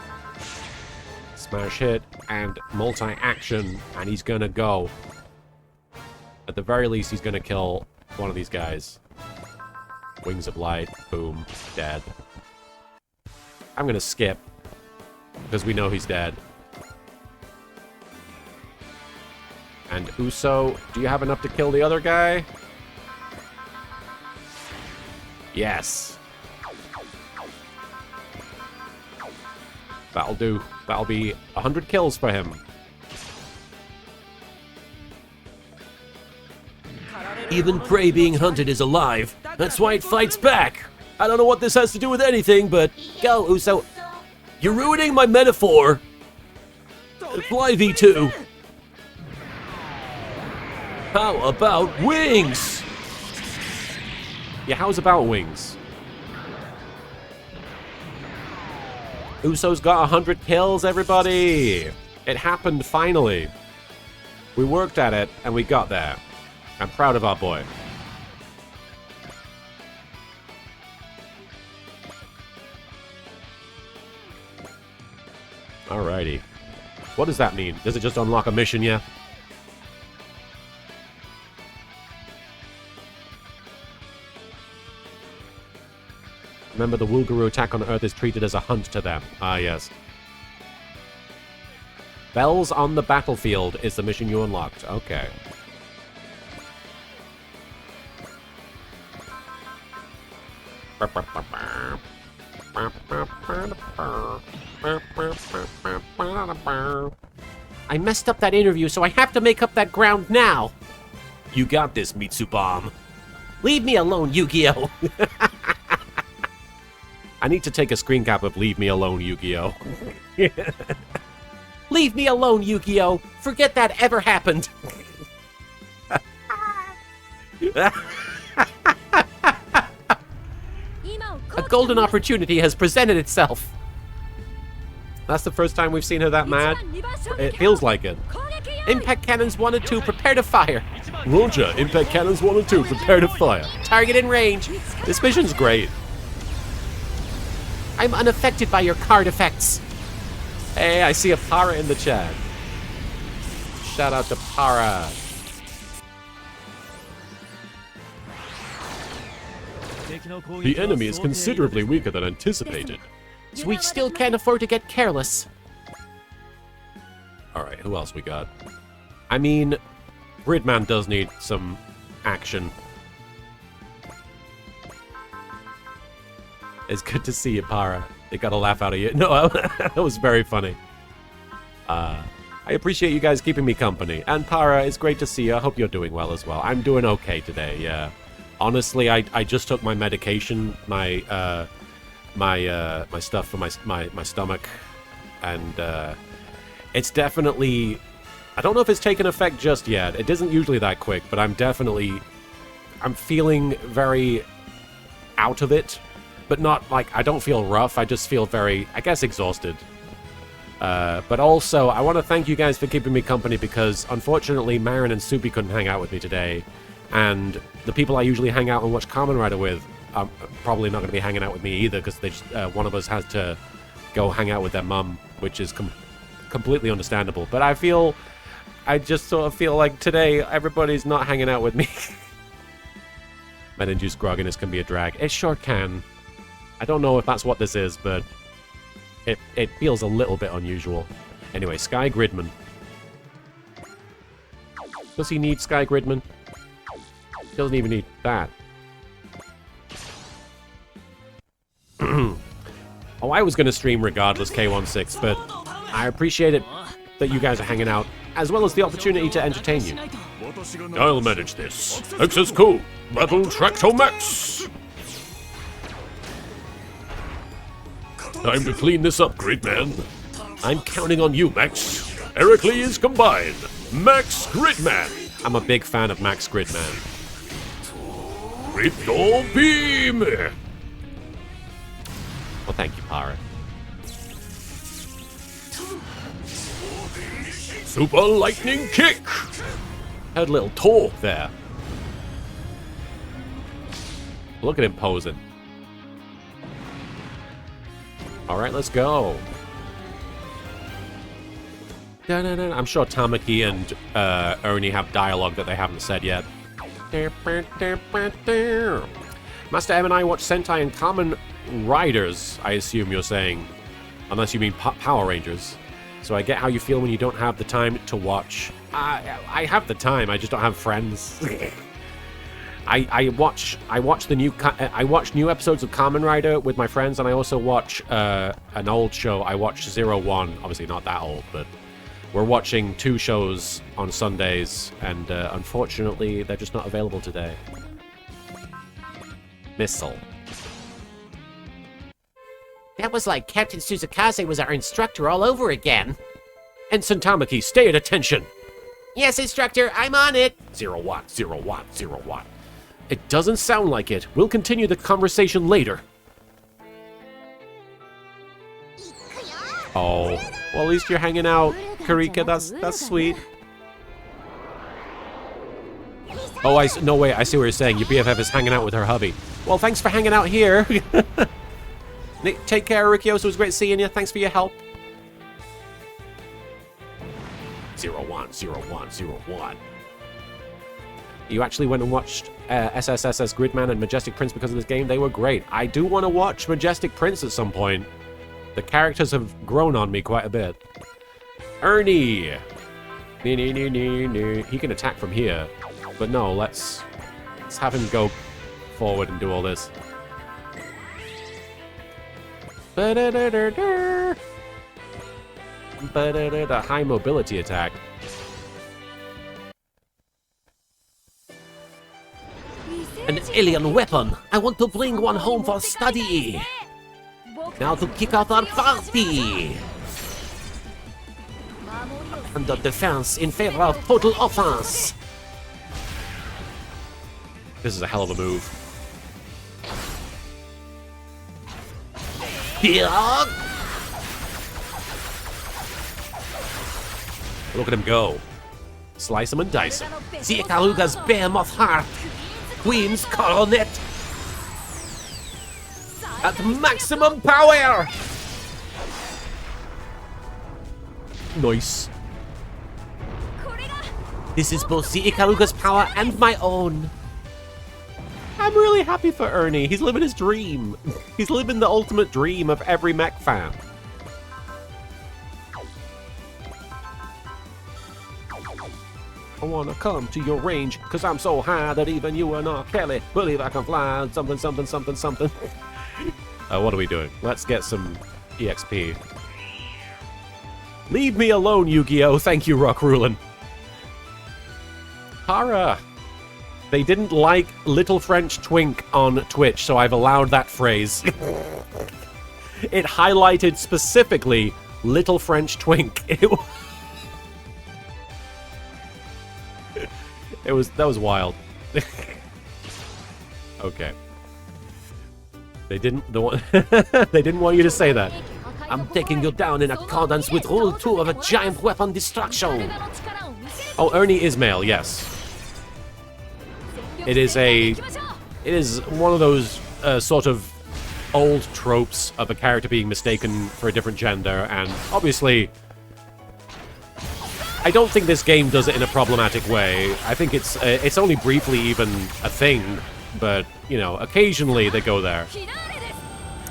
Smash hit and multi-action. And he's gonna go. At the very least, he's gonna kill one of these guys. Wings of Light. Boom. Dead. I'm gonna skip. Because we know he's dead. And Uso, do you have enough to kill the other guy? Yes. That'll do. That'll be 100 kills for him. Even prey being hunted is alive. That's why it fights back. I don't know what this has to do with anything, but go, Uso. You're ruining my metaphor. Fly V2. How about wings? Yeah, how's about wings? Uso's got 100 kills, everybody! It happened finally. We worked at it, and we got there. I'm proud of our boy. Alrighty. What does that mean? Does it just unlock a mission yet? Remember, the Wulguru attack on Earth is treated as a hunt to them. Ah, yes. Bells on the battlefield is the mission you unlocked. Okay. I messed up that interview, so I have to make up that ground now. You got this, Mitsubam. Leave me alone, Yu-Gi-Oh! I need to take a screen cap of Leave Me Alone, Yu-Gi-Oh! Leave me alone, Yu-Gi-Oh! Forget that ever happened! A golden opportunity has presented itself. That's the first time we've seen her that mad. It feels like it. Impact cannons 1 and 2, prepare to fire. Roger, impact cannons 1 and 2, prepare to fire. Target in range. This mission's great. I'm unaffected by your card effects. Hey, I see a Para in the chat. Shout out to Para. The enemy is considerably weaker than anticipated. So we still can't afford to get careless. Alright, who else we got? I mean, Gridman does need some action. It's good to see you, Para. They got a laugh out of you. No, that was very funny. I appreciate you guys keeping me company. And Para, it's great to see you. I hope you're doing well as well. I'm doing okay today, yeah. Honestly, I just took my medication, my stuff for my stomach, and it's definitely, I don't know if it's taken effect just yet. It isn't usually that quick, but I'm feeling very out of it, but not like, I don't feel rough. I just feel very, I guess, exhausted. But also, I want to thank you guys for keeping me company, because unfortunately, Marin and Soupy couldn't hang out with me today. And the people I usually hang out and watch Kamen Rider with are probably not going to be hanging out with me either, because they just, one of us has to go hang out with their mum, which is completely understandable. But I just sort of feel like today everybody's not hanging out with me. Med-induced grogginess can be a drag. It sure can. I don't know if that's what this is, but it feels a little bit unusual. Anyway, Sky Gridman. Does he need Sky Gridman? He doesn't even need that. Oh, I was going to stream regardless, K16, but I appreciate it that you guys are hanging out, as well as the opportunity to entertain you. I'll manage this. X is cool. Battle Tracto Max. Time to clean this up, Gridman. I'm counting on you, Max. Heracles combined. Max Gridman. I'm a big fan of Max Gridman. Crypto Beam. Well, thank you, Para. Super Lightning Kick. Had a little talk there. Look at him posing. Alright, let's go. I'm sure Tamaki and Ernie have dialogue that they haven't said yet. Master M and I watch Sentai and Kamen Riders, I assume you're saying. Unless you mean Power Rangers. So I get how you feel when you don't have the time to watch. I have the time, I just don't have friends. I watch new episodes of Kamen Rider with my friends, and I also watch an old show. I watch 01, obviously not that old, but we're watching 2 shows on Sundays, and unfortunately they're just not available today. Missile. That was like Captain Suzakaze was our instructor all over again. Ensign Tamaki, stay at attention! Yes, instructor, I'm on it. 0 watt, 0 watt, 0 watt. It doesn't sound like it. We'll continue the conversation later. Oh, well, at least you're hanging out, Kurika. That's sweet. Oh, no, wait, I see what you're saying. Your BFF is hanging out with her hubby. Well, thanks for hanging out here. Nick, take care, Rikio. It was great seeing you. Thanks for your help. 0 1, 0 1, 0 1. You actually went and watched SSSS Gridman and Majestic Prince because of this game? They were great. I do want to watch Majestic Prince at some point. The characters have grown on me quite a bit. Ernie! He can attack from here. But no, let's have him go forward and do all this. The high mobility attack. An alien weapon. I want to bring one home for study. Now to kick out our party. Under defense in favor of total offense. This is a hell of a move. Here. Look at him go. Slice him and dice him. See Ikaruga's behemoth heart. Queen's coronet. At maximum power. Nice. This is both the Ikaruga's power and my own. I'm really happy for Ernie. He's living his dream. He's living the ultimate dream of every mech fan. I wanna come to your range, cause I'm so high that even you are not Kelly. Believe I can fly, something, something, something, something. What are we doing? Let's get some EXP. Leave me alone, Yu-Gi-Oh! Thank you, Rock Rulin. Hara. They didn't like Little French Twink on Twitch, so I've allowed that phrase. It highlighted specifically Little French Twink. That was wild. Okay. They didn't they didn't want you to say that. I'm taking you down in accordance with Rule 2 of a giant weapon destruction. Oh, Ernie is male, yes. It is one of those sort of old tropes of a character being mistaken for a different gender, and obviously I don't think this game does it in a problematic way. I think it's only briefly even a thing, but, you know, occasionally they go there.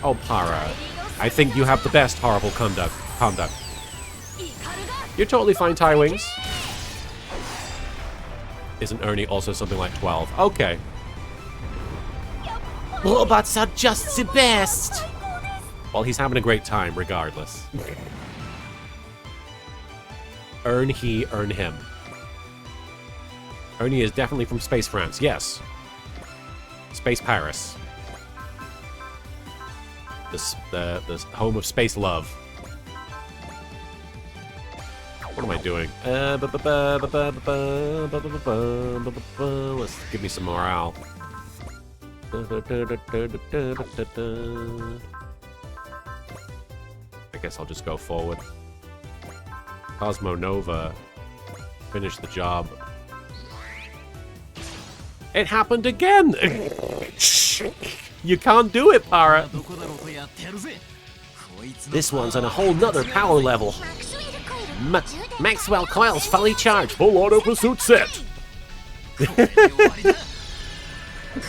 Oh, Para. I think you have the best horrible conduct. You're totally fine, Tie Wings. Isn't Ernie also something like 12? Okay. Robots are just the best. Well, he's having a great time, regardless. Earn he, earn him. Ernie is definitely from Space France, yes. Space Paris. The home of space love. What am I doing? Let's give me some morale. I guess I'll just go forward. Cosmo Nova. Finish the job. It happened again! You can't do it, Para! This one's on a whole nother power level. Maxwell coils fully charged. Full auto pursuit set.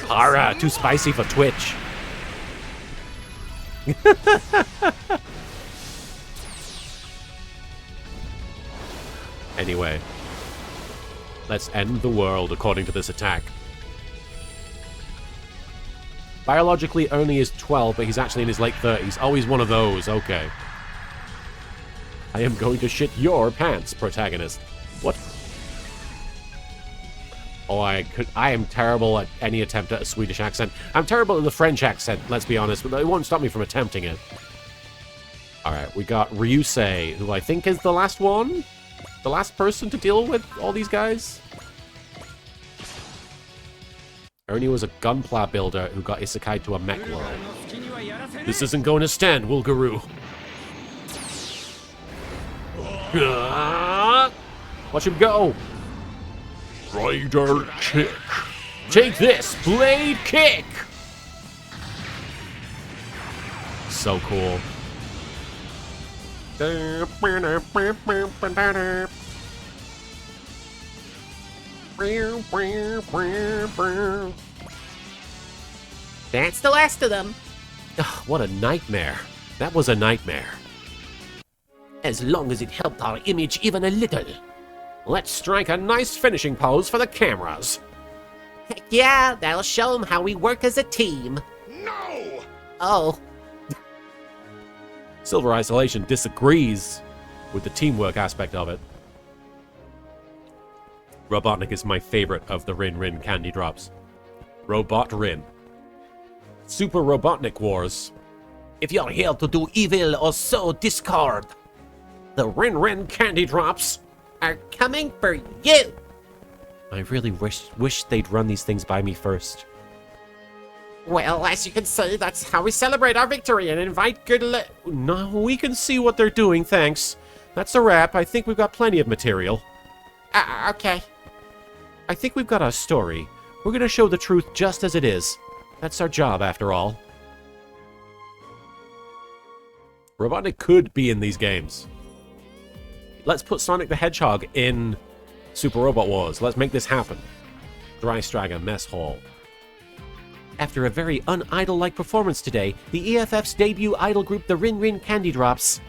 Para, too spicy for Twitch. Anyway, let's end the world according to this attack. Biologically, Ernie is 12, but he's actually in his late 30s. Oh, he's one of those. Okay. I am going to shit your pants, protagonist. What? Oh, I am terrible at any attempt at a Swedish accent. I'm terrible at the French accent, let's be honest, but it won't stop me from attempting it. Alright, we got Ryusei, who I think is the last one? the last person to deal with all these guys? Ernie was a gunpla builder who got isekai to a mech world. This isn't going to stand, Wulgaroo. Watch him go! Rider kick. Take this, blade kick! So cool. That's the last of them. Ugh, what a nightmare. That was a nightmare. As long as it helped our image even a little. Let's strike a nice finishing pose for the cameras. Heck yeah, that'll show them how we work as a team. No! Oh, Silver Isolation disagrees with the teamwork aspect of it. Robotnik is my favorite of the Rin Rin candy drops. Robot Rin. Super Robotnik Wars. if you're here to do evil or sow discord, The Rin Rin candy drops are coming for you. I really wish they'd run these things by me first. Well, as you can see, that's how we celebrate our victory and invite good No, we can see what they're doing, thanks. That's a wrap. I think we've got plenty of material. Okay. I think we've got a story. We're gonna show the truth just as it is. That's our job, after all. Robotnik could be in these games. Let's put Sonic the Hedgehog in Super Robot Wars. Let's make this happen. Dry Straga Mess Hall. After a very un-idol-like performance today, the EFF's debut idol group, the Rin Rin Candy Drops,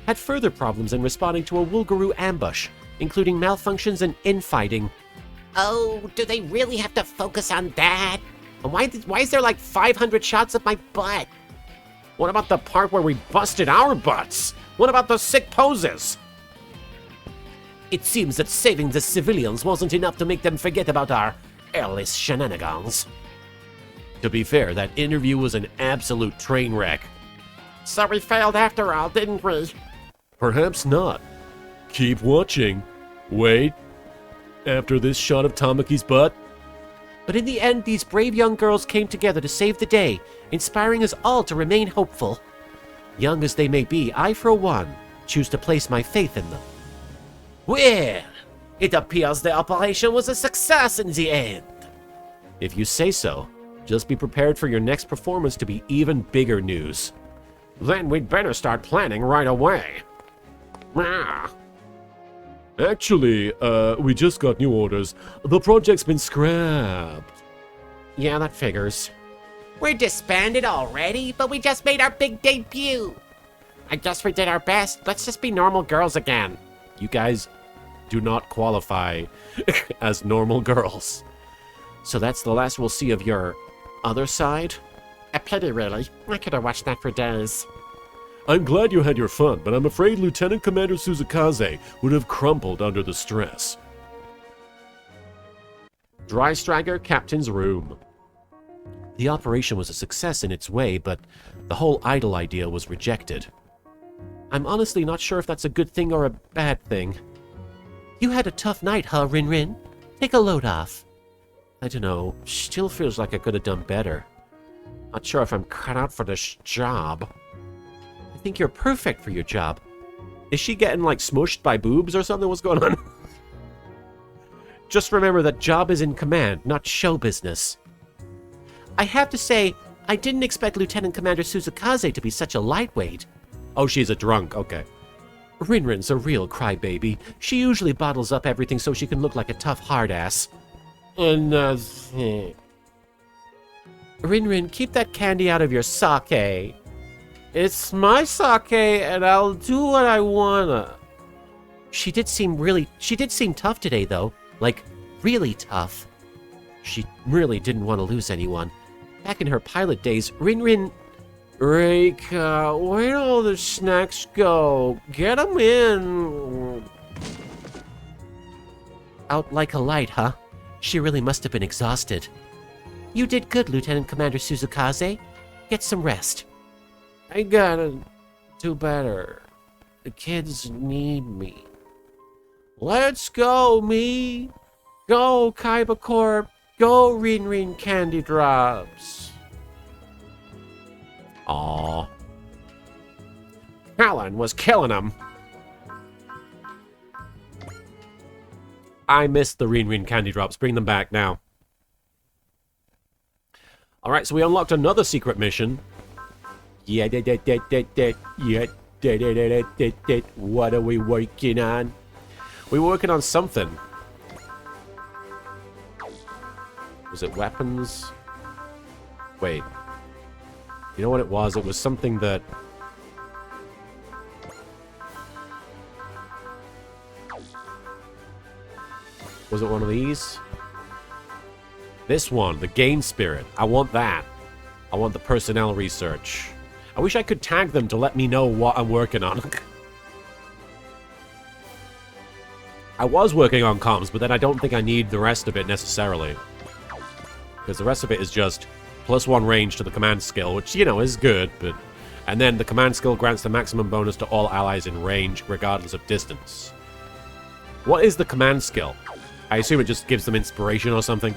had further problems in responding to a Wulgaroo ambush, including malfunctions and infighting. Oh, do they really have to focus on that? And why is there like 500 shots of my butt? What about the part where we busted our butts? What about the sick poses? It seems that saving the civilians wasn't enough to make them forget about our airless shenanigans. To be fair, that interview was an absolute train wreck. So we failed after all, didn't we? Perhaps not. Keep watching. Wait. After this shot of Tamaki's butt? But in the end, these brave young girls came together to save the day, inspiring us all to remain hopeful. Young as they may be, I, for one, choose to place my faith in them. Well, it appears the operation was a success in the end. If you say so, just be prepared for your next performance to be even bigger news. Then we'd better start planning right away. Actually, we just got new orders. The project's been scrapped. Yeah, that figures. We're disbanded already, but we just made our big debut. I guess we did our best. Let's just be normal girls again. You guys do not qualify as normal girls. So that's the last we'll see of your other side? A pity, really. I could have watched that for days. I'm glad you had your fun, but I'm afraid Lieutenant Commander Suzukaze would have crumpled under the stress. Dry Strager Captain's Room. The operation was a success in its way, but the whole idol idea was rejected. I'm honestly not sure if that's a good thing or a bad thing. You had a tough night, huh, Rin Rin? Take a load off. I don't know, still feels like I could have done better. Not sure if I'm cut out for this job. I think you're perfect for your job. Is she getting, like, smushed by boobs or something? What's going on? Just remember that job is in command, not show business. I have to say, I didn't expect Lieutenant Commander Suzukaze to be such a lightweight. Oh, she's a drunk, okay. Rin Rin's a real crybaby. She usually bottles up everything so she can look like a tough hard ass. Rin Rin, keep that candy out of your sake. It's my sake, and I'll do what I wanna. She did seem tough today, though. Like, really tough. She really didn't want to lose anyone. Back in her pilot days, Rin Rin... Reika, where'd all the snacks go? Get them in. Out like a light, huh? She really must have been exhausted. You did good, Lieutenant Commander Suzukaze. Get some rest. I gotta do better. The kids need me. Let's go, me. Go, Kaiba Corp. Go, Rin Rin Candy Drops. Aw. Alan was killing him. I missed the Rin Rin Candy Drops. Bring them back now. Alright, so we unlocked another secret mission. Yeah, what are we working on? We were working on something. Was it weapons? Wait. You know what it was? It was something that... Was it one of these? This one, the Gain Spirit. I want that. I want the personnel research. I wish I could tag them to let me know what I'm working on. I was working on comms, but then I don't think I need the rest of it necessarily. Because the rest of it is just +1 range to the command skill, which, you know, is good, but... And then the command skill grants the maximum bonus to all allies in range, regardless of distance. What is the command skill? I assume it just gives them inspiration or something.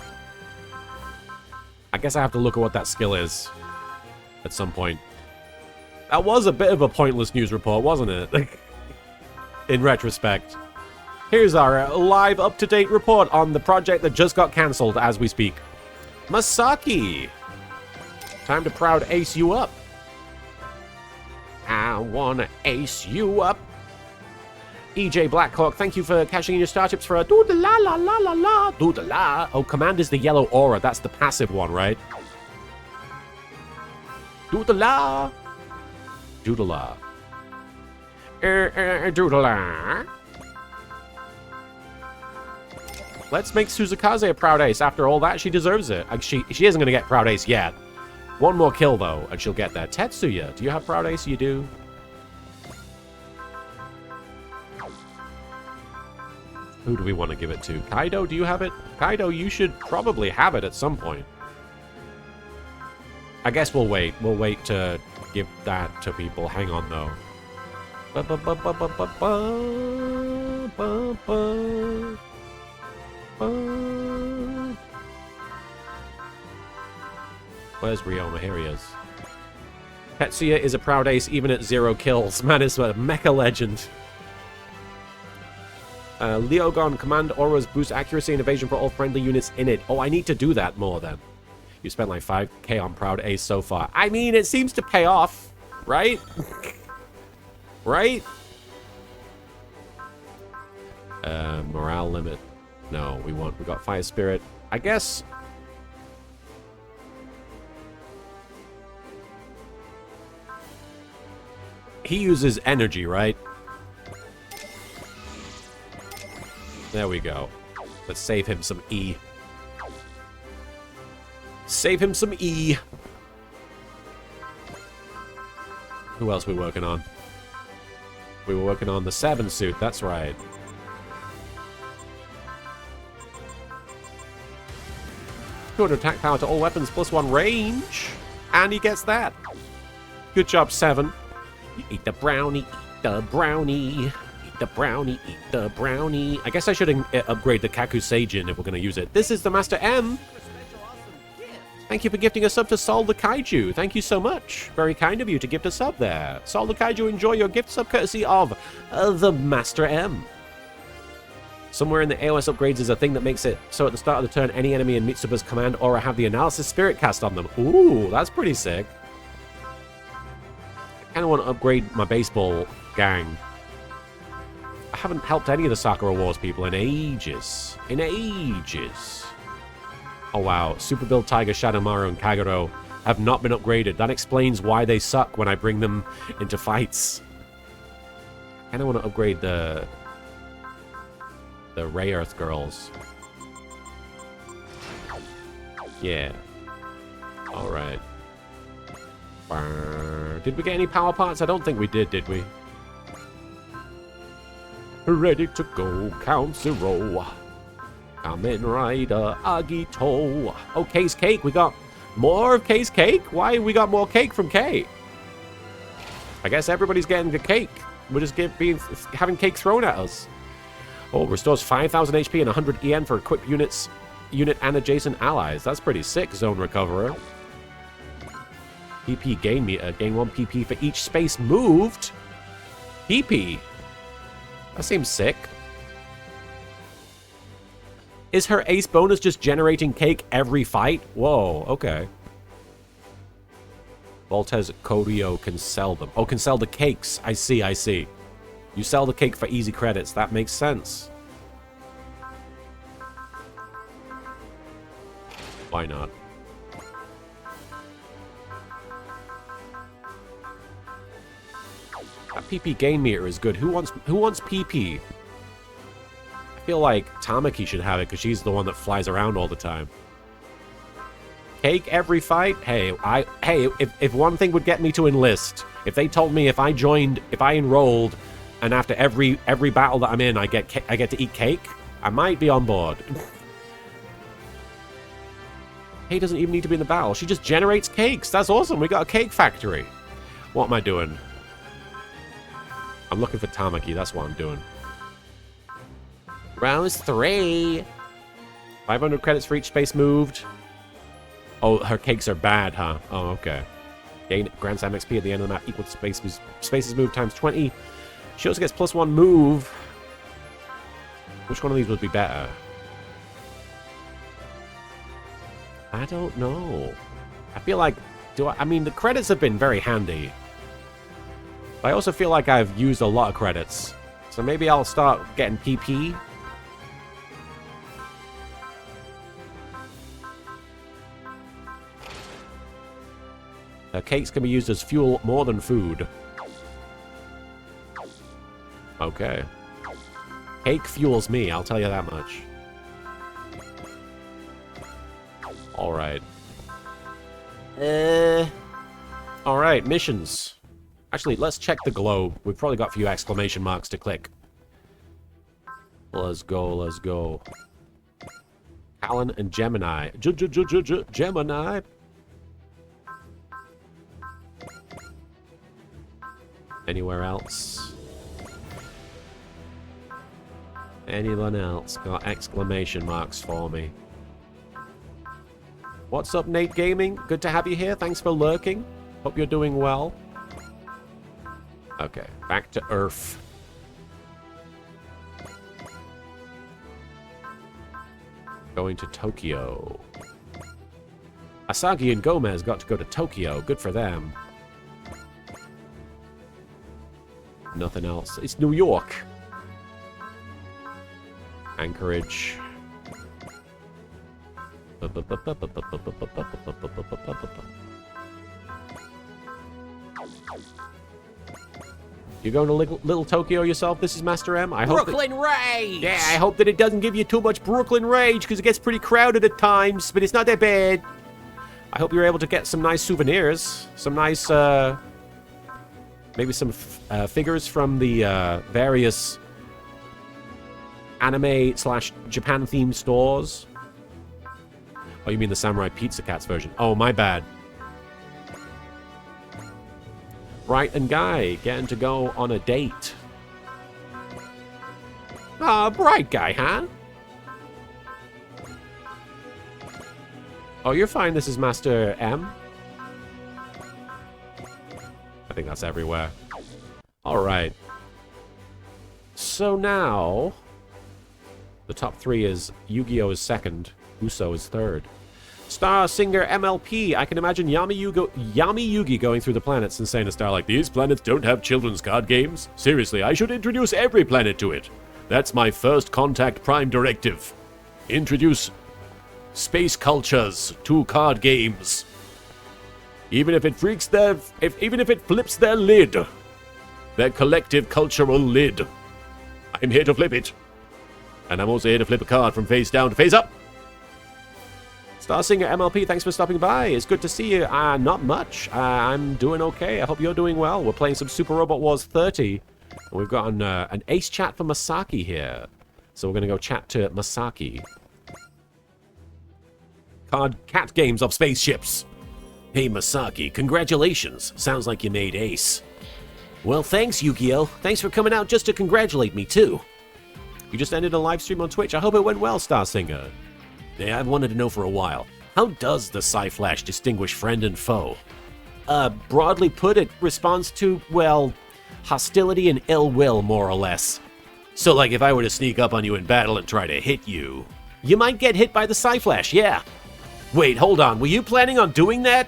I guess I have to look at what that skill is at some point. That was a bit of a pointless news report, wasn't it? In retrospect. Here's our live, up-to-date report on the project that just got cancelled as we speak. Masaki! Time to proud ace you up. I wanna ace you up. EJ Blackhawk, thank you for cashing in your star chips for a doo-da-la-la-la-la-la, doo-da-la. Oh, command is the yellow aura. That's the passive one, right? Doo-da-la. Doodala. Doodala. Let's make Suzukaze a proud ace. After all that, she deserves it. She isn't going to get proud ace yet. One more kill, though, and she'll get there. Tetsuya, do you have proud ace? You do. Who do we want to give it to? Kaido, do you have it? Kaido, you should probably have it at some point. I guess we'll wait. We'll wait to give that to people. Hang on, though. Where's Ryoma? Here he is. Tetsuya is a proud ace even at 0 kills. Man is a mecha legend. Leogon command auras boost accuracy and evasion for all friendly units in it. Oh, I need to do that more then. You spent like 5k on proud ace so far. I mean, it seems to pay off, right? Right? Morale limit. No, we got fire spirit. I guess. He uses energy, right? There we go. Let's save him some E. Save him some E. Who else are we working on? We were working on the 7 suit, that's right. Good attack power to all weapons, +1 range. And he gets that. Good job, 7. You eat the brownie, eat the brownie. Eat the brownie, eat the brownie. I guess I should upgrade the Kaku Seijin if we're going to use it. This is the Master M. Thank you for gifting a sub to Sol the Kaiju. Thank you so much. Very kind of you to gift a sub there. Sol the Kaiju, enjoy your gift sub courtesy of the Master M. Somewhere in the AOS upgrades is a thing that makes it so at the start of the turn, any enemy in Mitsuba's command aura have the Analysis Spirit cast on them. Ooh, that's pretty sick. I kind of want to upgrade my baseball gang. I haven't helped any of the Sakura Wars people in ages. In ages. Oh wow, Super Build Tiger, Shadowmaru, and Kagero have not been upgraded. That explains why they suck when I bring them into fights. I kind of want to upgrade the Ray Earth girls. Yeah. Alright. Did we get any power parts? I don't think we did we? Ready to go, count 0. Kamen Rider Agito. Oh, K's cake. We got more of K's cake? Why we got more cake from K? I guess everybody's getting the cake. We're just having cake thrown at us. Oh, restores 5,000 HP and 100 EN for equipped unit and adjacent allies. That's pretty sick, Zone Recoverer. PP gain meter. Gain 1 PP for each space moved. PP. That seems sick. Is her ace bonus just generating cake every fight? Whoa, okay. Voltez Kodio can sell them. Oh, can sell the cakes. I see, I see. You sell the cake for easy credits. That makes sense. Why not? That PP gain meter is good. Who wants PP? I feel like Tamaki should have it because she's the one that flies around all the time. Cake every fight? Hey, if one thing would get me to enlist, if they told me if I enrolled, and after every battle that I'm in, I get to eat cake, I might be on board. Hey doesn't even need to be in the battle. She just generates cakes. That's awesome. We got a cake factory. What am I doing? I'm looking for Tamaki. That's what I'm doing. Round 3. 500 credits for each space moved. Oh, her cakes are bad, huh? Oh, okay. Gain Grand Slam XP at the end of the map equal to spaces moved times 20. She also gets +1 move. Which one of these would be better? I don't know. I feel like... I mean, the credits have been very handy. I also feel like I've used a lot of credits. So maybe I'll start getting PP. Cakes can be used as fuel more than food. Okay. Cake fuels me, I'll tell you that much. Alright. Alright, missions. Actually, let's check the globe. We've probably got a few exclamation marks to click. Let's go, let's go. Callan and Gemini. Gemini. Anywhere else? Anyone else got exclamation marks for me? What's up, Nate Gaming? Good to have you here. Thanks for lurking. Hope you're doing well. Okay, back to Earth. Going to Tokyo. Asagi and Gomez got to go to Tokyo. Good for them. Nothing else. It's New York. Anchorage. You going to Little Tokyo yourself? This is Master M. I hope Brooklyn Rage! Yeah, I hope that it doesn't give you too much Brooklyn Rage, because it gets pretty crowded at times, but it's not that bad. I hope you're able to get some nice souvenirs. Some nice, maybe some figures from the various anime/Japan-themed stores. Oh, you mean the Samurai Pizza Cats version? Oh, my bad. Bright and Guy getting to go on a date. Bright Guy, huh? Oh, you're fine. This is Master M. I think that's everywhere. Alright. So now... the top 3 is Yu-Gi-Oh! Is second. Uso is third. Star Singer MLP. I can imagine Yami Yugi going through the planets and saying to Star like, "These planets don't have children's card games? Seriously, I should introduce every planet to it. That's my first contact prime directive. Introduce space cultures to card games. Even if it flips their lid. Their collective cultural lid. I'm here to flip it. And I'm also here to flip a card from face down to face up." Star Singer MLP, thanks for stopping by. It's good to see you. Not much. I'm doing okay. I hope you're doing well. We're playing some Super Robot Wars 30. And we've got an ace chat for Masaki here. So we're going to go chat to Masaki. Cat games of spaceships. Hey, Masaki, congratulations. Sounds like you made ace. Well, thanks, Yu-Gi-Oh! Thanks for coming out just to congratulate me, too. You just ended a live stream on Twitch. I hope it went well, Star Singer. Yeah, I've wanted to know for a while. How does the Psy-Flash distinguish friend and foe? Broadly put, it responds to, well, hostility and ill will, more or less. So, like, if I were to sneak up on you in battle and try to hit you... You might get hit by the Psy-Flash, yeah. Wait, hold on. Were you planning on doing that?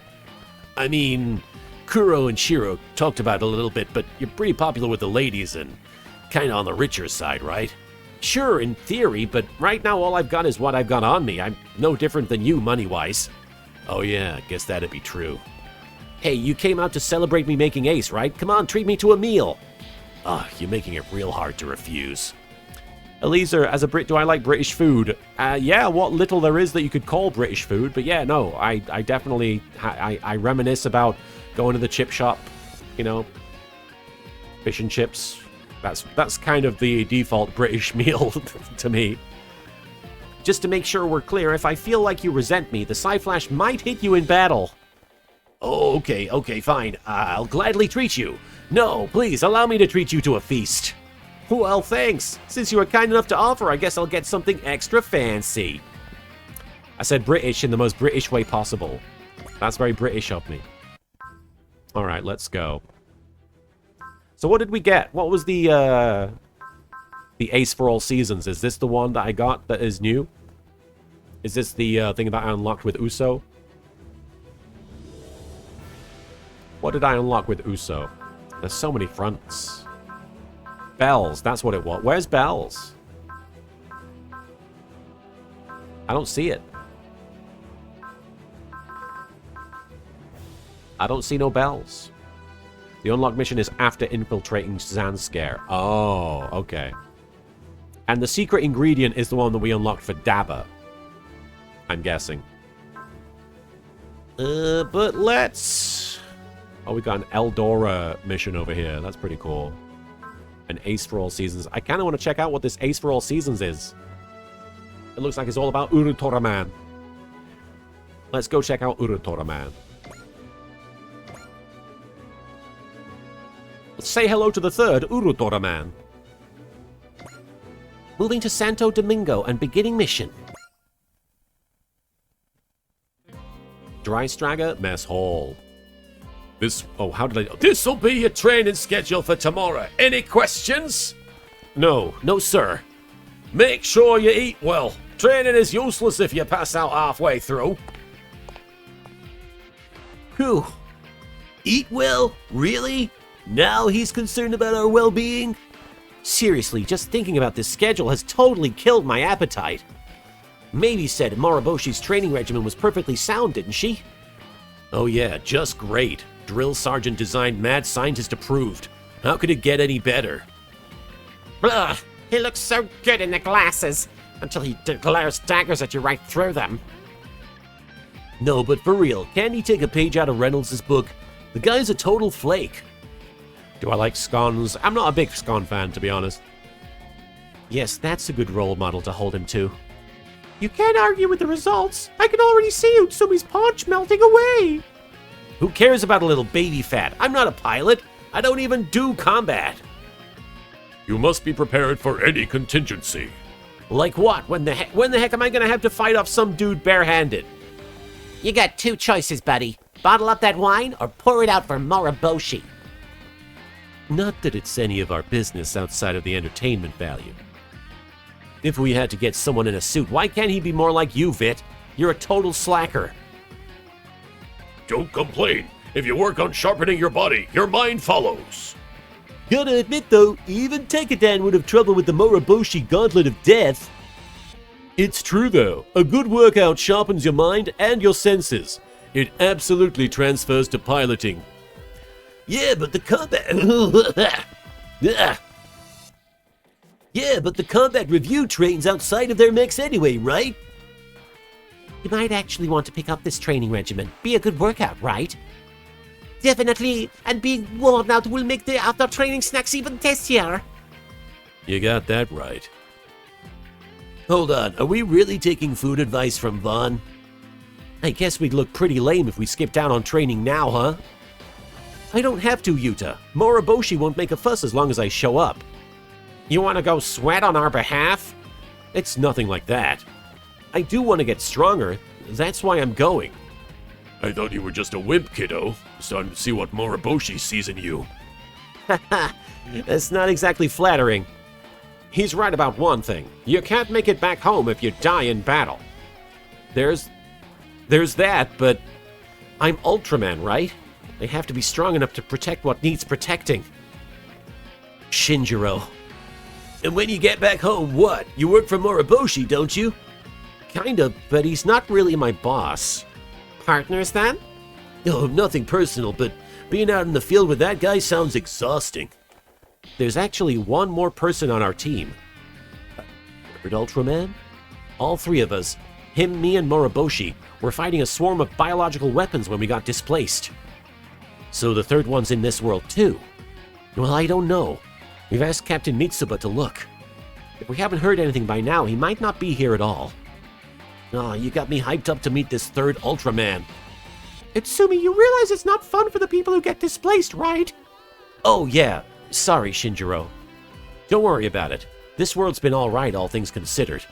I mean, Kuro and Shiro talked about it a little bit, but you're pretty popular with the ladies and kind of on the richer side, right? Sure, in theory, but right now all I've got is what I've got on me. I'm no different than you, money-wise. Oh yeah, guess that'd be true. Hey, you came out to celebrate me making ace, right? Come on, treat me to a meal. You're making it real hard to refuse. Eliezer, as a Brit, do I like British food? Yeah, what little there is that you could call British food, but yeah, no, I definitely, I reminisce about going to the chip shop, you know, fish and chips. That's kind of the default British meal to me. Just to make sure we're clear, if I feel like you resent me, the Psy-Flash might hit you in battle. Oh, okay, fine. I'll gladly treat you. No, please, allow me to treat you to a feast. Well, thanks. Since you were kind enough to offer, I guess I'll get something extra fancy. I said British in the most British way possible. That's very British of me. Alright, let's go. So what did we get? What was the Ace for All Seasons? Is this the one that I got that is new? Is this the thing that I unlocked with Uso? What did I unlock with Uso? There's so many fronts. Bells, that's what it was. Where's Bells? I don't see it. I don't see no bells. The unlock mission is after infiltrating Zanskare. Oh, okay. And the secret ingredient is the one that we unlocked for Dabba. I'm guessing. But let's... Oh, we got an Eldora mission over here. That's pretty cool. An Ace for All Seasons. I kind of want to check out what this Ace for All Seasons is. It looks like it's all about Urutoraman. Let's go check out Urutoraman. Let's say hello to the third Urutoraman. Moving to Santo Domingo and beginning mission. Dry Stragger Mess Hall. This'll be your training schedule for tomorrow. Any questions? No, sir. Make sure you eat well. Training is useless if you pass out halfway through. Whew. Eat well? Really? Now he's concerned about our well-being? Seriously, just thinking about this schedule has totally killed my appetite. Maybe said Moriboshi's training regimen was perfectly sound, didn't she? Oh yeah, just great. Drill Sergeant designed, mad scientist approved. How could it get any better? Blah! He looks so good in the glasses, until he glares daggers at you right through them. No, but for real, can't he take a page out of Reynolds' book? The guy's a total flake. Do I like scones? I'm not a big scone fan, to be honest. Yes, that's a good role model to hold him to. You can't argue with the results. I can already see Utsumi's paunch melting away. Who cares about a little baby fat? I'm not a pilot. I don't even do combat. You must be prepared for any contingency. Like what? When the heck am I gonna have to fight off some dude barehanded? You got two choices, buddy. Bottle up that wine or pour it out for Moriboshi. Not that it's any of our business outside of the entertainment value. If we had to get someone in a suit, why can't he be more like you, Vit? You're a total slacker. Don't complain. If you work on sharpening your body, your mind follows. Gotta admit though, even Tekadan would have trouble with the Moriboshi Gauntlet of Death. It's true though. A good workout sharpens your mind and your senses. It absolutely transfers to piloting. Yeah, but the combat review trains outside of their mechs anyway, right? You might actually want to pick up this training regimen. Be a good workout, right? Definitely, and being worn out will make the after-training snacks even tastier. You got that right. Hold on, are we really taking food advice from Vaughn? I guess we'd look pretty lame if we skipped out on training now, huh? I don't have to, Yuta. Moriboshi won't make a fuss as long as I show up. You want to go sweat on our behalf? It's nothing like that. I do want to get stronger. That's why I'm going. I thought you were just a wimp, kiddo. Starting to see what Moriboshi sees in you. That's not exactly flattering. He's right about one thing. You can't make it back home if you die in battle. There's that, but I'm Ultraman, right? I have to be strong enough to protect what needs protecting. Shinjiro. And when you get back home, what? You work for Moriboshi, don't you? Kinda, but he's not really my boss. Partners, then? Oh, nothing personal, but being out in the field with that guy sounds exhausting. There's actually one more person on our team. Third Ultraman? All three of us, him, me, and Moriboshi, were fighting a swarm of biological weapons when we got displaced. So the third one's in this world too? Well, I don't know. We've asked Captain Mitsuba to look. If we haven't heard anything by now, he might not be here at all. Oh, you got me hyped up to meet this third Ultraman. Itsumi, you realize it's not fun for the people who get displaced, right? Oh, yeah. Sorry, Shinjiro. Don't worry about it. This world's been alright, all things considered.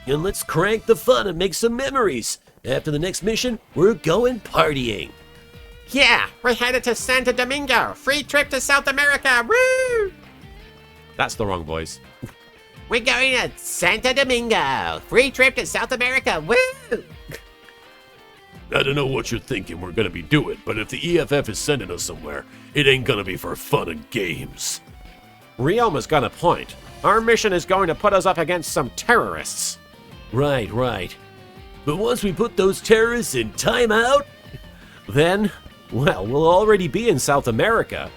And let's crank the fun and make some memories. After the next mission, we're going partying. Yeah, we're headed to Santo Domingo. Free trip to South America. Woo! That's the wrong voice. We're going to Santo Domingo. Free trip to South America. Woo! I don't know what you're thinking we're gonna be doing, but if the EFF is sending us somewhere, it ain't gonna be for fun and games. Ryoma's got a point. Our mission is going to put us up against some terrorists. Right. But once we put those terrorists in timeout, then, well, we'll already be in South America.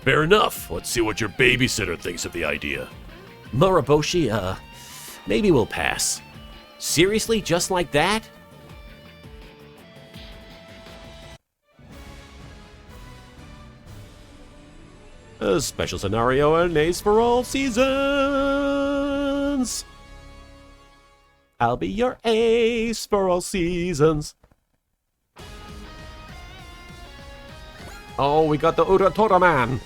Fair enough. Let's see what your babysitter thinks of the idea. Moriboshi, maybe we'll pass. Seriously, just like that? A special scenario and ace for all seasons. I'll be your ace for all seasons. Oh, we got the Uratora Man.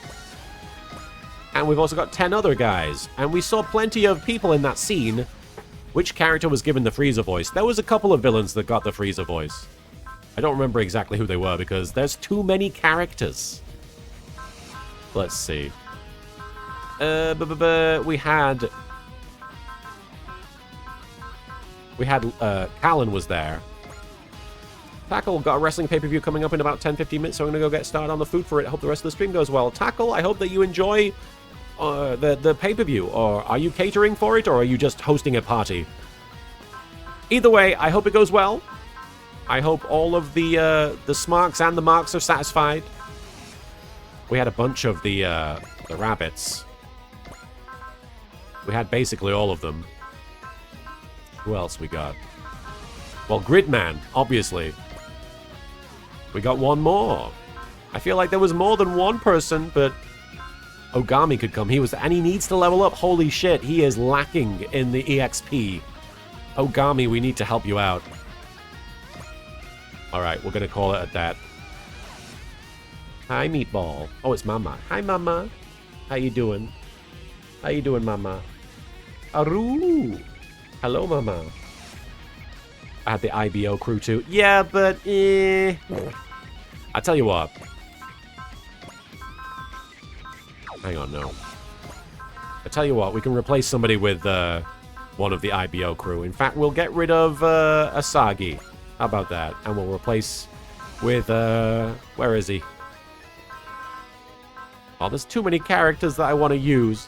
And we've also got 10 other guys. And we saw plenty of people in that scene. Which character was given the Frieza voice? There was a couple of villains that got the Frieza voice. I don't remember exactly who they were because there's too many characters. Let's see. We had Callan was there. Tackle got a wrestling pay-per-view coming up in about 10-15 minutes, so I'm going to go get started on the food for it. I hope the rest of the stream goes well. Tackle, I hope that you enjoy the pay-per-view. Or are you catering for it, or are you just hosting a party? Either way, I hope it goes well. I hope all of the smarks and the marks are satisfied. We had a bunch of the rabbits. We had basically all of them. Who else we got? Well, Gridman, obviously. We got one more. I feel like there was more than one person, but Ogami could come. And he needs to level up. Holy shit, he is lacking in the EXP. Ogami, we need to help you out. Alright, we're gonna call it at that. Hi, Meatball. Oh, it's Mama. Hi, Mama. How you doing? How you doing, Mama? Aru. Hello, Mama. I had the IBO crew too. Yeah, but I tell you what. Hang on, no. I tell you what, we can replace somebody with one of the IBO crew. In fact, we'll get rid of Asagi. How about that? And we'll replace with where is he? Oh, there's too many characters that I want to use.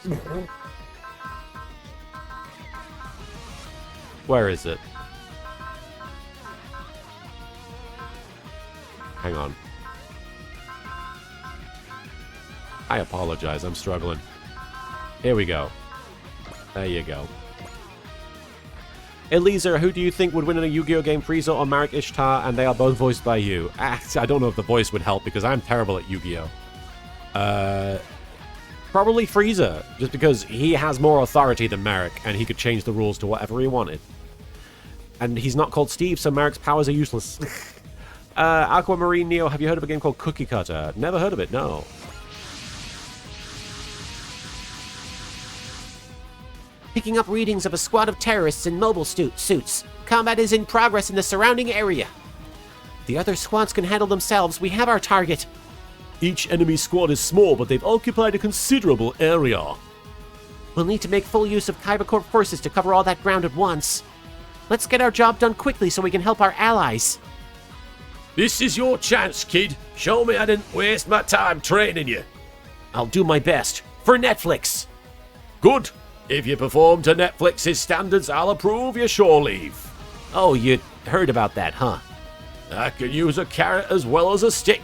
Where is it? Hang on. I apologize, I'm struggling. Here we go. There you go. Eliezer, who do you think would win in a Yu-Gi-Oh game, Frieza or Marek Ishtar? And they are both voiced by you. I don't know if the voice would help because I'm terrible at Yu-Gi-Oh. Probably Frieza, just because he has more authority than Marek, and he could change the rules to whatever he wanted. And he's not called Steve, so Marek's powers are useless. Aquamarine Neo, have you heard of a game called Cookie Cutter? Never heard of it, no. Picking up readings of a squad of terrorists in mobile suits. Combat is in progress in the surrounding area. The other squads can handle themselves. We have our target. Each enemy squad is small, but they've occupied a considerable area. We'll need to make full use of Kaiba Corp forces to cover all that ground at once. Let's get our job done quickly so we can help our allies. This is your chance, kid. Show me I didn't waste my time training you. I'll do my best. For Netflix. Good. If you perform to Netflix's standards, I'll approve your shore leave. Oh, you heard about that, huh? I can use a carrot as well as a stick.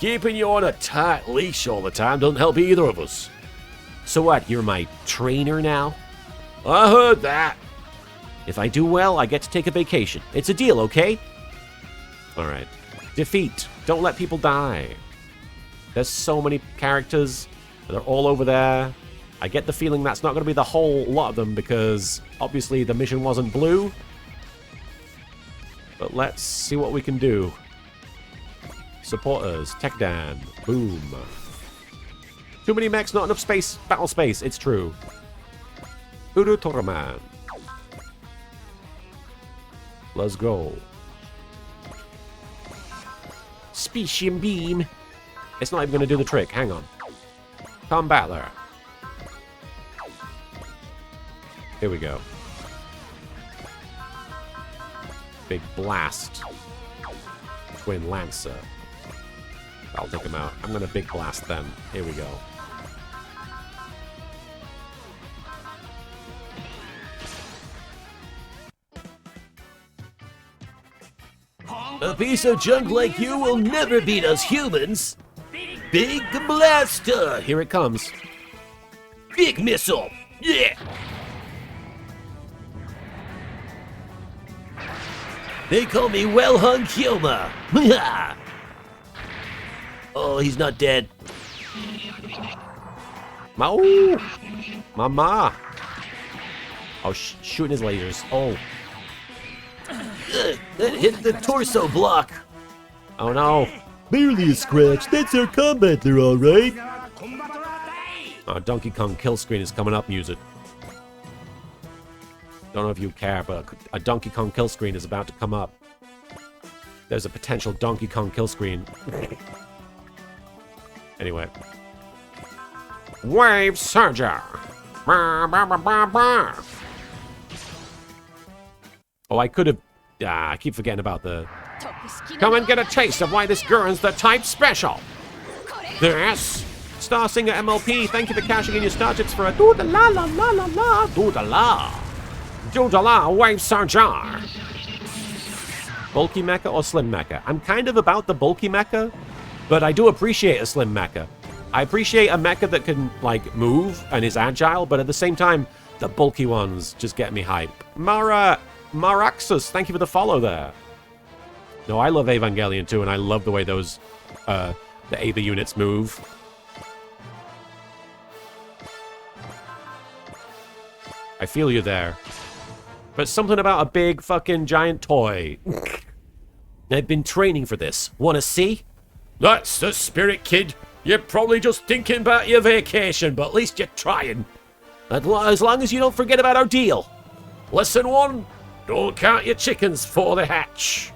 Keeping you on a tight leash all the time doesn't help either of us. So what, you're my trainer now? I heard that. If I do well, I get to take a vacation. It's a deal, okay? Alright. Defeat. Don't let people die. There's so many characters. They're all over there. I get the feeling that's not going to be the whole lot of them because obviously the mission wasn't blue. But let's see what we can do. Supporters. Tech Dan. Boom. Too many mechs, not enough space. Battle space. It's true. Uru Toraman. Let's go. Specium beam. It's not even going to do the trick. Hang on. Combattler. Here we go. Big blast. Twin Lancer. I'll take him out. I'm going to big blast them. Here we go. A piece of junk like you will never beat us humans. Big blaster. Here it comes. Big missile. Yeah. They call me Well-Hung Kyoma. Oh, he's not dead. Oh, Mama. Oh, shooting his lasers. Oh. That hit the torso block. Oh no. Barely a scratch. That's our combattler, all right. Oh, Donkey Kong kill screen is coming up, music. Don't know if you care, but a Donkey Kong kill screen is about to come up. There's a potential Donkey Kong kill screen. Anyway. Wave Surger. Oh, I could have... I keep forgetting about the... Come and get a taste of why this Gurren's the type special. This... Star Singer MLP, thank you for cashing in your star chips for a doo-da-la-la-la-la-la, doo-da-la. Doo-da-la, Wave Surger. Bulky mecha or slim mecha? I'm kind of about the bulky mecha, but I do appreciate a slim mecha. I appreciate a mecha that can, like, move and is agile, but at the same time, the bulky ones just get me hype. Maraxus, thank you for the follow there. No, I love Evangelion too, and I love the way those, the Ava units move. I feel you there. But something about a big fucking giant toy. I've been training for this. Wanna see? That's the spirit, kid. You're probably just thinking about your vacation, but at least you're trying. As long as you don't forget about our deal. Lesson 1, don't count your chickens before they hatch.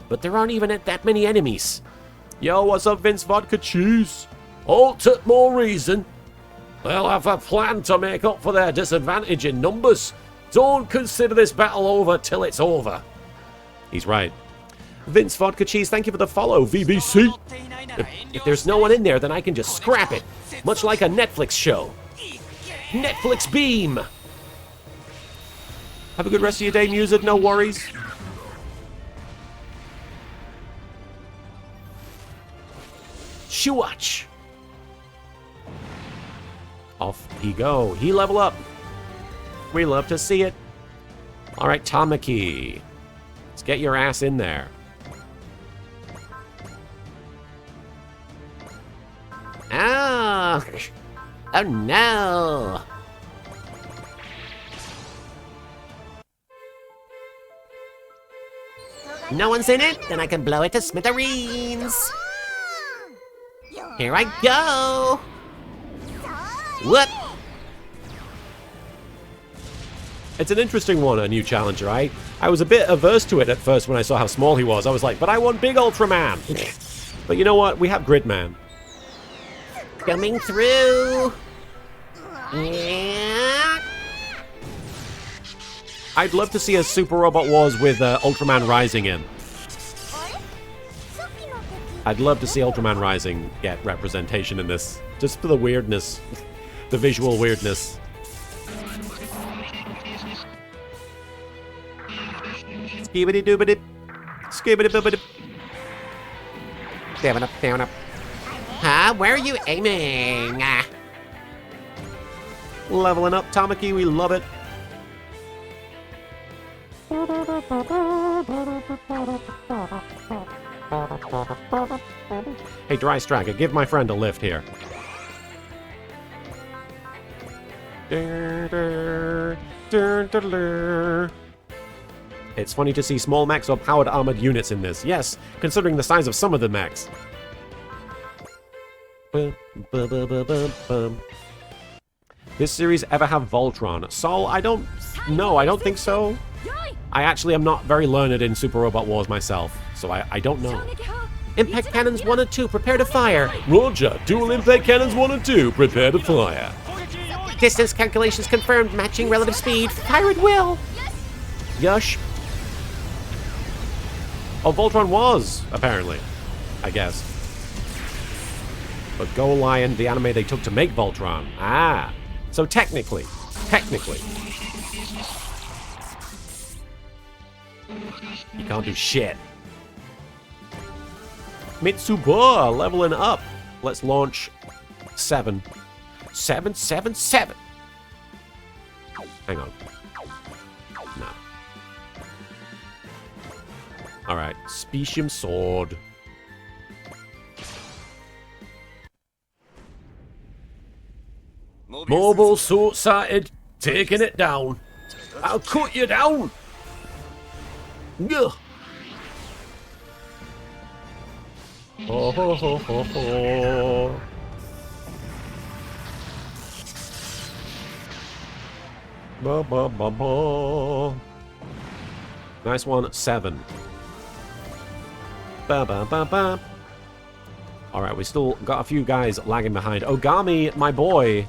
But there aren't even that many enemies. Yo, what's up, Vince Vodka Cheese? All to more reason. They'll have a plan to make up for their disadvantage in numbers. Don't consider this battle over till it's over. He's right. Vince Vodka Cheese, thank you for the follow, VBC. If there's no one in there, then I can just scrap it. Much like a Netflix show. Netflix beam! Have a good rest of your day, music, no worries. Shuach! Off he go. He level up. We love to see it. Alright, Tamaki. Let's get your ass in there. Oh! Oh no! No one's in it? Then I can blow it to smithereens! Here I go! Whoop! It's an interesting one, a new challenger. I was a bit averse to it at first when I saw how small he was. I was like, but I want big Ultraman. But you know what? We have Gridman. Coming through. Yeah. I'd love to see a Super Robot Wars with Ultraman Rising in. I'd love to see Ultraman Rising get representation in this. Just for the weirdness. The visual weirdness. Skibbity doobity. Skibbity boobity. Down up. Huh? Where are you aiming? Leveling up, Tamaki, we love it. Hey, Dry Striker, give my friend a lift here. It's funny to see small mechs or powered armored units in this. Yes, considering the size of some of the mechs. This series ever have Voltron? Sol, I don't think so. I actually am not very learned in Super Robot Wars myself, so I don't know. Impact cannons 1 and 2, prepare to fire. Roger, dual impact cannons 1 and 2, prepare to fire. Distance calculations confirmed, matching relative speed. Fire at will. Yush. Oh, Voltron was, apparently. I guess. But Go Lion, the anime they took to make Voltron. Ah. So technically. You can't do shit. Mitsuba, leveling up. Let's launch 7. 777. Hang on. No. Alright, Specium Sword. Mobile suit sighted, taking it down. I'll cut you down. Ugh. Ho ho ho ho ho. Ba ba ba ba. Nice one, 7. Ba ba ba ba. Alright, we still got a few guys lagging behind. Ogami, my boy.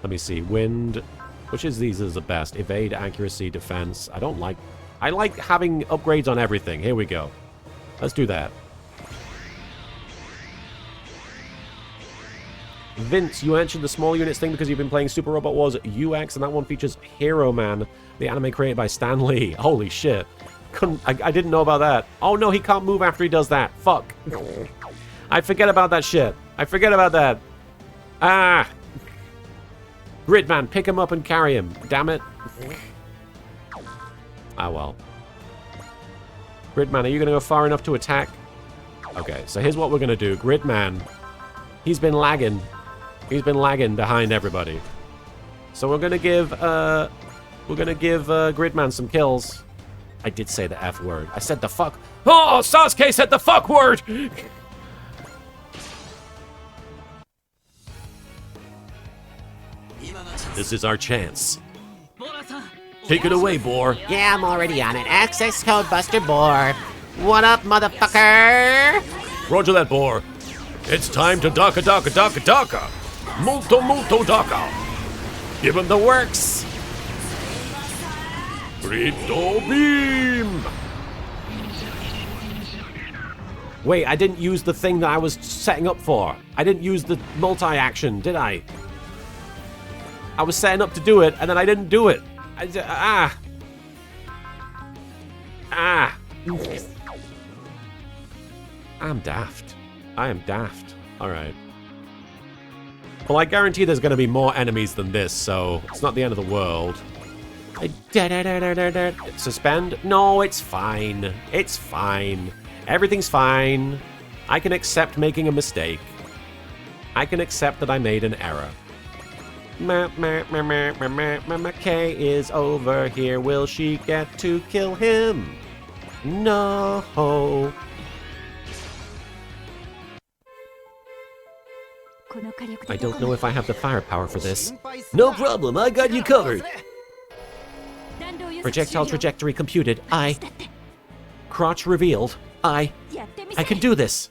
Let me see. Wind. Which is these is the best? Evade, accuracy, defense. I like having upgrades on everything. Here we go. Let's do that. Vince, you mentioned the small units thing because you've been playing Super Robot Wars UX, and that one features Hero Man, the anime created by Stan Lee. Holy shit. I didn't know about that. Oh no, he can't move after he does that. Fuck. I forget about that shit. I forget about that. Ah. Gridman, pick him up and carry him. Damn it. Ah, well. Gridman, are you going to go far enough to attack? Okay, so here's what we're going to do. Gridman, he's been lagging. He's been lagging behind everybody. So we're going to give Gridman some kills. I did say the F word. I said the fuck. Oh, Sasuke said the fuck word! This is our chance. Take it away, Boar. Yeah, I'm already on it. Access code Buster Boar. What up, motherfucker? Roger that, Boar. It's time to daka daka daka daka. Multo multo daka. Give him the works. Grito beam. Wait, I didn't use the thing that I was setting up for. I didn't use the multi-action, did I? I was setting up to do it, and then I didn't do it. I'm daft. I am daft. Alright. Well, I guarantee there's going to be more enemies than this, so it's not the end of the world. Suspend? No, it's fine. It's fine. Everything's fine. I can accept making a mistake. I can accept that I made an error. Kay is over here. Will she get to kill him? No. I don't know if I have the firepower for this. No problem, I got you covered. Projectile trajectory computed. Crotch revealed. I can do this.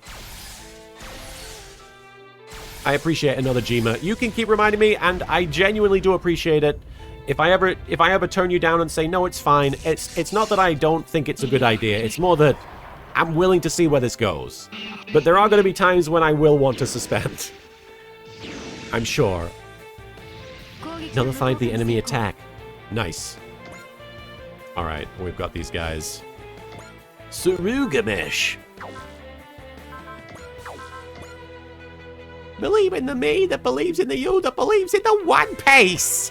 I appreciate another Jima. You can keep reminding me, and I genuinely do appreciate it. If I ever turn you down and say, no, it's fine, it's not that I don't think it's a good idea. It's more that I'm willing to see where this goes. But there are going to be times when I will want to suspend. I'm sure. Nullified the enemy attack. Nice. Alright, we've got these guys. Surugamesh. Believe in the me that believes in the you that believes in the One Piece.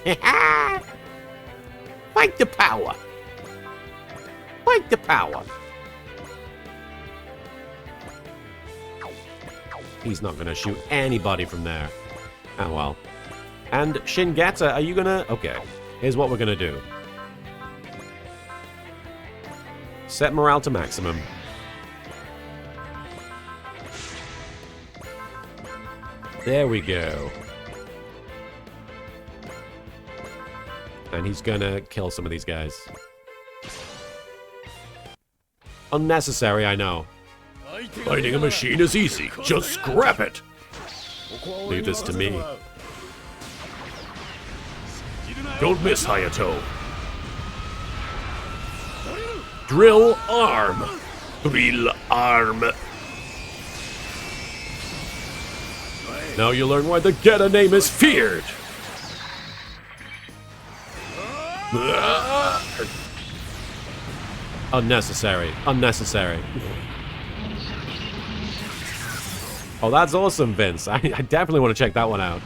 Fight the power. Fight the power. He's not going to shoot anybody from there. Oh well. And Shingata, are you going to... Okay, here's what we're going to do. Set morale to maximum. There we go. And he's gonna kill some of these guys. Unnecessary, I know. Fighting a machine is easy. Just scrap it. Leave this to me. Don't miss, Hayato. Drill arm. Drill arm. Now you learn why the Geta name is feared. Unnecessary. Unnecessary. Oh, that's awesome, Vince. I definitely want to check that one out.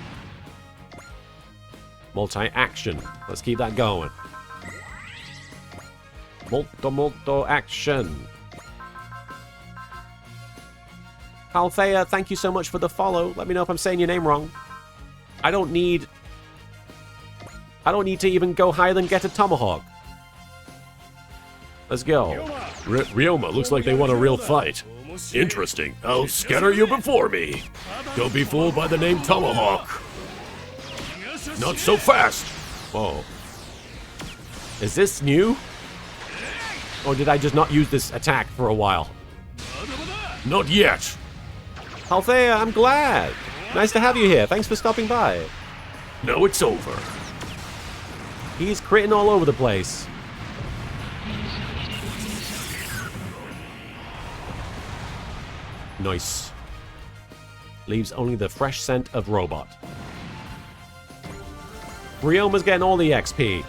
Multi-action. Let's keep that going. Molto action. Althea, thank you so much for the follow. Let me know if I'm saying your name wrong. I don't need to even go higher than get a tomahawk. Let's go. Ryoma, looks like they want a real fight. Interesting. I'll scatter you before me. Don't be fooled by the name Tomahawk. Not so fast. Whoa. Is this new? Or did I just not use this attack for a while? Not yet. Althea, I'm glad. Nice to have you here. Thanks for stopping by. Now it's over. He's critting all over the place. Nice. Leaves only the fresh scent of robot. Ryoma's getting all the XP.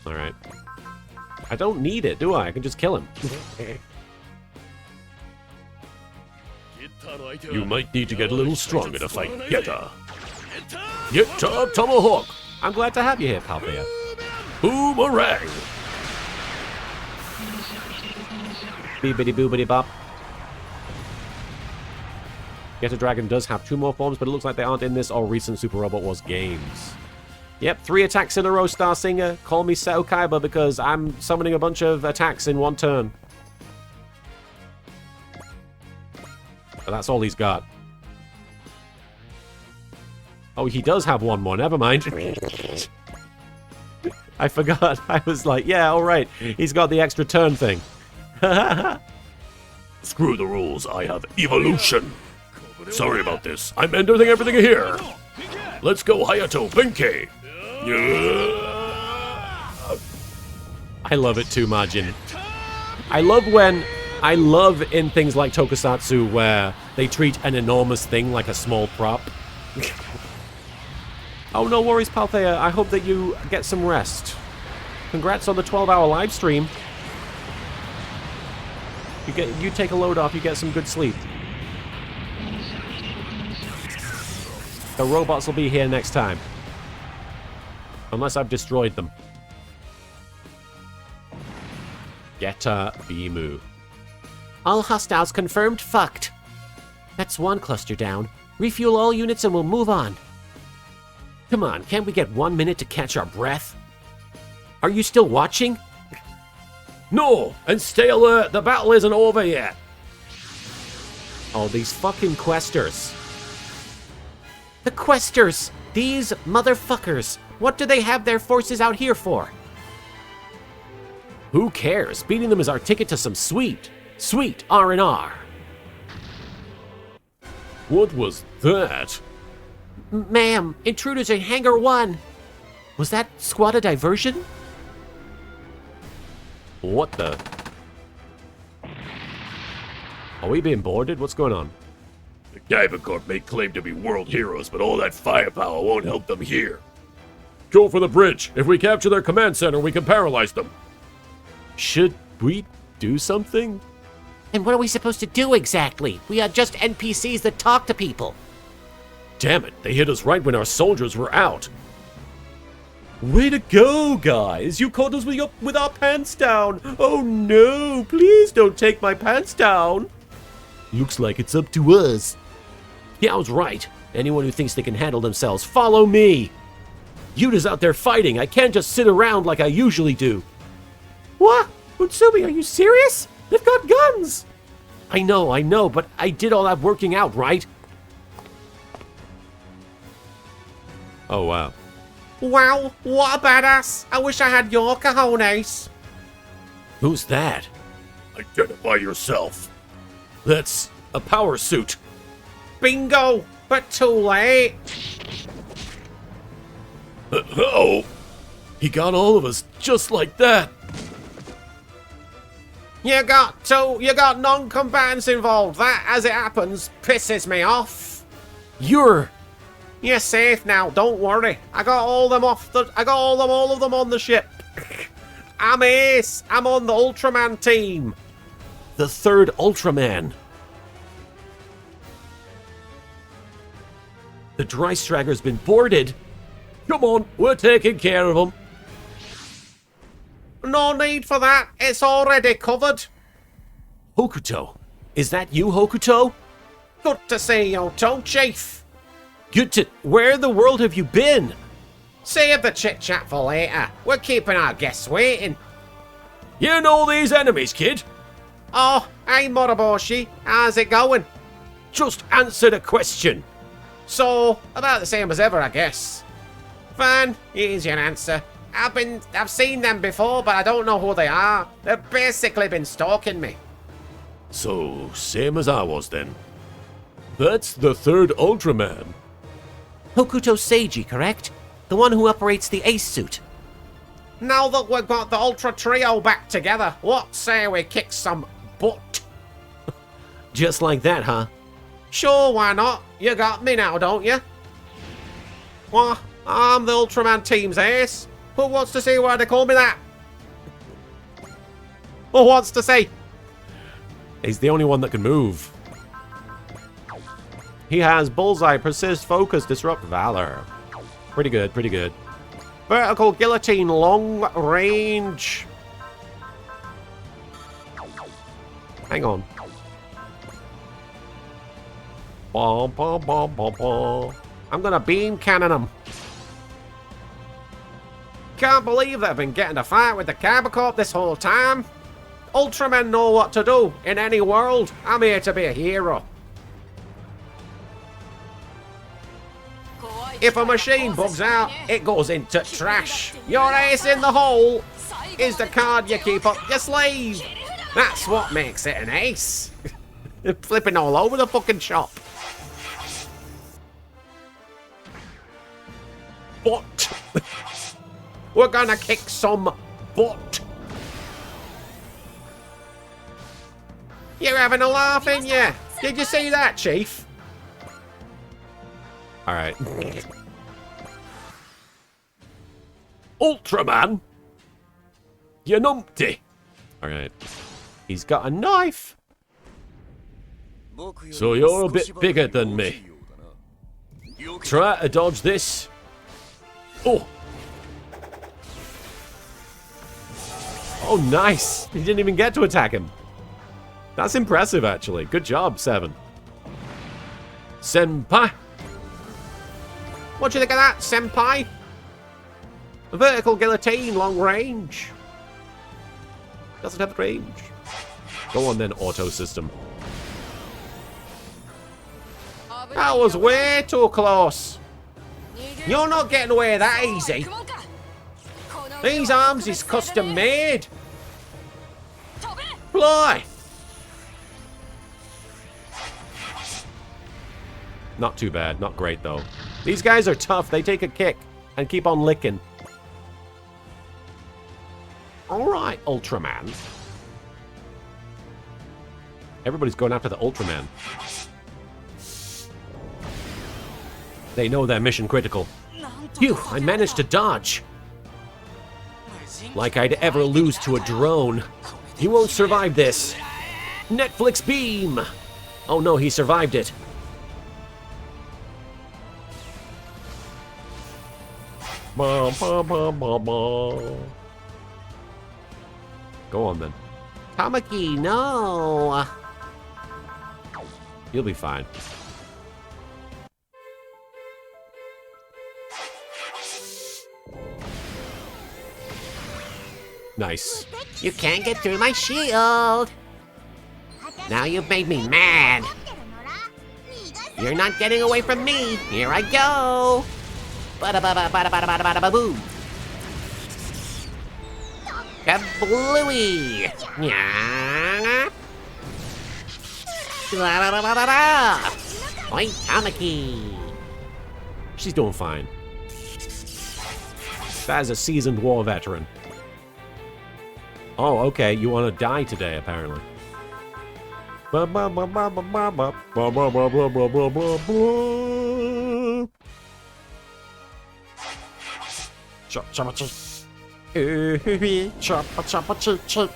Alright. I don't need it, do I? I can just kill him. You might need to get a little stronger to fight Geta. Geta Tomahawk. I'm glad to have you here, Palthea. Boomerang. Beebity boobity bop. Get a Dragon does have 2 more forms, but it looks like they aren't in this or recent Super Robot Wars games. Yep, 3 attacks in a row, Star Singer. Call me LittleKuriboh because I'm summoning a bunch of attacks in one turn. But that's all he's got. Oh, he does have 1 more. Never mind. I forgot. I was like, yeah, all right. He's got the extra turn thing. Screw the rules. I have evolution. Sorry about this. I'm ending everything here. Let's go, Hayato Benkei. I love it too, Majin. I love in things like Tokusatsu where they treat an enormous thing like a small prop. Oh, no worries, Palthea. I hope that you get some rest. Congrats on the 12-hour live stream. You take a load off, you get some good sleep. The robots will be here next time. Unless I've destroyed them. Geta Bimu. All hostiles confirmed fucked. That's 1 cluster down. Refuel all units and we'll move on. Come on, can't we get 1 minute to catch our breath? Are you still watching? No, and stay alert. The battle isn't over yet. Oh, these fucking questers. The questers! These motherfuckers! What do they have their forces out here for? Who cares? Beating them is our ticket to some sweet R&R. What was that? Ma'am, intruders in Hangar 1! Was that squad a diversion? What the? Are we being boarded? What's going on? The Kaiba Corp may claim to be world heroes, but all that firepower won't help them here. Go for the bridge. If we capture their command center, we can paralyze them. Should we do something? And what are we supposed to do exactly? We are just NPCs that talk to people. Damn it, they hit us right when our soldiers were out. Way to go, guys! You caught us with our pants down! Oh no! Please don't take my pants down! Looks like it's up to us. Yeah, I was right. Anyone who thinks they can handle themselves, follow me! Yuta's out there fighting. I can't just sit around like I usually do. What? Utsumi, are you serious? They've got guns! I know, but I did all that working out, right? Oh, wow. Wow, what a badass! I wish I had your cojones! Who's that? Identify yourself. That's a power suit. Bingo! But too late! Oh! He got all of us just like that. You got non-combatants involved. That, as it happens, pisses me off. You're safe now, don't worry. I got all of them on the ship. I'm ace. I'm on the Ultraman team. the third Ultraman. The Dry Stragger's been boarded. Come on, we're taking care of him. No need for that. It's already covered. Hokuto. Is that you, Hokuto? Good to see you, too, Chief. Good to... Where in the world have you been? Save the chit-chat for later. We're keeping our guests waiting. You know these enemies, kid. Oh, hey, Moroboshi. How's it going? Just answer the question. So, about the same as ever, I guess. Fine, here's your answer. I've seen them before, but I don't know who they are. They've basically been stalking me. So, same as I was then. That's the third Ultraman. Hokuto Seiji, correct? The one who operates the Ace suit. Now that we've got the Ultra Trio back together, what say we kick some butt? Just like that, huh? Sure, why not? You got me now, don't you? Well, I'm the Ultraman team's ace. Who wants to see why they call me that? Who wants to see? He's the only one that can move. He has Bullseye, Persist, Focus, Disrupt, Valor. Pretty good, pretty good. Vertical Guillotine, long range. Hang on. Bom, bom, bom, bom, bom. I'm gonna beam cannon them. Can't believe they've been getting to fight with the Kaiba Corp this whole time. Ultramen know what to do in any world. I'm here to be a hero. If a machine bugs out, it goes into trash. Your ace in the hole is the card you keep up your sleeve. That's what makes it an ace. Flipping all over the fucking shop. Butt. We're gonna kick some butt. You're having a laugh, ain't you? Did you see that, Chief? Alright. Ultraman? You numpty. Alright. He's got a knife. So you're a bit bigger than me. Try to dodge this. Oh, Oh, nice. He didn't even get to attack him. That's impressive, actually. Good job, 7. Senpai. What do you think of that, Senpai? Vertical Guillotine, long range. Doesn't have range. Go on then, auto system. That was way too close. You're not getting away that easy. These arms is custom made. Fly. Not too bad. Not great, though. These guys are tough. They take a kick and keep on licking. Alright, Ultraman. Everybody's going after the Ultraman. They know they're mission critical. Phew, I managed to dodge. Like I'd ever lose to a drone. He won't survive this. Netflix beam! Oh no, he survived it. Ba, ba, ba, ba, ba. Go on, then. Tamaki, no! You'll be fine. Nice. You can't get through my shield. Now you've made me mad. You're not getting away from me. Here I go. Ba-da-ba-ba-ba-da-ba-da-ba-da-ba-boo. Kablooey. Nya. La-da-da-da-da-da. Oi, Tamaki. She's doing fine. That is a seasoned war veteran. Oh, okay. You want to die today, apparently. Ba ba ba ba ba ba ba ba ba ba ba ba ba ba ba. Chop chop chop. Chop chop chop chop.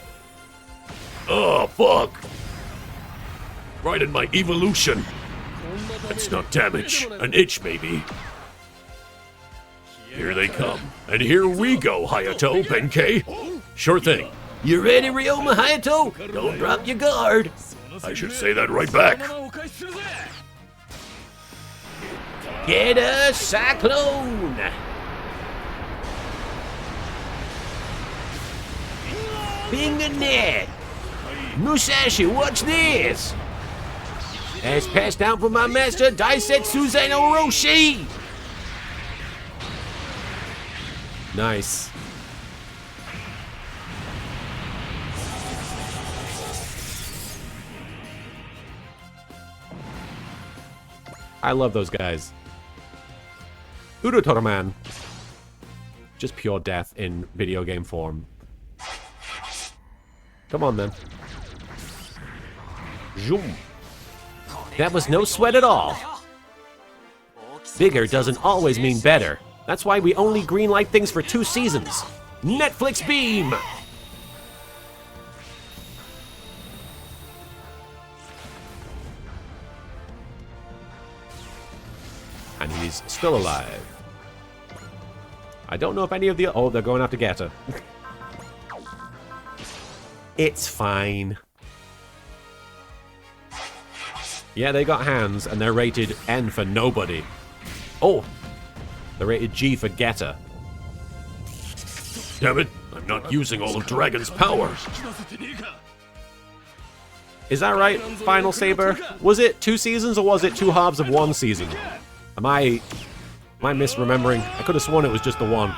Oh, fuck! Right in my evolution. That's not damage. An itch, maybe. Here they come. And here we go, Hayato, Benkei. Sure thing. You ready, Ryoma Hayato? Don't drop your guard. I should say that right back. Get a cyclone! Finger net! Musashi, watch this! As passed down from my master, Daisetsu Zeno Roshi! Nice. I love those guys. Urutoraman. Just pure death in video game form. Come on, then. Zoom. That was no sweat at all. Bigger doesn't always mean better. That's why we only greenlight things for 2 seasons. Netflix beam! And he's still alive. I don't know if any of the... Oh, they're going after Geta. It's fine. Yeah, they got hands, and they're rated N for nobody. Oh! They're rated G for Geta. Damn it, I'm not using all of Dragon's power. Is that right, Final Saber? Was it 2 seasons, or was it 2 halves of 1 season? Am I misremembering? I could have sworn it was just the 1,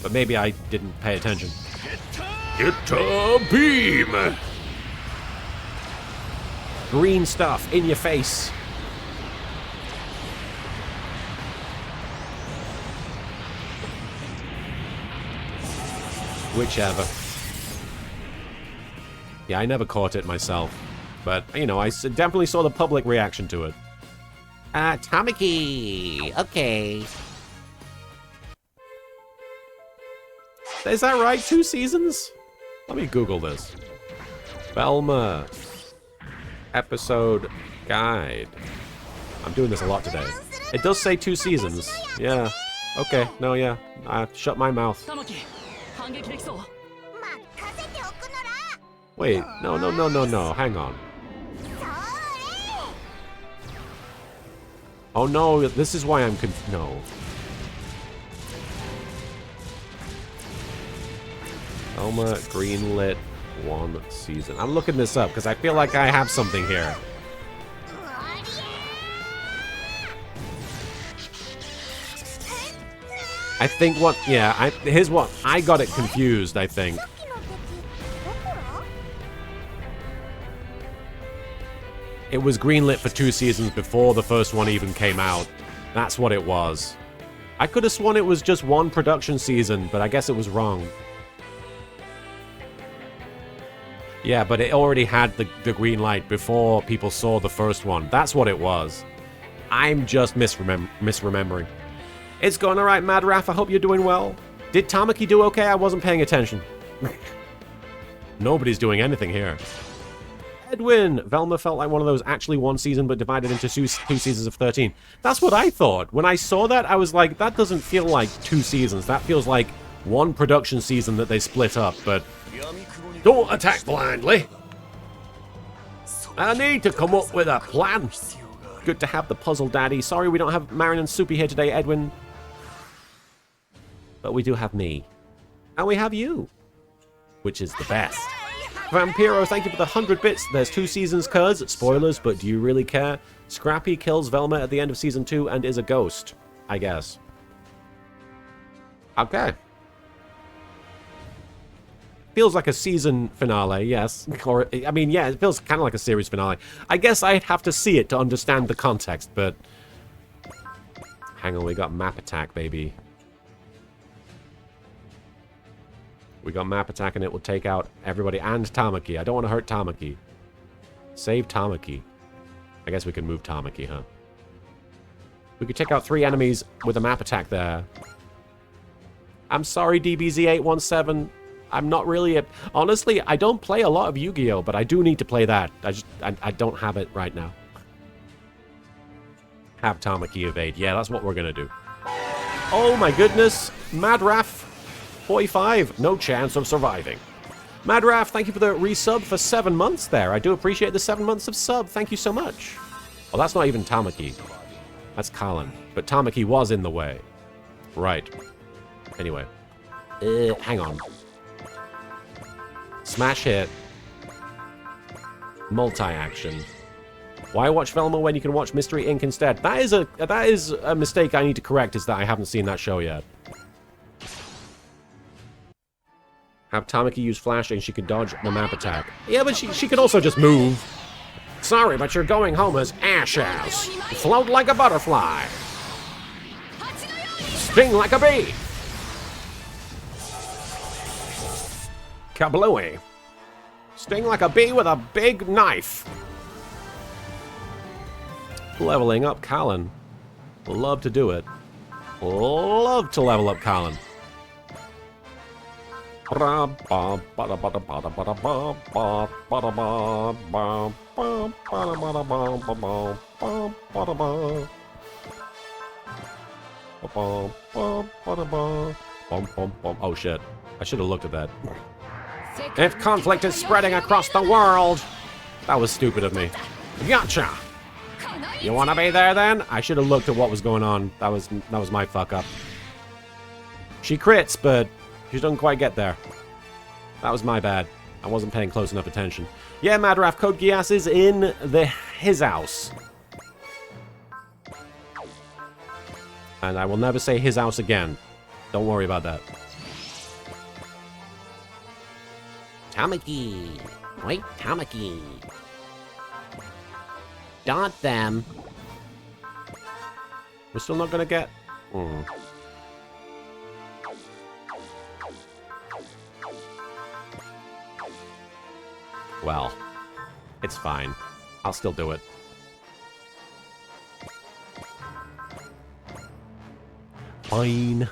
but maybe I didn't pay attention. Get a beam! Green stuff in your face. Whichever. Yeah, I never caught it myself. But, you know, I definitely saw the public reaction to it. Tamaki. Okay. Is that right? 2 seasons? Let me Google this. Velma. Episode guide. I'm doing this a lot today. It does say 2 seasons. Yeah. Okay. No, yeah. Shut my mouth. Wait. No. Hang on. Oh no, this is why I'm no. Elma greenlit 1 season. I'm looking this up because I feel like I have something here. I think what, yeah, here's what, I got it confused, I think. It was greenlit for 2 seasons before the first one even came out. That's what it was. I could have sworn it was just 1 production season, but I guess it was wrong. Yeah, but it already had the green light before people saw the first one. That's what it was. I'm just misremembering. It's going alright, Mad Raph. I hope you're doing well. Did Tamaki do okay? I wasn't paying attention. Nobody's doing anything here. Edwin! Velma felt like one of those actually 1 season but divided into 2 seasons of 13. That's what I thought. When I saw that, I was like, that doesn't feel like 2 seasons. That feels like 1 production season that they split up, but... Don't attack blindly. I need to come up with a plan. Good to have the puzzle daddy. Sorry we don't have Marin and Soupy here today, Edwin. But we do have me. And we have you. Which is the best. Vampiro, thank you for the 100 bits. There's 2 seasons, cuz. Spoilers, but do you really care? Scrappy kills Velma at the end of season 2 and is a ghost. I guess. Okay. Feels like a season finale, yes. Or, I mean, yeah, it feels kind of like a series finale. I guess I'd have to see it to understand the context, but... Hang on, we got map attack, baby. We got map attack and it will take out everybody and Tamaki. I don't want to hurt Tamaki. Save Tamaki. I guess we can move Tamaki, huh? We could take out 3 enemies with a map attack there. I'm sorry, DBZ817. I'm not really a... Honestly, I don't play a lot of Yu-Gi-Oh!, but I do need to play that. I don't have it right now. Have Tamaki evade. Yeah, that's what we're gonna do. Oh my goodness. Mad Raph 45. No chance of surviving. Mad Raph, thank you for the resub for 7 months there. I do appreciate the 7 months of sub. Thank you so much. Well, that's not even Tamaki. That's Colin. But Tamaki was in the way. Right. Anyway. Hang on. Smash hit. Multi-action. Why watch Velma when you can watch Mystery Inc. instead? That is a mistake I need to correct, is that I haven't seen that show yet. Have Tamaki use flash and she can dodge the map attack. Yeah, but she could also just move. Sorry, but you're going home as ashes. Float like a butterfly. Sting like a bee. Kablooey. Sting like a bee with a big knife. Leveling up Colin. Love to do it. Love to level up Colin. Oh shit. I should have looked at that. If conflict is spreading across the world. That was stupid of me. Gotcha. You wanna be there then? I should have looked at what was going on. That was my fuck up. She crits, but she doesn't quite get there. That was my bad. I wasn't paying close enough attention. Yeah, Madraff, Code Geass is in his house. And I will never say his house again. Don't worry about that. Tamaki. Wait, Tamaki. Daunt them. We're still not gonna get... Well, it's fine. I'll still do it. Fine.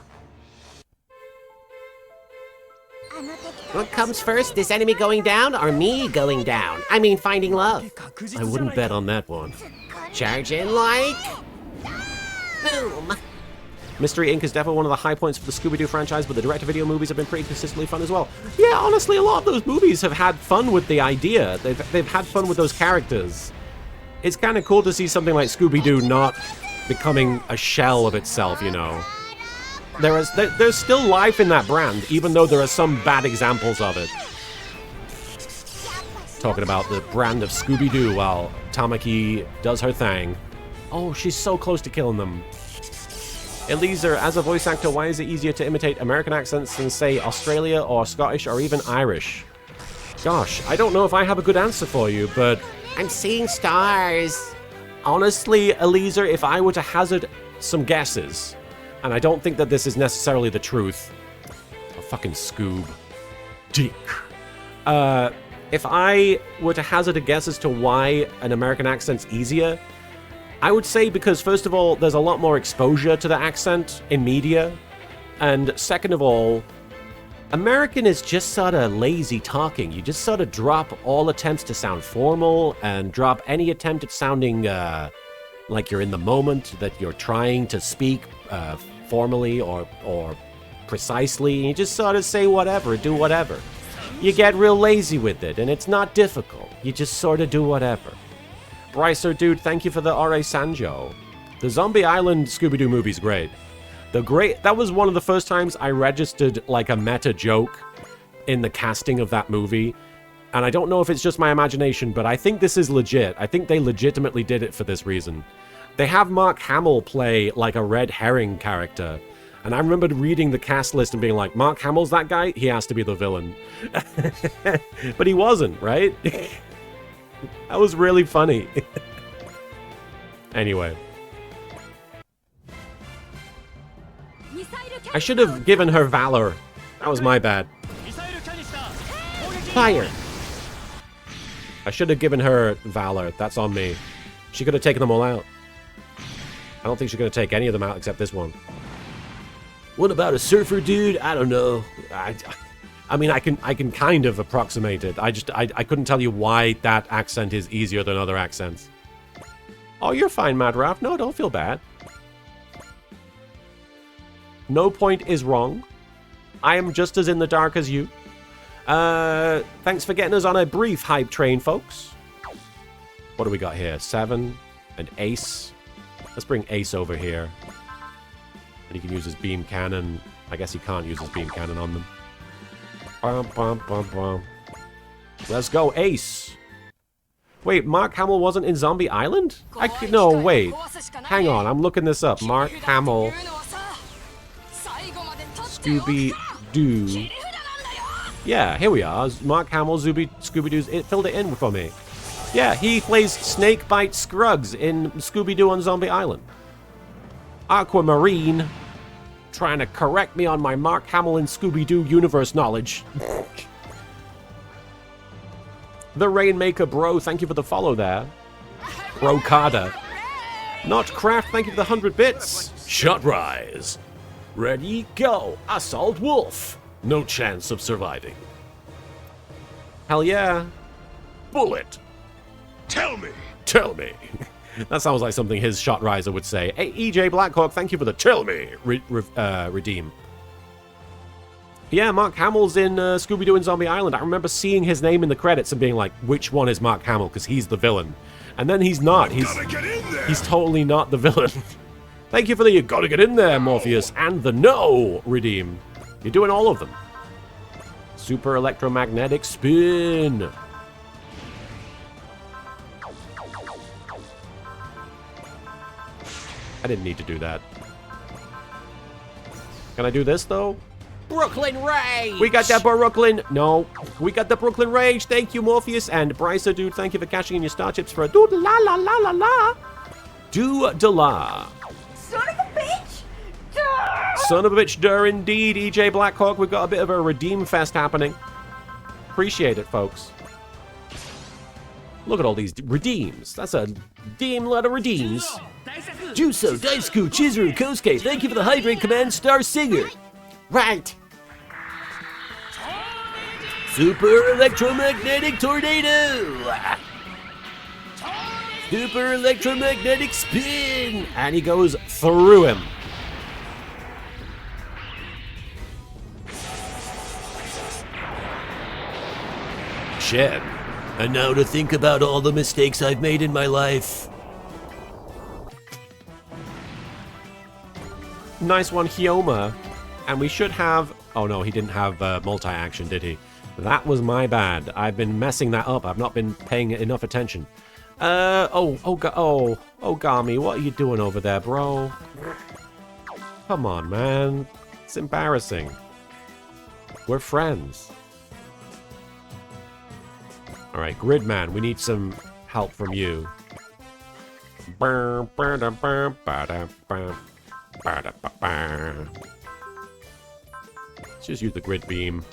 What comes first, this enemy going down or me going down? I mean, finding love. I wouldn't bet on that one. Charge in like... Boom. Mystery Inc. is definitely one of the high points for the Scooby-Doo franchise, but the direct-to-video movies have been pretty consistently fun as well. Yeah, honestly, a lot of those movies have had fun with the idea. They've had fun with those characters. It's kind of cool to see something like Scooby-Doo not becoming a shell of itself, you know. There's still life in that brand, even though there are some bad examples of it. Talking about the brand of Scooby-Doo while Tamaki does her thing. Oh, she's so close to killing them. Eliezer, as a voice actor, why is it easier to imitate American accents than, say, Australia or Scottish or even Irish? Gosh, I don't know if I have a good answer for you, but I'm seeing stars. honestly, Eliezer, if I were to hazard some guesses, and I don't think that this is necessarily the truth. Oh, fucking Scoob. Dick. If I were to hazard a guess as to why an American accent's easier, I would say because, first of all, there's a lot more exposure to the accent in media, and second of all, American is just sort of lazy talking. You just sort of drop all attempts to sound formal and drop any attempt at sounding like you're in the moment, that you're trying to speak formally or precisely. You just sort of say whatever, do whatever. You get real lazy with it, and it's not difficult. You just sort of do whatever. Brycer, dude, thank you for the R.A. Sanjo. The Zombie Island Scooby-Doo movie's great. That was one of the first times I registered like a meta joke in the casting of that movie. And I don't know if it's just my imagination, but I think this is legit. I think they legitimately did it for this reason. They have Mark Hamill play like a red herring character. And I remember reading the cast list and being like, Mark Hamill's that guy? He has to be the villain. But he wasn't, right? That was really funny. Anyway. I should have given her Valor. That was my bad. Fire. I should have given her Valor. That's on me. She could have taken them all out. I don't think she's going to take any of them out except this one. What about a surfer dude? I don't know. I mean, I can kind of approximate it. I couldn't tell you why that accent is easier than other accents. Oh, you're fine, Madraff. No, don't feel bad. No point is wrong. I am just as in the dark as you. Thanks for getting us on a brief hype train, folks. What do we got here? 7 and Ace. Let's bring Ace over here. And he can use his beam cannon. I guess he can't use his beam cannon on them. Bum, bum, bum, bum. Let's go, Ace. Wait, Mark Hamill wasn't in Zombie Island? No, wait. Hang on, I'm looking this up. Mark Hamill. Scooby-Doo. Yeah, here we are. Mark Hamill, Scooby-Doo's. It filled it in for me. Yeah, he plays Snakebite Scruggs in Scooby-Doo on Zombie Island. Aquamarine. Trying to correct me on my Mark Hamill and Scooby-Doo universe knowledge. The Rainmaker Bro, thank you for the follow there. Brocada. Not Craft, thank you for the 100 bits. Shot rise. Ready, go. Assault Wolf. No chance of surviving. Hell yeah. Bullet. Tell me. Tell me. That sounds like something his Shot Riser would say. Hey, EJ Blackhawk, thank you for the tell me redeem. Yeah, Mark Hamill's in Scooby-Doo and Zombie Island. I remember seeing his name in the credits and being like, which one is Mark Hamill? Because he's the villain. And then he's not. He's totally not the villain. Thank you for the you gotta get in there, Morpheus, and the no redeem. You're doing all of them. Super electromagnetic spin. I didn't need to do that. Can I do this, though? Brooklyn Rage! We got that Brooklyn... No. We got the Brooklyn Rage. Thank you, Morpheus. And Brycer, dude, thank you for cashing in your star chips for a do-la-la-la-la-la. Do-de-la. Son of a bitch! Duh! Son of a bitch, dur indeed, EJ Blackhawk. We've got a bit of a redeem fest happening. Appreciate it, folks. Look at all these redeems. That's a damn lot of redeems. Juso, Daisuku, Chizuru, Kosuke, thank you for the Hydrate Command Star Singer. Right. Super Electromagnetic Tornado. Super Electromagnetic Spin. And he goes through him. Shit. And now to think about all the mistakes I've made in my life. Nice one, Hyoma. And we should have... Oh, no, he didn't have multi-action, did he? That was my bad. I've been messing that up. I've not been paying enough attention. Ogami, what are you doing over there, bro? Come on, man. It's embarrassing. We're friends. Alright, Gridman, we need some help from you. Let's just use the grid beam.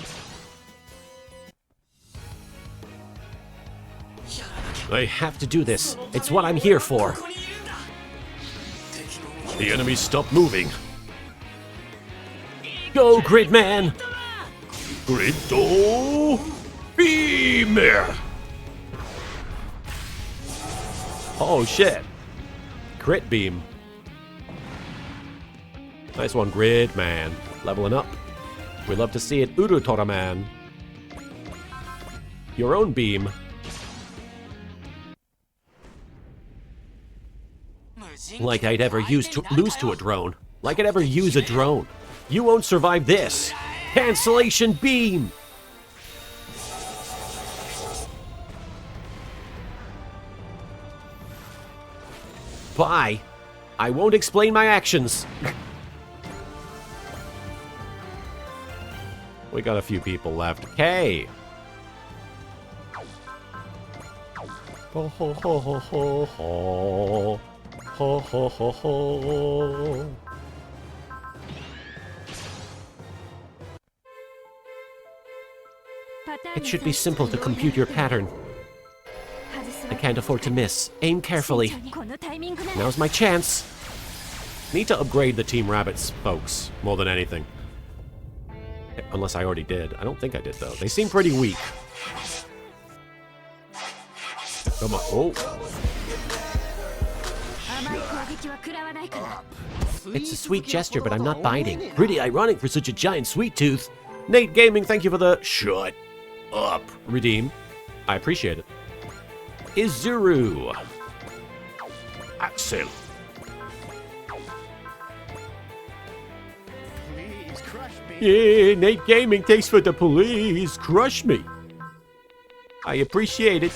I have to do this. It's what I'm here for. The enemy stopped moving. Go, Gridman! Grido beam! Oh, shit. Crit beam. Nice one, Gridman. Leveling up. We love to see it, Urutoraman. Your own beam. Like I'd ever lose to a drone. Like I'd ever use a drone. You won't survive this. Cancellation beam! Bye. I won't explain my actions. We got a few people left. Okay. Ho ho ho ho ho ho. Ho ho ho ho. It should be simple to compute your pattern. I can't afford to miss. Aim carefully. Now's my chance. Need to upgrade the Team Rabbits folks more than anything. Unless I already did. I don't think I did though. They seem pretty weak. Come on. Oh. It's a sweet gesture, but I'm not biting. Pretty ironic for such a giant sweet tooth. Nate Gaming, thank you for the shut up redeem. I appreciate it. Izuru. Axel. Please crush me. Yeah, Nate Gaming, thanks for the police. Crush me. I appreciate it.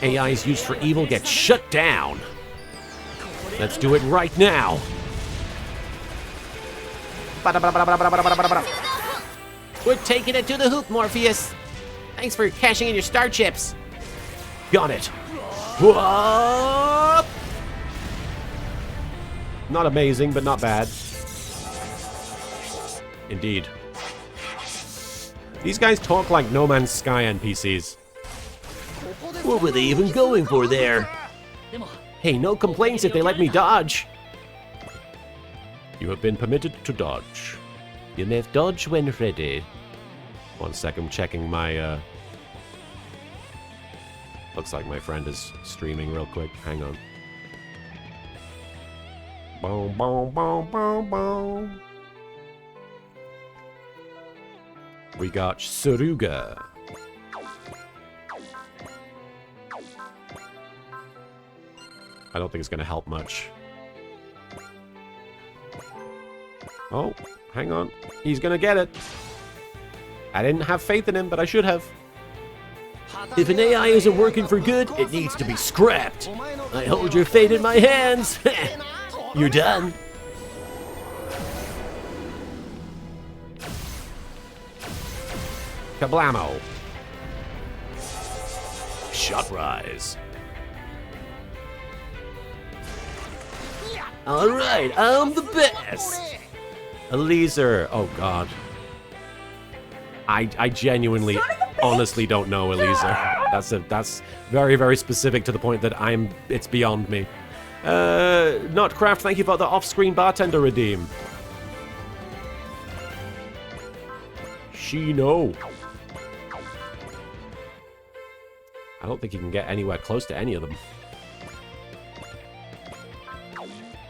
AIs used for evil get shut down. Let's do it right now. We're taking it to the hoop, Morpheus. Thanks for cashing in your star chips. Got it. Whoop! Not amazing, but not bad. Indeed. These guys talk like No Man's Sky NPCs. What were they even going for there? Hey, no complaints if they let me dodge. You have been permitted to dodge. You may dodge when ready. 1 second, checking my, Looks like my friend is streaming real quick. Hang on. Boom, boom, boom, boom, boom. We got Suruga. I don't think it's going to help much. Oh, hang on. He's going to get it. I didn't have faith in him, but I should have. If an AI isn't working for good, it needs to be scrapped. I hold your fate in my hands. You're done. Kablamo. Shot rise. All right, I'm the best. Eliezer. Oh, God. I genuinely, honestly don't know Eliezer. That's very, very specific to the point that it's beyond me. Notcraft, thank you for the off-screen bartender redeem. Shino. I don't think you can get anywhere close to any of them.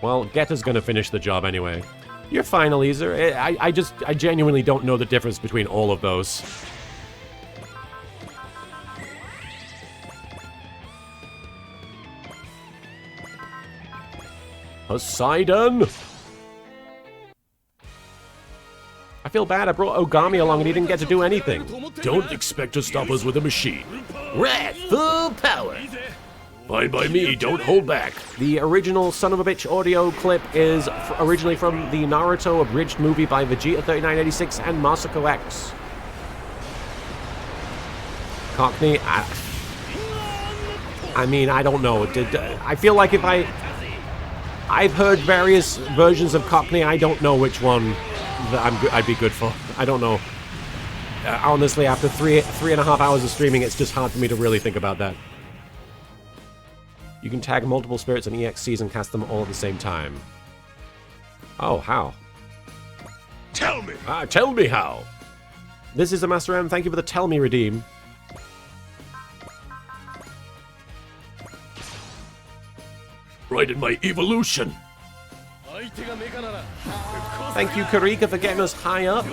Well, Getter's gonna finish the job anyway. You're fine, Eliezer. I genuinely don't know the difference between all of those. Poseidon! I feel bad, I brought Ogami along and he didn't get to do anything. Don't expect to stop us with a machine. Rat, full power. Fine by me, don't hold back. The original son of a bitch audio clip is originally from the Naruto abridged movie by Vegeta 3986 and Masako X. Cockney, I mean, I don't know. I feel like if I've heard various versions of Cockney, I don't know which one that I'd be good for. I don't know. Honestly, after three and a half hours of streaming, it's just hard for me to really think about that. You can tag multiple spirits and EXCs and cast them all at the same time. Oh, how? Tell me! Tell me how! This is the Master M. Thank you for the Tell Me redeem. Right in my evolution. Thank you, Karika, for getting us high up.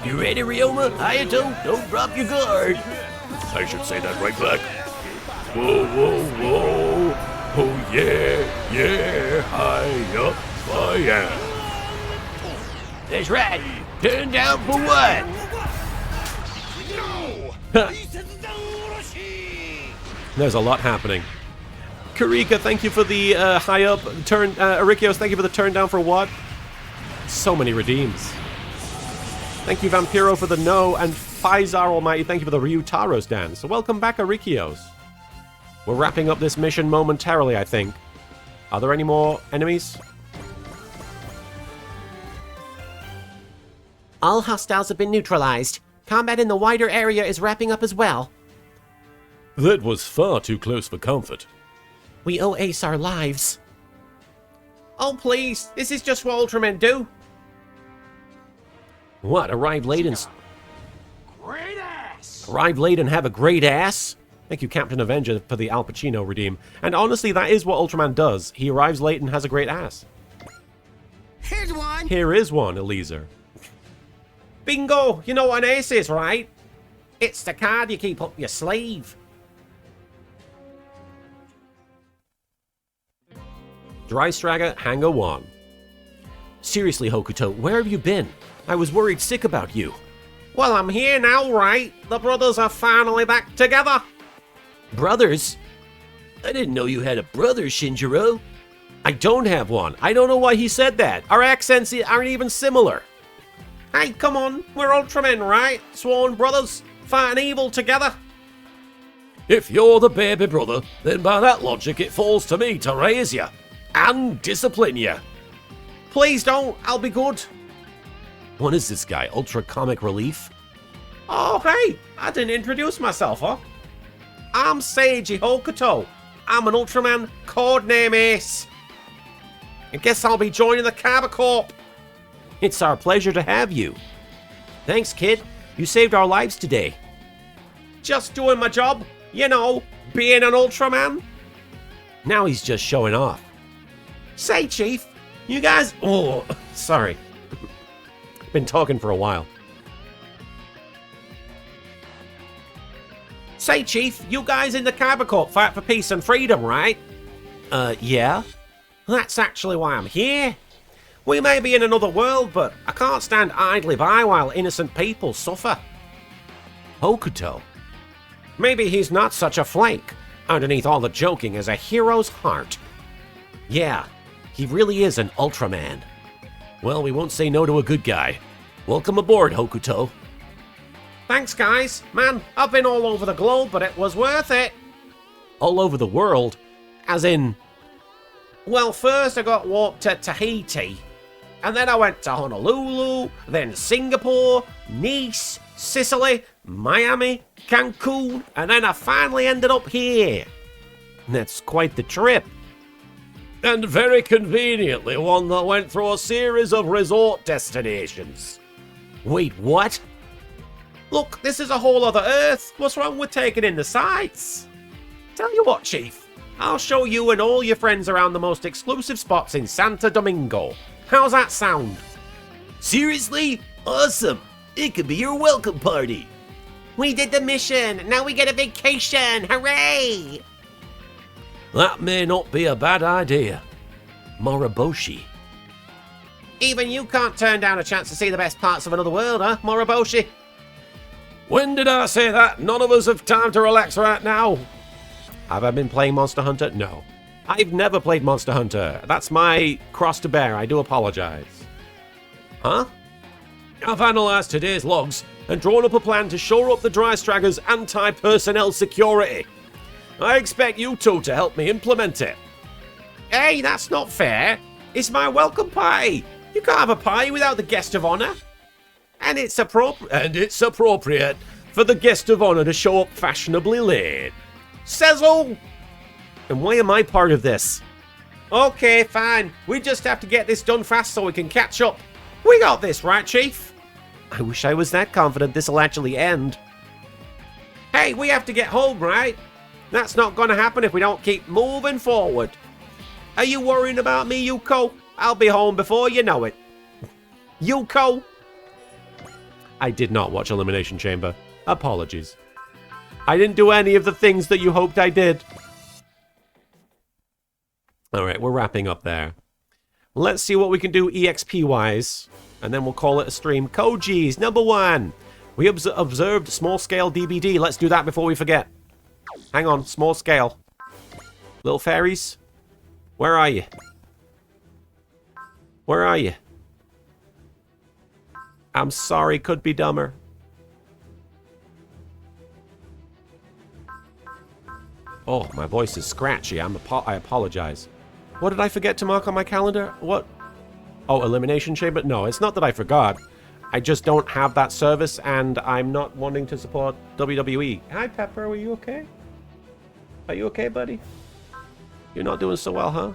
You ready, Ryoma? Hayato, don't drop your guard. I should say that right back. Whoa, whoa, whoa. Oh yeah, yeah, high up I am. That's right. Turn down for what? There's a lot happening. Karika, thank you for the high up turn. Arikios, thank you for the turn down for what? So many redeems. Thank you, Vampiro, for the no, and Faizar Almighty, thank you for the Ryutaro's dance. So welcome back, Arikios. We're wrapping up this mission momentarily, I think. Are there any more enemies? All hostiles have been neutralized. Combat in the wider area is wrapping up as well. That was far too close for comfort. We owe Ace our lives. Oh, please. This is just what Ultramen do. What? Arrive late and... Great ass! Arrive late and have a great ass? Thank you, Captain Avenger, for the Al Pacino redeem. And honestly, that is what Ultraman does. He arrives late and has a great ass. Here's one! Here is one, Eliezer. Bingo! You know what an ace is, right? It's the card you keep up your sleeve. Dry Stragger, Hangar 1. Seriously, Hokuto, where have you been? I was worried sick about you. Well, I'm here now, right? The brothers are finally back together. Brothers? I didn't know you had a brother, Shinjiro. I don't have one. I don't know why he said that. Our accents aren't even similar. Hey, come on. We're Ultramen, right? Sworn brothers, fighting evil together. If you're the baby brother, then by that logic it falls to me to raise you and discipline you. Please don't. I'll be good. What is this guy, Ultra Comic Relief? Oh, hey. I didn't introduce myself, huh? I'm Seiji Hokuto. I'm an Ultraman, codename Ace. I guess I'll be joining the Kyber Corp. It's our pleasure to have you. Thanks, kid. You saved our lives today. Just doing my job. You know, being an Ultraman. Now he's just showing off. Say, Chief, you guys... Oh, sorry. Been talking for a while. Say, Chief, you guys in the Kyber Corp fight for peace and freedom, right? Yeah? That's actually why I'm here. We may be in another world, but I can't stand idly by while innocent people suffer. Hokuto. Maybe he's not such a flake. Underneath all the joking is a hero's heart. Yeah, he really is an Ultraman. Well, we won't say no to a good guy. Welcome aboard, Hokuto. Thanks, guys. Man, I've been all over the globe, but it was worth it. All over the world? As in... Well, first I got warped to Tahiti. And then I went to Honolulu, then Singapore, Nice, Sicily, Miami, Cancun, and then I finally ended up here. That's quite the trip. And very conveniently one that went through a series of resort destinations. Wait, what? Look, this is a whole other Earth. What's wrong with taking in the sights? Tell you what, Chief. I'll show you and all your friends around the most exclusive spots in Santo Domingo. How's that sound? Seriously? Awesome. It could be your welcome party. We did the mission. Now we get a vacation. Hooray! That may not be a bad idea. Moroboshi. Even you can't turn down a chance to see the best parts of another world, huh, Moroboshi? When did I say that? None of us have time to relax right now. Have I been playing Monster Hunter? No. I've never played Monster Hunter. That's my cross to bear. I do apologize. Huh? I've analysed today's logs and drawn up a plan to shore up the Drystragger's anti-personnel security. I expect you two to help me implement it. Hey, that's not fair. It's my welcome party. You can't have a party without the guest of honor. And it's appropriate for the guest of honor to show up fashionably late. Sizzle! And why am I part of this? Okay, fine. We just have to get this done fast so we can catch up. We got this, right, Chief? I wish I was that confident this'll actually end. Hey, we have to get home, right? That's not gonna happen if we don't keep moving forward. Are you worrying about me, Yuko? I'll be home before you know it. Yuko? I did not watch Elimination Chamber. Apologies. I didn't do any of the things that you hoped I did. Alright, we're wrapping up there. Let's see what we can do EXP-wise, and then we'll call it a stream. Koji's, number 1. We observed small-scale DBD. Let's do that before we forget. Hang on, small scale. Little fairies? Where are you? Where are you? I'm sorry, could be dumber. Oh, my voice is scratchy. I apologize. What did I forget to mark on my calendar? What? Oh, Elimination Chamber? No, it's not that I forgot. I just don't have that service, and I'm not wanting to support WWE. Hi, Pepper. Are you okay? Are you okay, buddy? You're not doing so well, huh?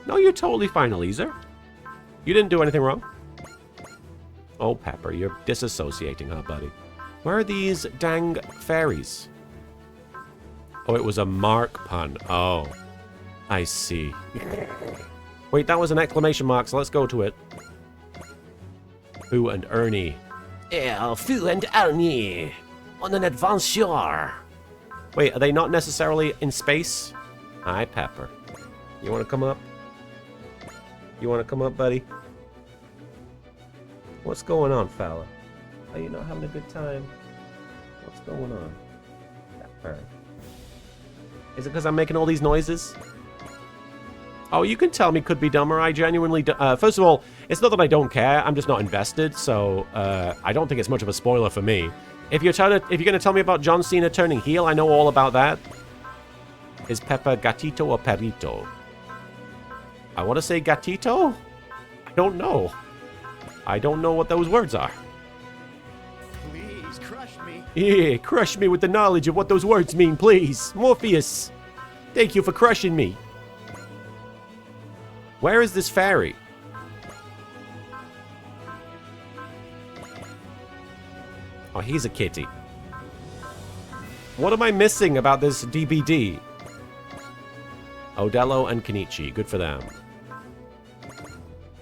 No, you're totally fine, Eliezer. You didn't do anything wrong. Oh, Pepper, you're disassociating, huh, buddy? Where are these dang fairies? Oh, it was a mark pun. Oh, I see. Wait, that was an exclamation mark, so let's go to it. Fu and Ernie. Yeah, Fu and Ernie on an adventure. Wait, are they not necessarily in space? Hi, Pepper. You want to come up? You want to come up, buddy? What's going on, fella? Are you not having a good time? What's going on? Pepper. Is it because I'm making all these noises? Oh, you can tell me could be dumber. I genuinely do. First of all, it's not that I don't care. I'm just not invested, so I don't think it's much of a spoiler for me. If you're going to tell me about John Cena turning heel, I know all about that. Is Peppa gatito or perito? I want to say gatito? I don't know. I don't know what those words are. Please, crush me. Yeah, crush me with the knowledge of what those words mean, please. Morpheus, thank you for crushing me. Where is this fairy? Oh, he's a kitty. What am I missing about this DBD? Odello and Kenichi. Good for them.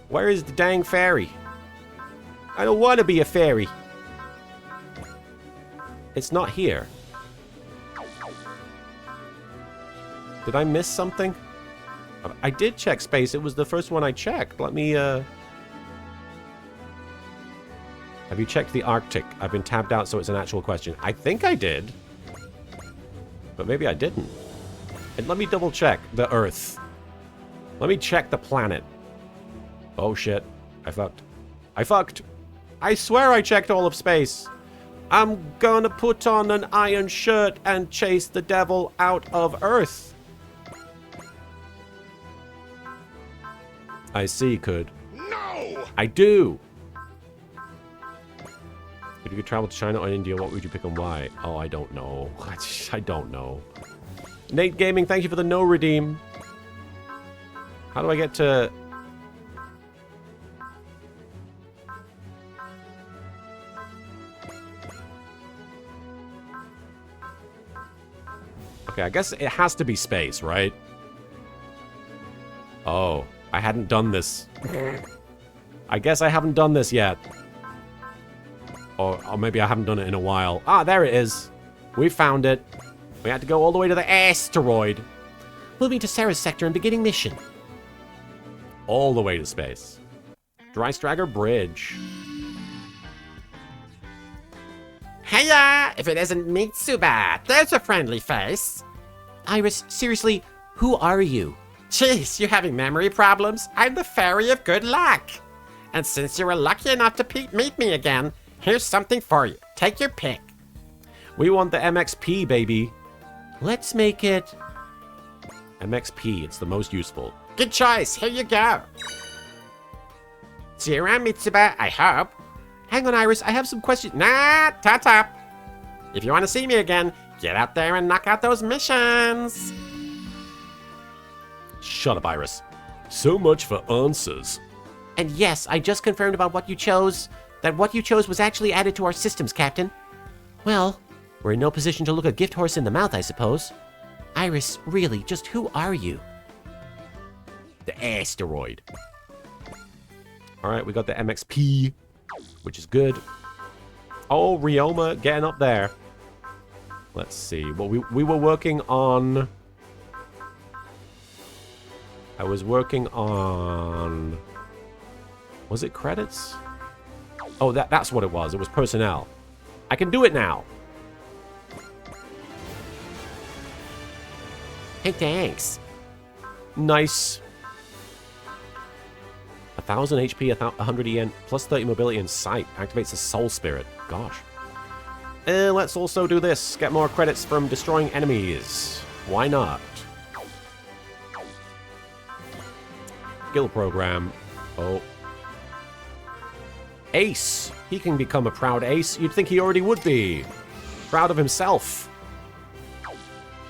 Where is the dang fairy? I don't want to be a fairy. It's not here. Did I miss something? I did check space. It was the first one I checked. Let me, Have you checked the Arctic? I've been tabbed out, so it's an actual question. I think I did. But maybe I didn't. And let me double check the Earth. Let me check the planet. Oh shit. I fucked. I fucked. I swear I checked all of space. I'm gonna put on an iron shirt and chase the devil out of Earth. I see, could. No! I do. If you could travel to China or India, what would you pick and why? Oh, I don't know. I don't know. Nate Gaming, thank you for the no redeem. How do I get to... Okay, I guess it has to be space, right? Oh, I hadn't done this. I guess I haven't done this yet. Or maybe I haven't done it in a while. Ah, there it is. We found it. We had to go all the way to the asteroid. Moving to Sarah's sector and beginning mission. All the way to space. Drystragger Bridge. Hiya! If it isn't Mitsuba, there's a friendly face. Iris, seriously, who are you? Jeez, you're having memory problems? I'm the Fairy of Good Luck. And since you were lucky enough to meet me again, here's something for you. Take your pick. We want the MXP, baby. Let's make it... MXP, it's the most useful. Good choice. Here you go. See you around, Mitsuba, I hope. Hang on, Iris, I have some questions. Nah, ta-ta. If you want to see me again, get out there and knock out those missions. Shut up, Iris. So much for answers. And yes, I just confirmed about what you chose, that what you chose was actually added to our systems, Captain. Well, we're in no position to look a gift horse in the mouth, I suppose. Iris, really, just who are you? The asteroid. Alright, we got the MXP, which is good. Oh, Ryoma getting up there. Let's see. Well, we were working on... I was working on... Was it credits? Oh, that's what it was. It was personnel. I can do it now. Hey, thanks. Nice. 1000 HP, 100 EN, plus 30 mobility and sight. Activates the soul spirit. Gosh. Let's also do this. Get more credits from destroying enemies. Why not? Skill program. Oh. Ace. He can become a proud ace. You'd think he already would be. Proud of himself.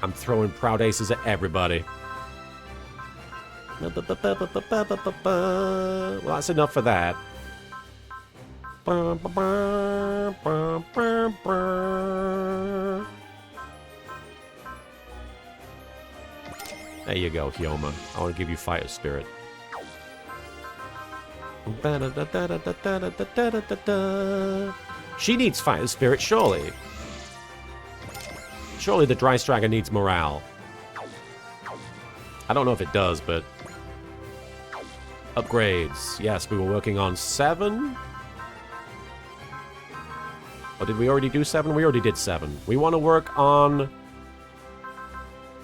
I'm throwing proud aces at everybody. Well, that's enough for that. There you go, Hyoma. I want to give you fighter spirit. She needs fighter spirit, surely. Surely the Dry Striker needs morale. I don't know if it does, but... Upgrades. Yes, we were working on 7. Or did we already do 7? We already did 7. We want to work on...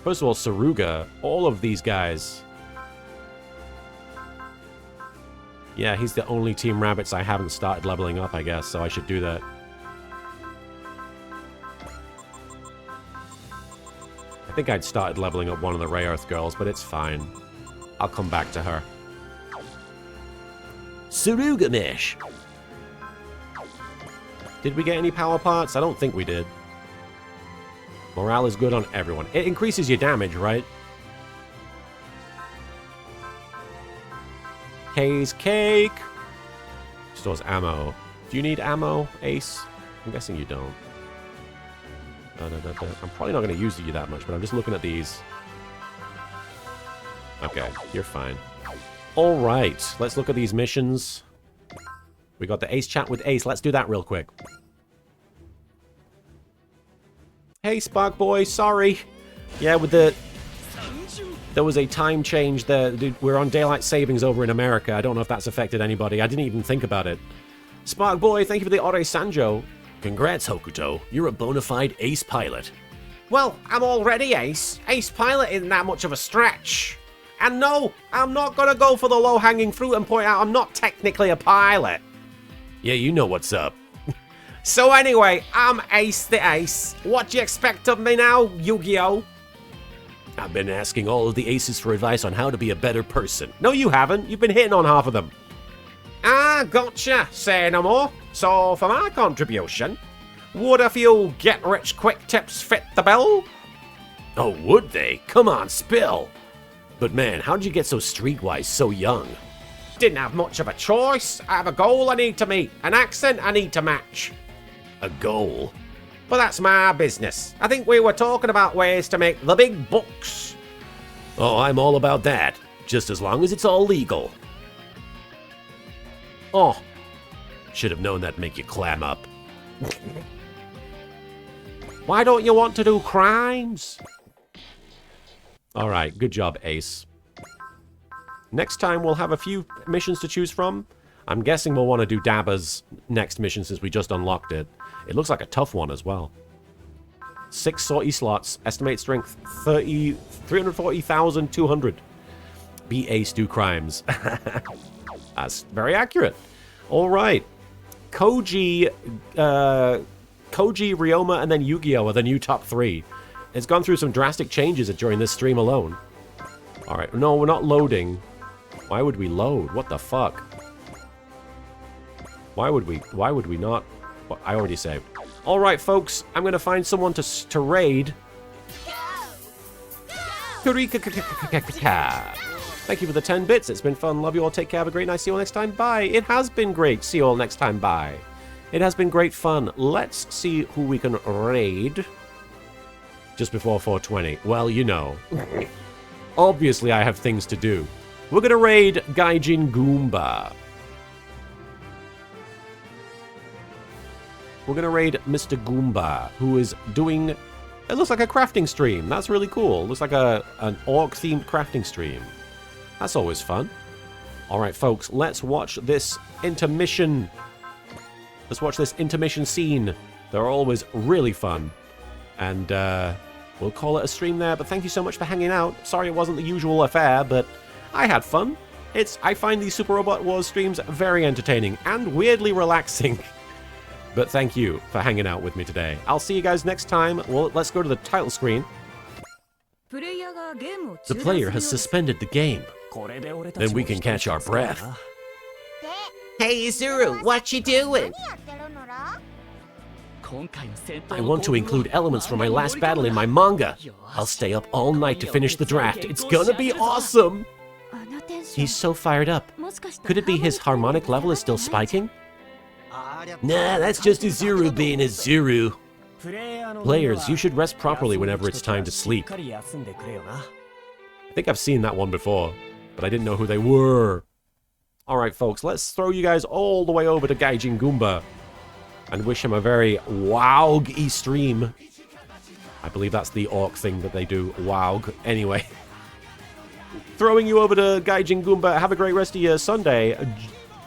First of all, Saruga. All of these guys. Yeah, he's the only Team Rabbits I haven't started leveling up, I guess, so I should do that. I think I'd started leveling up one of the Ray Earth girls, but it's fine. I'll come back to her. Saruga Mesh. Did we get any power parts? I don't think we did. Morale is good on everyone. It increases your damage, right? Hayes Cake. Stores ammo. Do you need ammo, Ace? I'm guessing you don't. I'm probably not going to use you that much, but I'm just looking at these. Okay, you're fine. Alright, let's look at these missions. We got the Ace chat with Ace. Let's do that real quick. Hey, Spark Boy, sorry. Yeah, with the... There was a time change there. We're on daylight savings over in America. I don't know if that's affected anybody. I didn't even think about it. Spark Boy, thank you for the Ore Sanjo. Congrats, Hokuto. You're a bona fide ace pilot. Well, I'm already ace. Ace pilot isn't that much of a stretch. And no, I'm not gonna go for the low-hanging fruit and point out I'm not technically a pilot. Yeah, you know what's up. So anyway, I'm Ace the Ace. What do you expect of me now, Yu-Gi-Oh? I've been asking all of the aces for advice on how to be a better person. No, you haven't. You've been hitting on half of them. Ah, gotcha. Say no more. So, for my contribution, would a few get-rich-quick tips fit the bill? Oh, would they? Come on, spill. But man, how'd you get so streetwise so young? Didn't have much of a choice. I have a goal I need to meet, an accent I need to match. A goal? But that's my business. I think we were talking about ways to make the big bucks. Oh, I'm all about that. Just as long as it's all legal. Oh. Should have known that'd make you clam up. Why don't you want to do crimes? Alright, good job, Ace. Next time we'll have a few missions to choose from. I'm guessing we'll want to do Dabba's next mission since we just unlocked it. It looks like a tough one as well. 6 sortie slots. Estimate strength 340,200. Be ace, do crimes. That's very accurate. All right. Koji, Ryoma, and then Yu-Gi-Oh! Are the new top 3. It's gone through some drastic changes during this stream alone. All right. No, we're not loading. Why would we load? What the fuck? Why would we not? Well, I already saved. All right, folks. I'm going to find someone to raid. Thank you for the 10 bits. It's been fun. Love you all. Take care. Have a great night. See you all next time. Bye. It has been great. See you all next time. Bye. It has been great fun. Let's see who we can raid just before 420. Well, you know. Obviously, I have things to do. We're going to raid Gaijin Goomba. We're going to raid Mr. Goomba, who is doing... It looks like a crafting stream. That's really cool. It looks like an orc-themed crafting stream. That's always fun. All right, folks, let's watch this intermission. Let's watch this intermission scene. They're always really fun. And we'll call it a stream there, but thank you so much for hanging out. Sorry it wasn't the usual affair, but I had fun. I find these Super Robot Wars streams very entertaining and weirdly relaxing. But thank you for hanging out with me today. I'll see you guys next time. Well, let's go to the title screen. The player has suspended the game. Then we can catch our breath. Hey, Izuru, what you doing? I want to include elements from my last battle in my manga. I'll stay up all night to finish the draft. It's gonna be awesome! He's so fired up. Could it be his harmonic level is still spiking? Nah, that's just Izuru being Izuru. Players, you should rest properly whenever it's time to sleep. I think I've seen that one before, but I didn't know who they were. Alright, folks, let's throw you guys all the way over to Gaijin Goomba and wish him a very Waug-y stream. I believe that's the orc thing that they do, Waug. Anyway. Throwing you over to Gaijin Goomba. Have a great rest of your Sunday.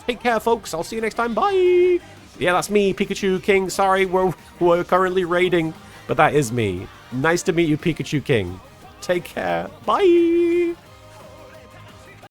Take care, folks. I'll see you next time. Bye! Yeah, that's me, Pikachu King. Sorry, we're currently raiding, but that is me. Nice to meet you, Pikachu King. Take care. Bye!